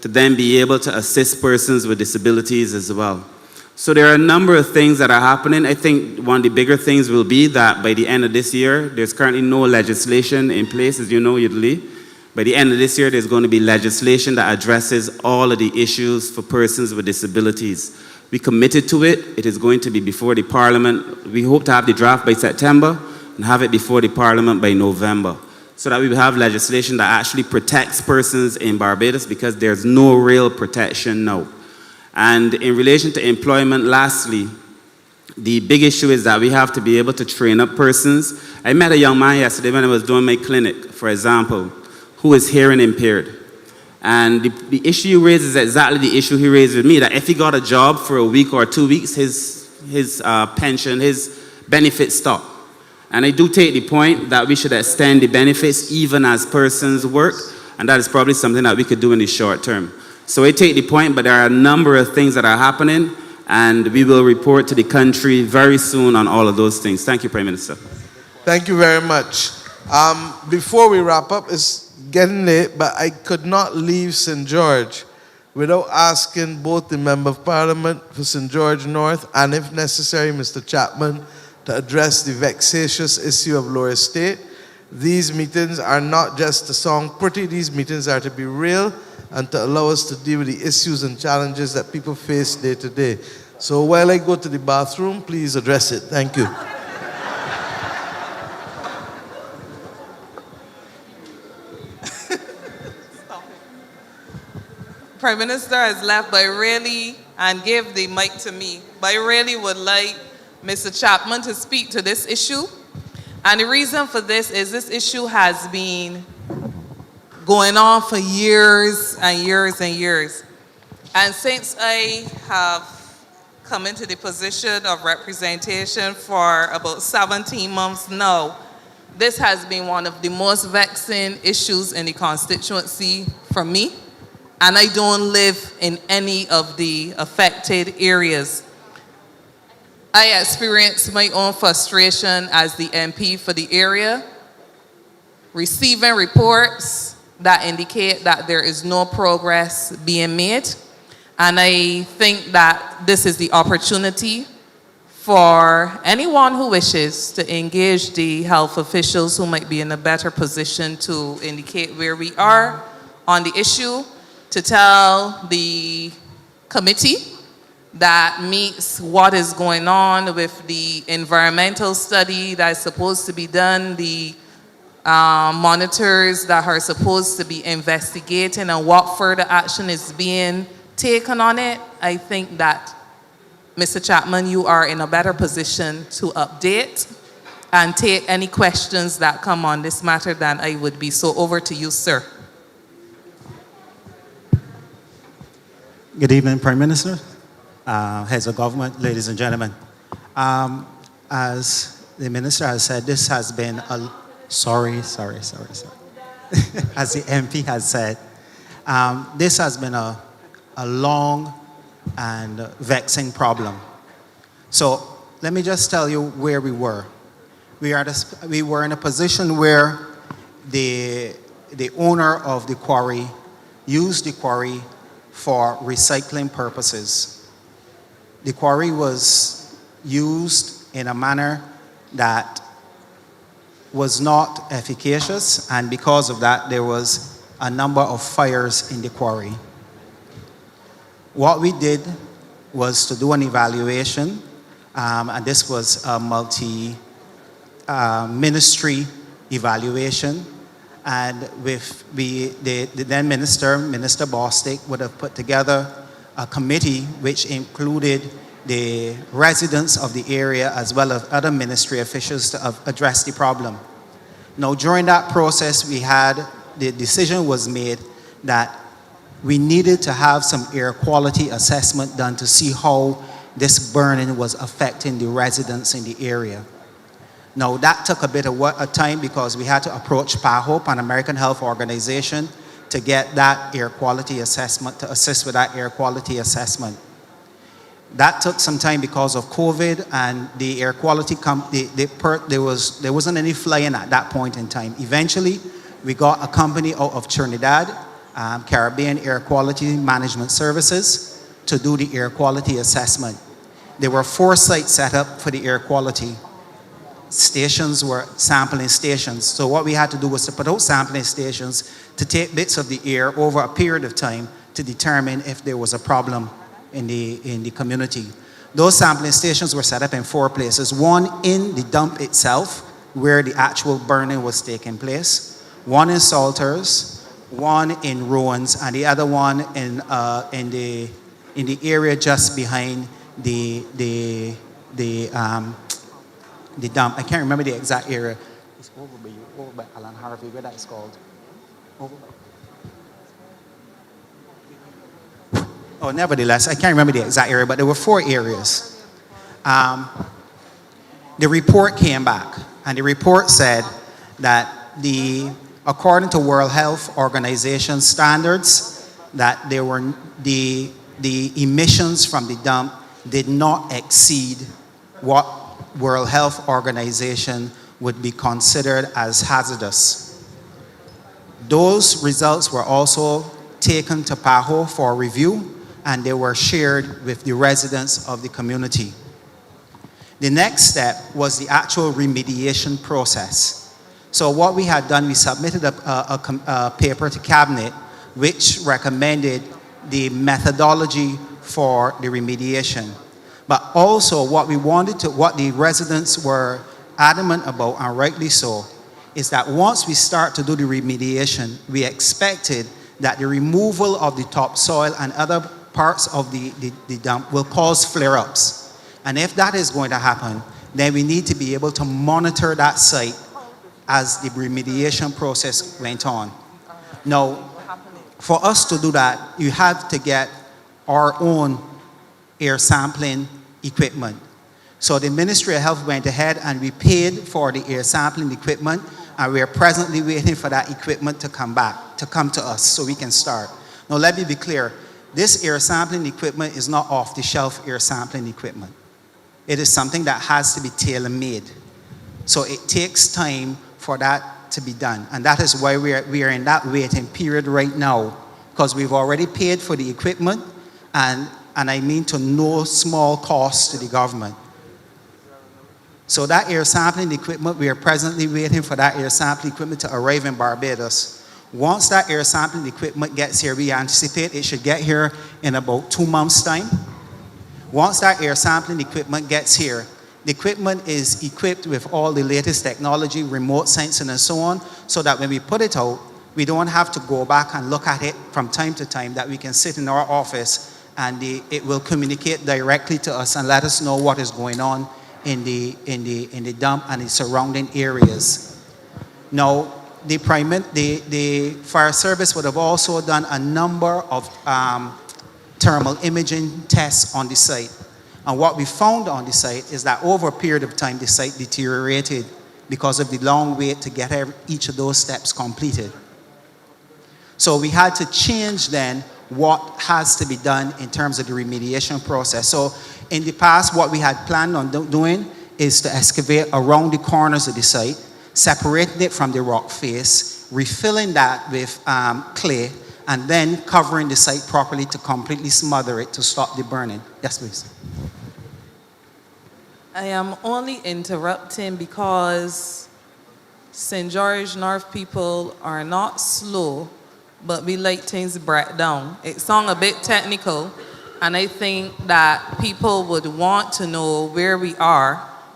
to then be able to assist persons with disabilities as well. So there are a number of things that are happening. I think one of the bigger things will be that by the end of this year, there's currently no legislation in place, as you know, Yudli. By the end of this year, there's going to be legislation that addresses all of the issues for persons with disabilities. We committed to it. It is going to be before the Parliament. We hope to have the draft by September and have it before the Parliament by November, so that we will have legislation that actually protects persons in Barbados, because there's no real protection now. And in relation to employment, lastly, the big issue is that we have to be able to train up persons. I met a young man yesterday when I was doing my clinic, for example, who is hearing impaired. And the issue he raised is exactly the issue he raised with me, that if he got a job for a week or 2 weeks, his pension, his benefits stop. And I do take the point that we should extend the benefits even as persons work, and that is probably something that we could do in the short term. So I take the point, but there are a number of things that are happening, and we will report to the country very soon on all of those things. Thank you, Prime Minister.
Thank you very much. Before we wrap up, it's getting late, but I could not leave St. George without asking both the Member of Parliament for St. George North and, if necessary, Mr. Chapman, to address the vexatious issue of Lower Estate. These meetings are not just to sound pretty, these meetings are to be real and to allow us to deal with the issues and challenges that people face day to day. So while I go to the bathroom, please address it. Thank you.
Prime Minister has left, but I really, and gave the mic to me, but I really would like Mr. Chapman to speak to this issue. And the reason for this is this issue has been going on for years and years and years. And since I have come into the position of representation for about 17 months now, this has been one of the most vexing issues in the constituency for me. And I don't live in any of the affected areas. I experienced my own frustration as the MP for the area, receiving reports that indicate that there is no progress being made. And I think that this is the opportunity for anyone who wishes to engage the health officials who might be in a better position to indicate where we are on the issue, to tell the committee that meets what is going on with the environmental study that is supposed to be done, the monitors that are supposed to be investigating, and what further action is being taken on it. I think that, Mr. Chapman, you are in a better position to update and take any questions that come on this matter than I would be. So over to you, sir.
Good evening, Prime Minister, heads of government, ladies and gentlemen. As the Minister has said, this has been a, sorry. As the MP has said, this has been a long and vexing problem. So
let me just tell you where we were. We were in a position where the owner of the quarry used the quarry for recycling purposes. The quarry was used in a manner that was not efficacious, and because of that, there was a number of fires in the quarry. What we did was to do an evaluation, and this was a multi-ministry evaluation. And with the then Minister Bostic, would have put together a committee which included the residents of the area as well as other ministry officials to address the problem. Now, during that process, the decision was made that we needed to have some air quality assessment done to see how this burning was affecting the residents in the area. Now, that took a bit of time because we had to approach PAHOP, an American Health Organization, to get that air quality assessment, to assist with that air quality assessment. That took some time because of COVID, and the air quality, there wasn't any flying at that point in time. Eventually, we got a company out of Trinidad, Caribbean Air Quality Management Services, to do the air quality assessment. There were 4 sites set up for the air quality. Stations were sampling stations. So what we had to do was to put out sampling stations to take bits of the air over a period of time to determine if there was a problem in the community. Those sampling stations were set up in 4 places. One in the dump itself, where the actual burning was taking place. One in Salters, one in Ruins, and the other one in the area just behind the dump. I can't remember the exact area. It's over by Alan Harvey, where that's called. Oh, nevertheless, I can't remember the exact area, but there were 4 areas. The report came back, and the report said that according to World Health Organization standards, that the emissions from the dump did not exceed what World Health Organization would be considered as hazardous. Those results were also taken to PAHO for review, and they were shared with the residents of the community. The next step was the actual remediation process. So what we had done, we submitted a paper to Cabinet which recommended the methodology for the remediation. But also what the residents were adamant about, and rightly so, is that once we start to do the remediation, we expected that the removal of the topsoil and other parts of the dump will cause flare-ups. And if that is going to happen, then we need to be able to monitor that site as the remediation process went on. Now, for us to do that, you have to get our own air sampling equipment. So the Ministry of Health went ahead and we paid for the air sampling equipment, and we are presently waiting for that equipment to come to us so we can start. Now let me be clear, this air sampling equipment is not off-the-shelf air sampling equipment. It is something that has to be tailor-made. So it takes time for that to be done, and that is why we are in that waiting period right now, because we've already paid for the equipment, and I mean to no small cost to the government. So that air sampling equipment, we are presently waiting for that air sampling equipment to arrive in Barbados. Once that air sampling equipment gets here, we anticipate it should get here in about 2 months' time. Once that air sampling equipment gets here, the equipment is equipped with all the latest technology, remote sensing and so on, so that when we put it out, we don't have to go back and look at it from time to time, that we can sit in our office and it will communicate directly to us and let us know what is going on in the dump and the surrounding areas. Now, the fire service would have also done a number of thermal imaging tests on the site. And what we found on the site is that over a period of time, the site deteriorated because of the long wait to get each of those steps completed. So we had to change then what has to be done in terms of the remediation process. So In the past, what we had planned on doing is to excavate around the corners of the site, separating it from the rock face, refilling that with clay, and then covering the site properly to completely smother it to stop the burning. Yes, please.
I am only interrupting because St. George North people are not slow, but we like things break down. It sounds a bit technical, and I think that people would want to know where we are,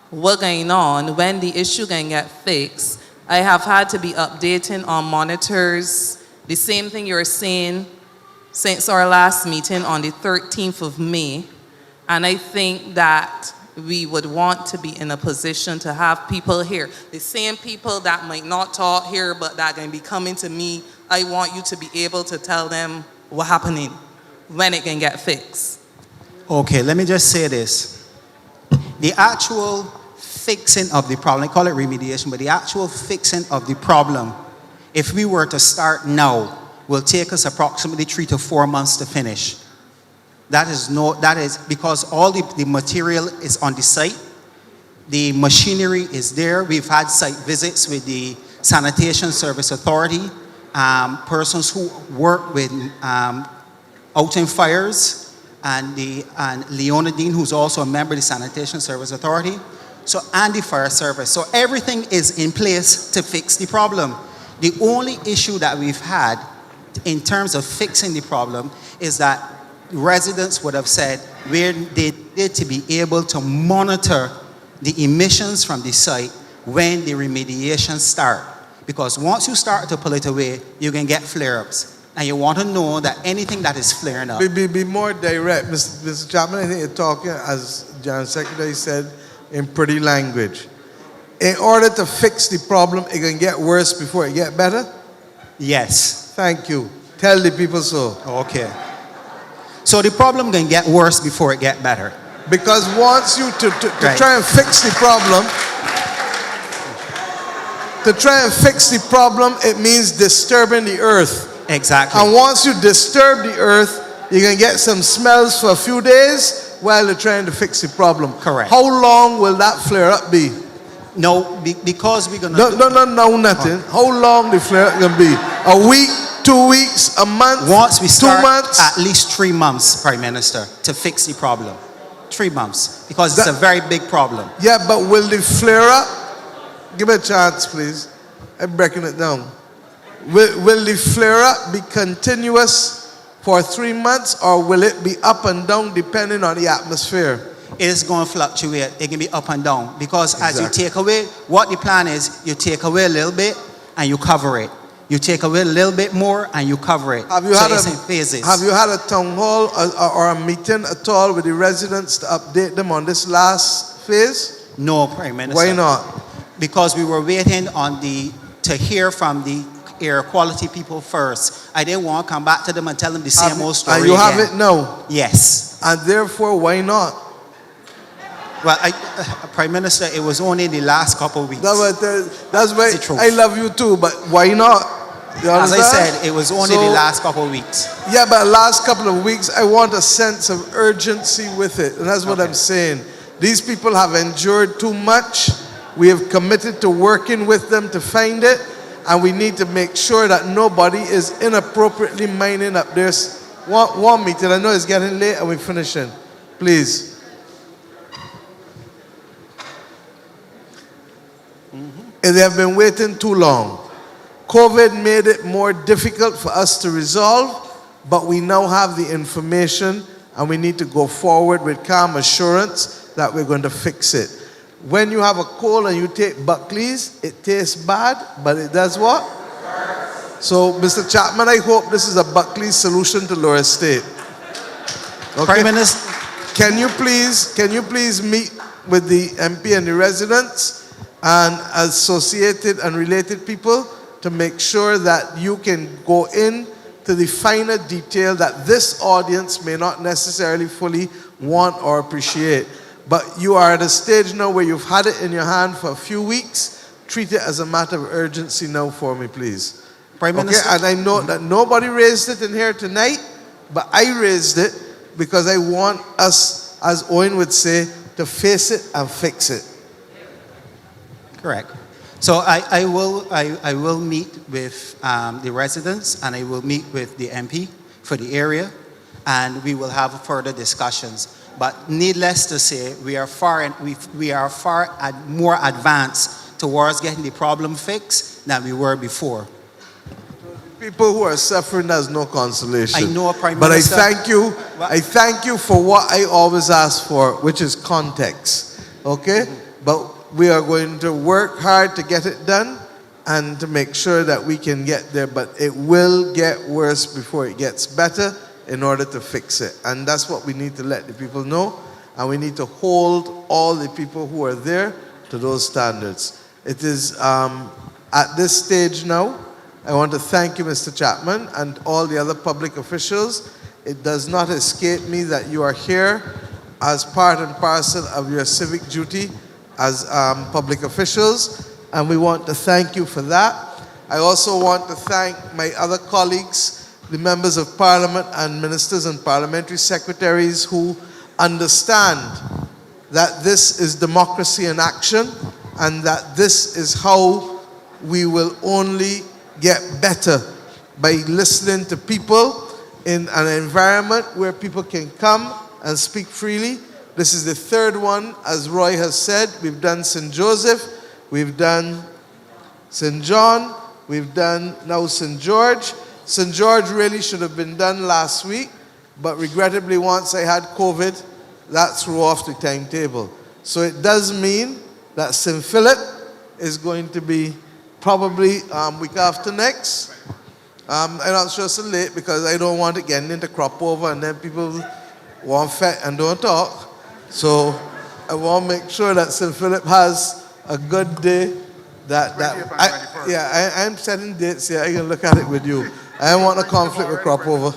what's going on, when the issue can get fixed. I have had to be updating on monitors. The same thing you're saying since our last meeting on the 13th of May. And I think that we would want to be in a position to have people here. The same people that might not talk here, but that can be coming to me, I want you to be able to tell them what's happening, when it can get fixed.
Okay, let me just say this. The actual fixing of the problem, I call it remediation, but the actual fixing of the problem, if we were to start now, will take us approximately 3 to 4 months to finish. That is because all the material is on the site. The machinery is there. We've had site visits with the Sanitation Service Authority, persons who work with outing fires, and Leonidine, who's also a member of the Sanitation Service Authority, and the fire service. So everything is in place to fix the problem. The only issue that we've had in terms of fixing the problem is that residents would have said where they need to be able to monitor the emissions from the site when the remediation start. Because once you start to pull it away, you can get flare-ups. And you want to know that anything that is flaring up.
Be more direct, Mr. Chapman. I think you're talking, as General Secretary said, in pretty language. In order to fix the problem, it can get worse before it get better?
Yes.
Thank you. Tell the people so.
Okay. So the problem can get worse before it get better.
Because once you to
Right.
try and fix the problem, it means disturbing the earth.
Exactly.
And once you disturb the earth, you can get some smells for a few days while you're trying to fix the problem.
Correct.
How long will that flare up be?
No, because we're gonna
No, nothing. How long the flare up can be? A week, 2 weeks, a month?
Once we start,
2 months?
at least 3 months, Prime Minister, to fix the problem. 3 months, because it's a very big problem.
Yeah, but will the flare up? Give me a chance, please. I'm breaking it down. Will the flare up be continuous for 3 months, or will it be up and down depending on the atmosphere?
It's going to fluctuate. It can be up and down because as you take away, what the plan is, you take away a little bit and you cover it. You take away a little bit more and you cover it.
Have you
so
had
it's in phases.
Have you had a town hall or a meeting at all with the residents to update them on this last phase?
No, Prime Minister.
Why not?
Because we were waiting to hear from the air quality people first. I didn't want to come back to them and tell them the same old story
And you have
again.
it now?
Yes.
And therefore, why not?
Well, Prime Minister, it was only the last couple of weeks.
That's why I love you too, but why not? You
As I
understand?
said, it was only the last couple of weeks.
Yeah, but last couple of weeks, I want a sense of urgency with it. And that's what I'm saying. These people have endured too much. We have committed to working with them to find it. And we need to make sure that nobody is inappropriately mining up. There's one meeting. I know it's getting late and we're finishing. Please. They have been waiting too long. COVID made it more difficult for us to resolve, but we now have the information and we need to go forward with calm assurance that we're going to fix it. When you have a cold and you take Buckley's, it tastes bad, but it does what? So, Mr. Chapman, I hope this is a Buckley's solution to Lower State. Okay.
Prime Minister,
can you please meet with the MP and the residents and associated and related people to make sure that you can go in to the finer detail that this audience may not necessarily fully want or appreciate. But you are at a stage now where you've had it in your hand for a few weeks. Treat it as a matter of urgency now for me, please.
Prime Minister.
And I know that nobody raised it in here tonight, but I raised it because I want us as Owen would say, to face it and fix it.
Correct. So I will meet with the residents and I will meet with the MP for the area, and we will have further discussions. But needless to say, we are far more advanced towards getting the problem fixed than we were before.
People who are suffering, there's no consolation.
I know, Prime
but
Minister.
I thank you for what I always ask for, which is context. Okay? But we are going to work hard to get it done and to make sure that we can get there. But it will get worse before it gets better in order to fix it. And that's what we need to let the people know. And we need to hold all the people who are there to those standards. It is at this stage now, I want to thank you, Mr. Chapman, and all the other public officials. It does not escape me that you are here as part and parcel of your civic duty as public officials, and we want to thank you for that. I also want to thank my other colleagues, the members of parliament and ministers and parliamentary secretaries who understand that this is democracy in action and that this is how we will only get better, by listening to people in an environment where people can come and speak freely. This is the third one, as Roy has said. We've done St. Joseph, we've done St. John, we've done now St. George. St. George really should have been done last week, but regrettably once I had COVID, that threw off the timetable. So it does mean that St. Philip is going to be probably week after next. I'm not sure so late because I don't want it getting into crop over and then people want fat and don't talk. So I want to make sure that St. Philip has a good day. I'm setting dates here. I can look at it with you. I don't want a conflict with crop over.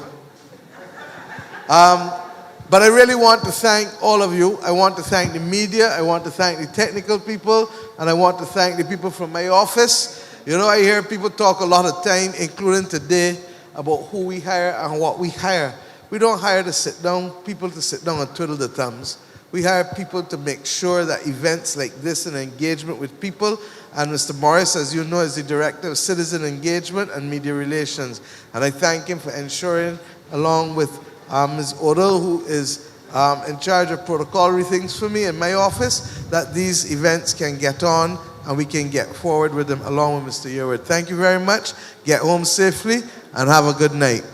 But I really want to thank all of you. I want to thank the media. I want to thank the technical people. And I want to thank the people from my office. You know, I hear people talk a lot of time, including today, about who we hire and what we hire. We don't hire people to sit down and twiddle their thumbs. We hire people to make sure that events like this and engagement with people, and Mr. Morris, as you know, is the Director of Citizen Engagement and Media Relations. And I thank him for ensuring, along with Ms. Odell, who is in charge of protocol things for me in my office, that these events can get on and we can get forward with them along with Mr. Yearwood. Thank you very much. Get home safely and have a good night.